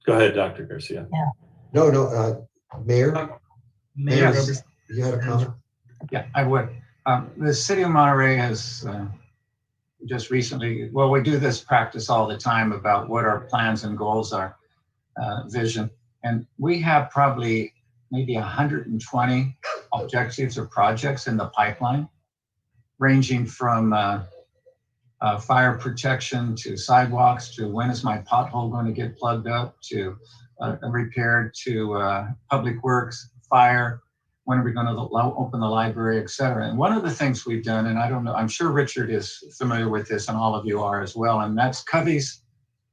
go ahead, Dr. Garcia. Yeah. No, Mayor, Mayor, you had a comment? Yeah, I would. The city of Monterey has just recently, well, we do this practice all the time about what our plans and goals are, vision. And we have probably maybe 120 objectives or projects in the pipeline, ranging from fire protection to sidewalks to when is my pothole going to get plugged up to repaired to public works, fire, when are we going to open the library, et cetera. And one of the things we've done, and I don't know, I'm sure Richard is familiar with this and all of you are as well, and that's Covey's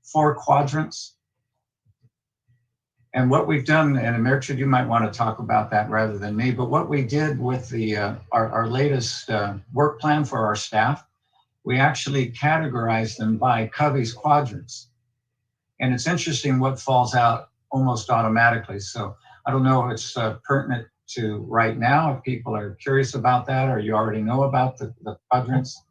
4 quadrants. And what we've done, and Richard, you might want to talk about that rather than me, but what we did with the our latest work plan for our staff, we actually categorized them by Covey's quadrants. And it's interesting what falls out almost automatically. So I don't know if it's pertinent to right now, if people are curious about that, or you already know about the quadrants,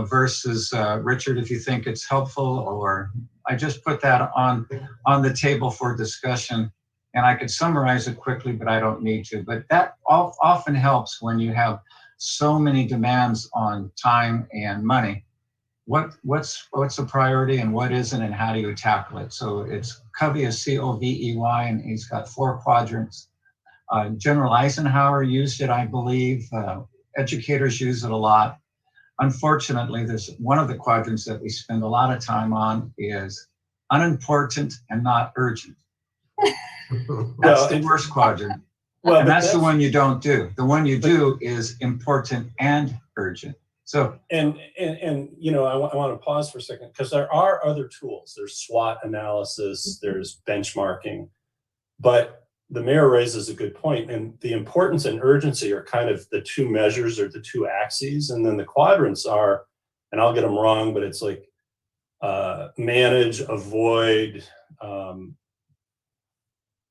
versus Richard, if you think it's helpful, or I just put that on the table for discussion, and I could summarize it quickly, but I don't need to. But that often helps when you have so many demands on time and money. What's a priority and what isn't, and how do you tackle it? So it's Covey is C-O-V-E-Y, and he's got 4 quadrants. General Eisenhower used it, I believe. Educators use it a lot. Unfortunately, there's one of the quadrants that we spend a lot of time on is unimportant and not urgent. That's the worst quadrant. Well, And but that's the one you don't do. The one you do is important and urgent. So, and you know, I want to pause for a second because there are other tools. There's SWOT analysis, there's benchmarking, but the mayor raises a good point, and the importance and urgency are kind of the two measures or the two axes, and then the quadrants are, and I'll get them wrong, but it's like manage, avoid,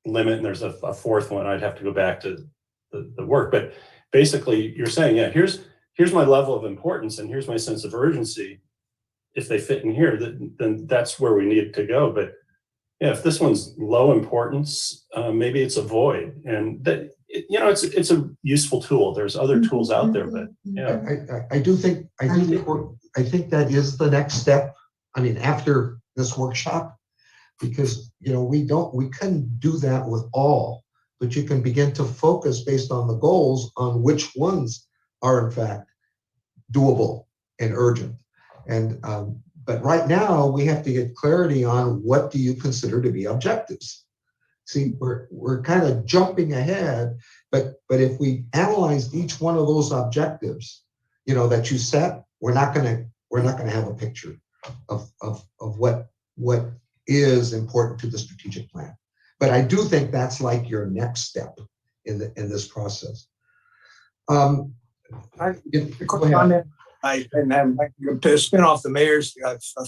limit, and there's a fourth one. I'd have to go back to the work, but basically you're saying, yeah, here's my level of importance and here's my sense of urgency. If they fit in here, then that's where we need to go. But yeah, if this one's low importance, maybe it's avoid, and that, you know, it's a useful tool. There's other tools out there, but yeah, I think that is the next step. I mean, after this workshop, because, you know, we couldn't do that with all, but you can begin to focus based on the goals on which ones are in fact doable and urgent. And but right now we have to get clarity on what do you consider to be objectives. See, we're kind of jumping ahead, but if we analyzed each one of those objectives, you know, that you set, we're not gonna have a picture of what is important to the strategic plan. But I do think that's like your next step in this process. To spin off the mayor's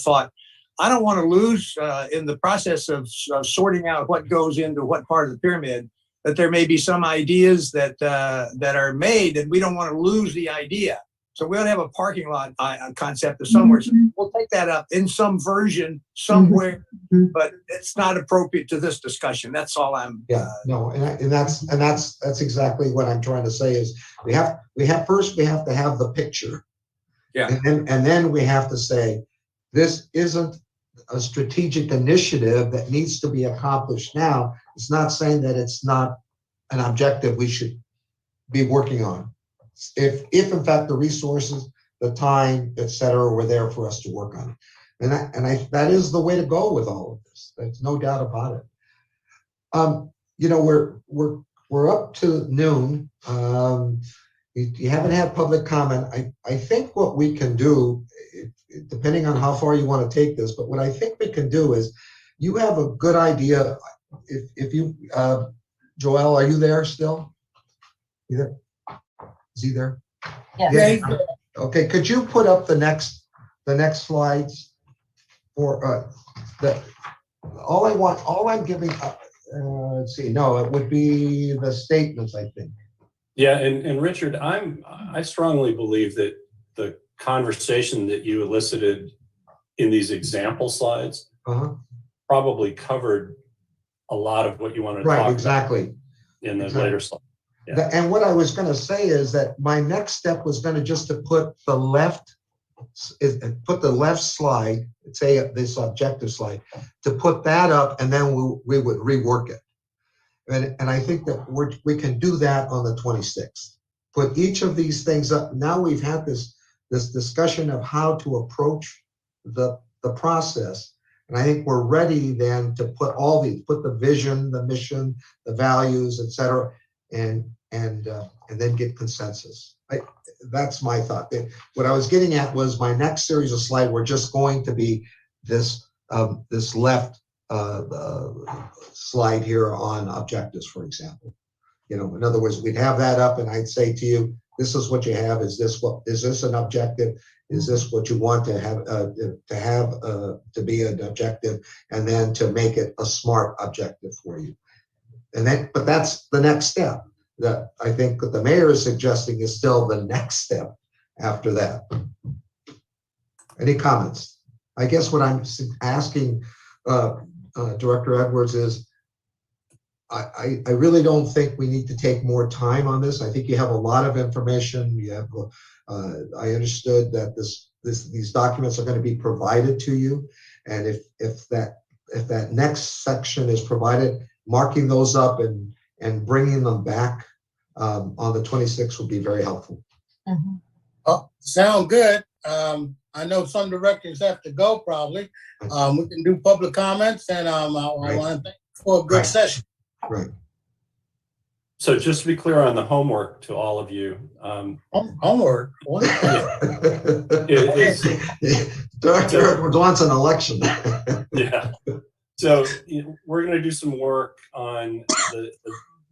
thought, I don't want to lose in the process of sorting out what goes into what part of the pyramid, that there may be some ideas that are made and we don't want to lose the idea. So we ought to have a parking lot concept of somewhere. So we'll take that up in some version somewhere, but it's not appropriate to this discussion. That's all I'm. Yeah, no, and that's exactly what I'm trying to say is we have to have the picture. Yeah. And then we have to say, this isn't a strategic initiative that needs to be accomplished now. It's not saying that it's not an objective we should be working on. If in fact the resources, the time, et cetera, were there for us to work on it. And that is the way to go with all of this. There's no doubt about it. You know, we're up to noon. You haven't had public comment. I think what we can do, depending on how far you want to take this, but what I think we can do is, you have a good idea. If you, Joel, are you there still? You there? Is he there? Yeah. Okay, could you put up the next slides for all I'm giving let's see, no, it would be the statements, I think. yeah, and Richard, I strongly believe that the conversation that you elicited in these example slides probably covered a lot of what you wanted to talk exactly. about in the later slide. Yeah. And what I was going to say is that my next step was going to just to put the left slide, say this objective slide, to put that up, and then we would rework it. And I think that we can do that on the 26th. Put each of these things up. Now we've had this discussion of how to approach the process. And I think we're ready then to put put the vision, the mission, the values, et cetera, and then get consensus. That's my thought. What I was getting at was my next series of slides were just going to be this left slide here on objectives, for example. You know, in other words, we'd have that up, and I'd say to you, this is what you have. Is this an objective? Is this what you want to have to be an objective, and then to make it a SMART objective for you? But that's the next step. That I think what the mayor is suggesting is still the next step after that. Any comments? I guess what I'm asking Director Edwards is, I really don't think we need to take more time on this. I think you have a lot of information. You have, I understood that these documents are going to be provided to you, and if that next section is provided, marking those up and bringing them back on the 26th would be very helpful. Mm-hmm. Oh, sound good. I know some directors have to go probably. We can do public comments, and I want to thank you for a good session. Right. So just to be clear on the homework to all of you, Homework. What? Derek wants an election. Yeah. So we're going to do some work on the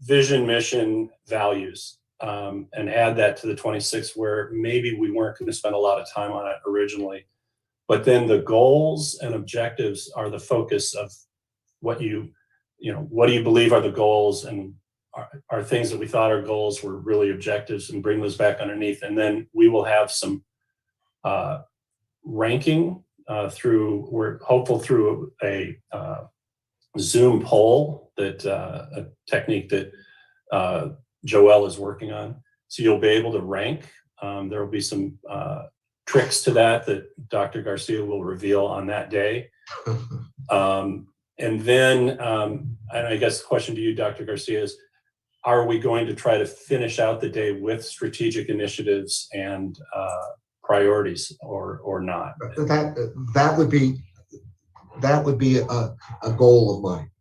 vision, mission, values, and add that to the 26th, where maybe we weren't going to spend a lot of time on it originally. But then the goals and objectives are the focus of what you what do you believe are the goals, and are things that we thought our goals were really objectives, and bring those back underneath. And then we will have some ranking we're hopeful through a Zoom poll, that a technique that Joelle is working on. So you'll be able to rank. There will be some tricks to that Dr. Garcia will reveal on that day. And then, and I guess the question to you, Dr. Garcia, is, are we going to try to finish out the day with strategic initiatives and priorities, or not? That would be a goal of mine,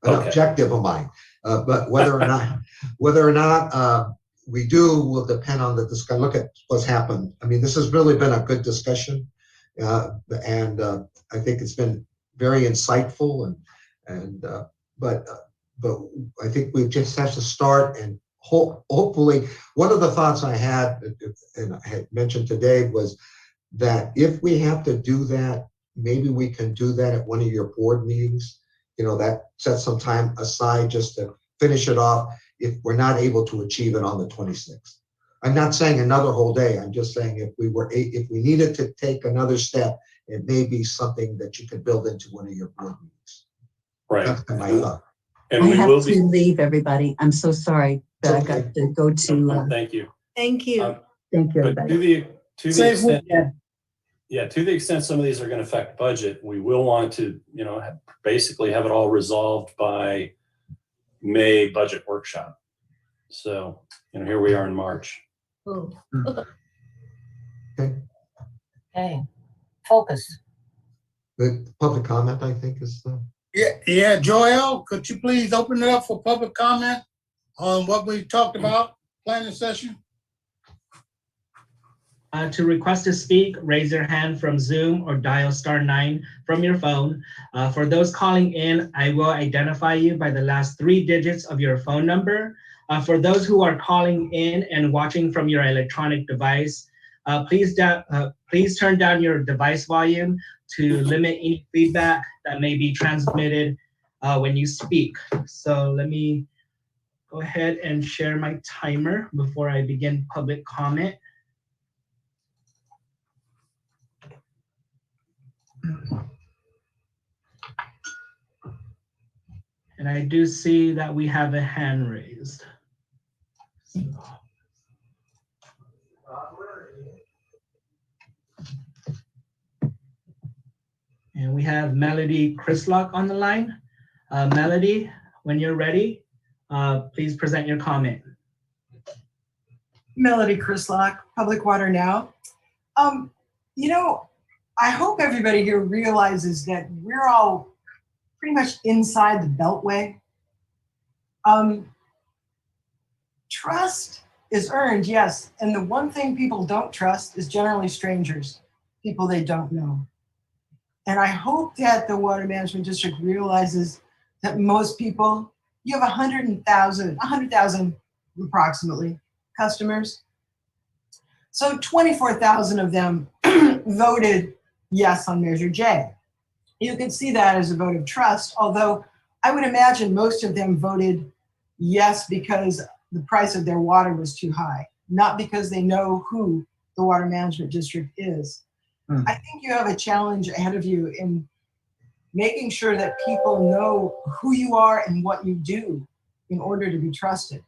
an objective of mine. But whether or not we do will depend on the discussion. Look at what's happened. I mean, this has really been a good discussion, and I think it's been very insightful. But I think we just have to start, and hopefully, one of the thoughts I had, and I had mentioned today, was that if we have to do that, maybe we can do that at one of your board meetings. That sets some time aside just to finish it off if we're not able to achieve it on the 26th. I'm not saying another whole day. I'm just saying if we needed to take another step, it may be something that you could build into one of your board meetings. Right. That's my thought. And I we have will to leave, everybody. I'm so sorry, but I got to go to. Thank you. Thank you. Thank you, But everybody. to the extent some of these are going to affect budget, we will want to, basically have it all resolved by May budget workshop. So, here we are in March. Ooh. Okay. Okay, focus. The public comment, I think, is the. Yeah, Joel, could you please open it up for public comment on what we talked about planning session? To request to speak, raise your hand from Zoom or dial *9 from your phone. For those calling in, I will identify you by the last 3 digits of your phone number. For those who are calling in and watching from your electronic device, please turn down your device volume to limit any feedback that may be transmitted when you speak. So let me go ahead and share my timer before I begin public comment. And I do see that we have a hand raised. And we have Melody Chrislock on the line. Melody, when you're ready, please present your comment. Melody Chrislock, Public Water Now. I hope everybody here realizes that we're all pretty much inside the Beltway. Trust is earned, yes. And the one thing people don't trust is generally strangers, people they don't know. And I hope that the Water Management District realizes that most people, you have 100,000 approximately customers. So 24,000 of them voted yes on Measure J. You can see that as a vote of trust, although I would imagine most of them voted yes because the price of their water was too high, not because they know who the Water Management District is. I think you have a challenge ahead of you in making sure that people know who you are and what you do in order to be trusted.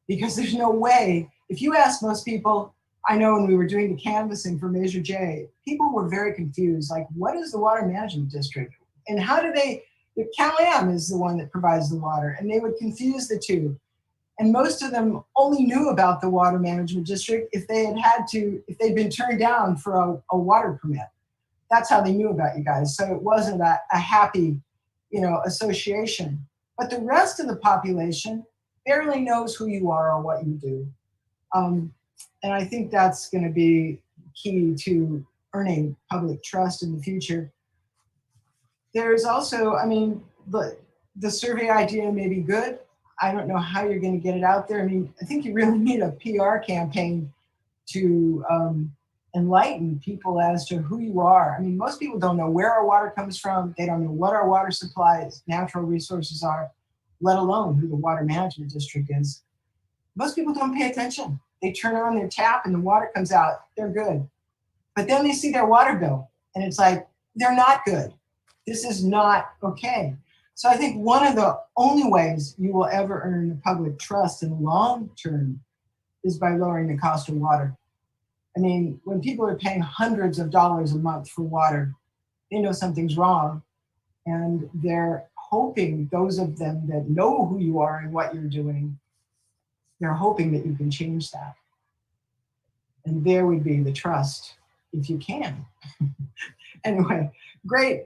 Because there's no way, if you ask most people, I know when we were doing the canvassing for Measure J, people were very confused, like, what is the Water Management District? And how do they, if Cal-Am is the one that provides the water, and they would confuse the two. And most of them only knew about the Water Management District if if they'd been turned down for a water permit. That's how they knew about you guys. So it wasn't a happy, association. but the rest of the population barely knows who you are or what you do. And I think that's going to be key to earning public trust in the future. There's also, I mean, the survey idea may be good. I don't know how you're going to get it out there. I mean, I think you really need a PR campaign to enlighten people as to who you are. I mean, most people don't know where our water comes from. They don't know what our water supplies, natural resources are, let alone who the water management district is. Most people don't pay attention. They turn on their tap and the water comes out, they're good. But then they see their water bill and it's like, they're not good. This is not okay. So I think one of the only ways you will ever earn the public trust in the long term is by lowering the cost of water. I mean, when people are paying hundreds of dollars a month for water, they know something's wrong. And they're hoping, those of them that know who you are and what you're doing, they're hoping that you can change that. And there would be the trust, if you can. Anyway, great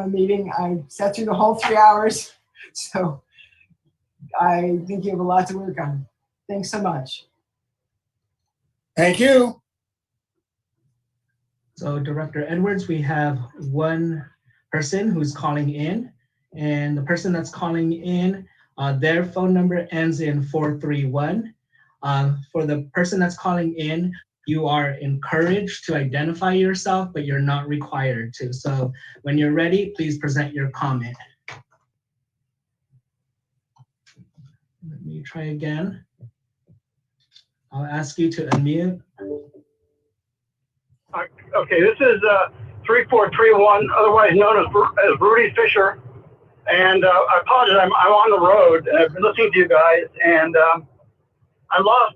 meeting. I sat through the whole 3 hours. So I think you have a lot to work on. Thanks so much. Thank you. So Director Edwards, we have one person who's calling in, and the person that's calling in, their phone number ends in 431. For the person that's calling in, you are encouraged to identify yourself, but you're not required to. So when you're ready, please present your comment. Let me try again. I'll ask you to unmute. Okay, this is 3431, otherwise known as Rudy Fisher. And I apologize, I'm on the road. I've been listening to you guys, and I lost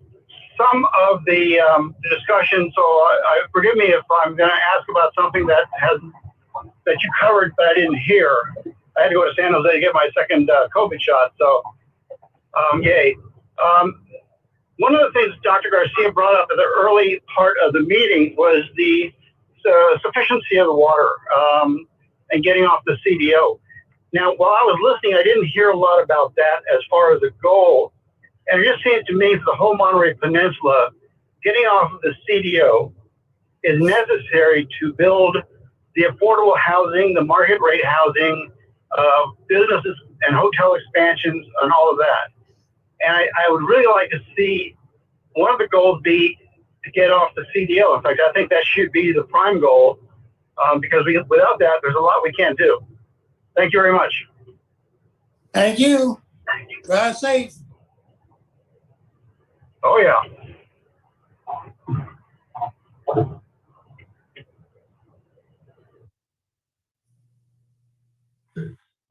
some of the discussion, so forgive me if I'm going to ask about something that you covered but I didn't hear. I had to go to San Jose to get my second COVID shot, so yay. One of the things Dr. Garcia brought up at the early part of the meeting was the sufficiency of the water and getting off the CDO. Now, while I was listening, I didn't hear a lot about that as far as a goal. And it just seems to me for the whole Monterey Peninsula, getting off of the CDO is necessary to build the affordable housing, the market rate housing, businesses and hotel expansions and all of that. And I would really like to see one of the goals be to get off the CDO. In fact, I think that should be the prime goal because without that, there's a lot we can't do. Thank you very much. Thank you. Drive safe. Oh, yeah.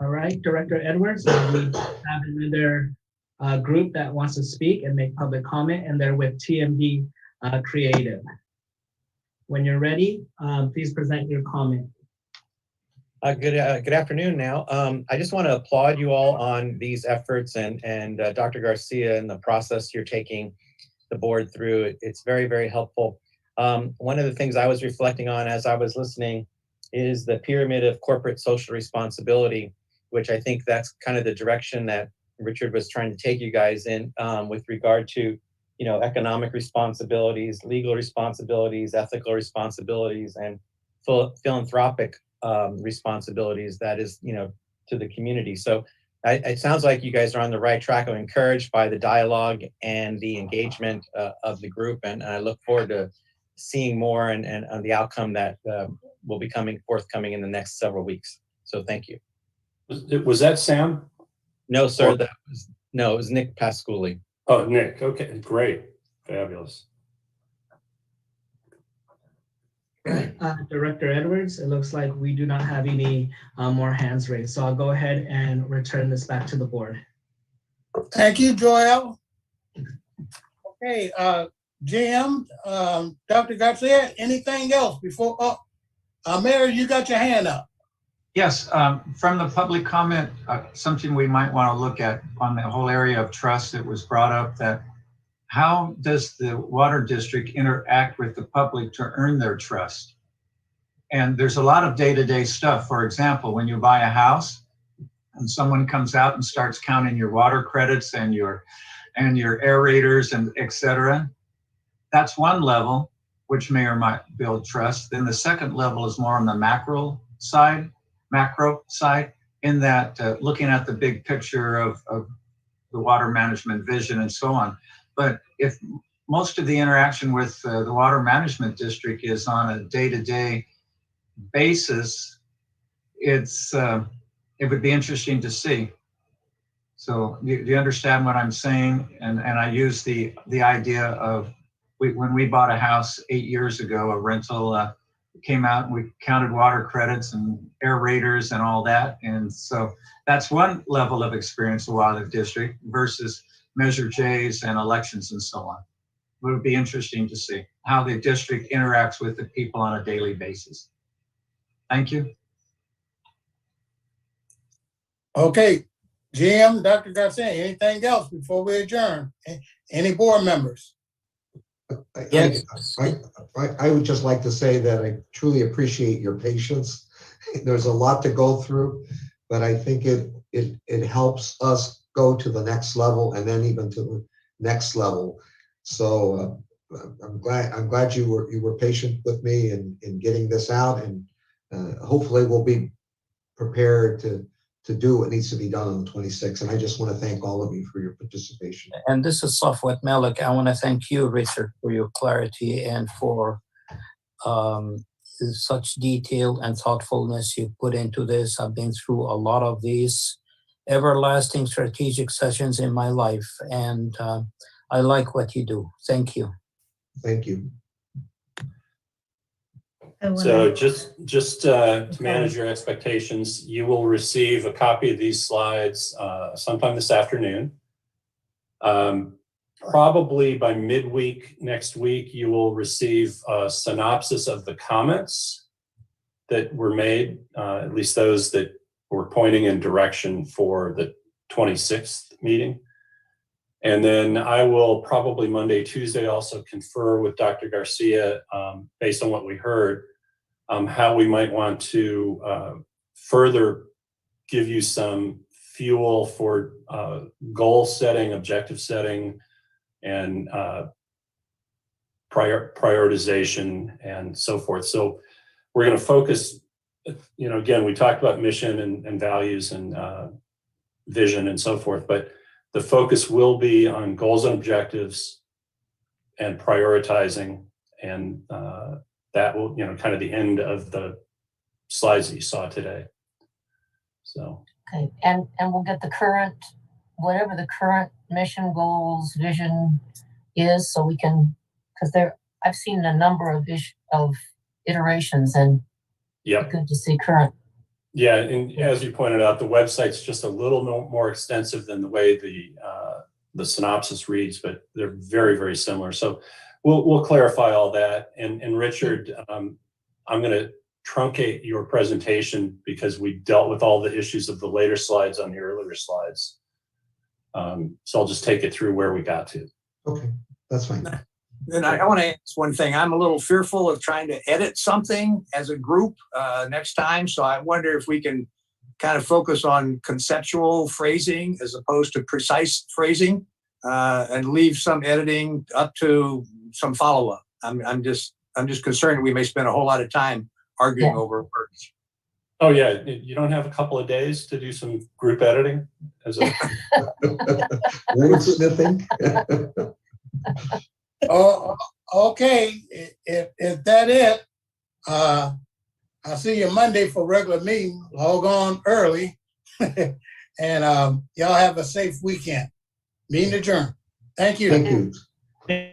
All right, Director Edwards, we have another group that wants to speak and make public comment, and they're with TMD Creative. When you're ready, please present your comment. Good afternoon now. I just want to applaud you all on these efforts and Dr. Garcia and the process you're taking the board through. It's very, very helpful. One of the things I was reflecting on as I was listening is the pyramid of corporate social responsibility, which I think that's kind of the direction that Richard was trying to take you guys in with regard to, you know, economic responsibilities, legal responsibilities, ethical responsibilities, and philanthropic responsibilities that is, you know, to the community. So it sounds like you guys are on the right track. I'm encouraged by the dialogue and the engagement of the group, and I look forward to seeing more and the outcome that will be forthcoming in the next several weeks. So thank you. Was that Sam? No, sir. It was Nick Pasculi. Oh, Nick. Okay, great. Fabulous. Director Edwards, it looks like we do not have any more hands raised. So I'll go ahead and return this back to the board. Thank you, Joel. Okay, Jim, Dr. Garcia, anything else before, Mary, you got your hand up. Yes, from the public comment, something we might want to look at on the whole area of trust that was brought up, that how does the water district interact with the public to earn their trust? And there's a lot of day-to-day stuff. For example, when you buy a house, and someone comes out and starts counting your water credits and your aerators and et cetera. That's one level, which may or might build trust. Then the second level is more on the macro side, in that looking at the big picture of the water management vision and so on. But if most of the interaction with the water management district is on a day-to-day basis, it would be interesting to see. So do you understand what I'm saying? And I use the idea of when we bought a house 8 years ago, a rental came out and we counted water credits and aerators and all that. And so that's one level of experience of water district versus Measure J's and elections and so on. It would be interesting to see how the district interacts with the people on a daily basis. Thank you. Okay, Jim, Dr. Garcia, anything else before we adjourn? Any board members? Yes. I would just like to say that I truly appreciate your patience. There's a lot to go through, but I think it helps us go to the next level and then even to the next level. So I'm glad you were patient with me in getting this out, and hopefully we'll be prepared to do what needs to be done on the 26th. And I just want to thank all of you for your participation. And this is Safwat Malik. I want to thank you, Richard, for your clarity and for such detail and thoughtfulness you put into this. I've been through a lot of these everlasting strategic sessions in my life, and I like what you do. Thank you. Thank you. So just to manage your expectations, you will receive a copy of these slides sometime this afternoon. Probably by midweek next week, you will receive a synopsis of the comments that were made, at least those that were pointing in direction for the 26th meeting. And then I will probably Monday, Tuesday also confer with Dr. Garcia based on what we heard, how we might want to further give you some fuel for goal setting, objective setting, and prioritization and so forth. So we're going to focus, again, we talked about mission and values and vision and so forth, but the focus will be on goals and objectives and prioritizing, and that will, kind of the end of the slides that you saw today. So. Okay, and we'll get the current, whatever the current mission, goals, vision is, so we can, because I've seen a number of iterations, and yep. Good to see current. Yeah, and as you pointed out, the website's just a little more extensive than the way the synopsis reads, but they're very, very similar. So we'll clarify all that. And Richard, I'm going to truncate your presentation because we dealt with all the issues of the later slides on the earlier slides. So I'll just take it through where we got to. Okay, that's fine. Then I want to ask one thing. I'm a little fearful of trying to edit something as a group next time. So I wonder if we can kind of focus on conceptual phrasing as opposed to precise phrasing and leave some editing up to some follow-up. I'm just concerned that we may spend a whole lot of time arguing over words. Oh yeah, you don't have a couple of days to do some group editing as a wordsmithing. Oh, okay. If that it, I'll see you Monday for regular meeting. Log on early, and y'all have a safe weekend. Meeting adjourned. Thank you. Thank you.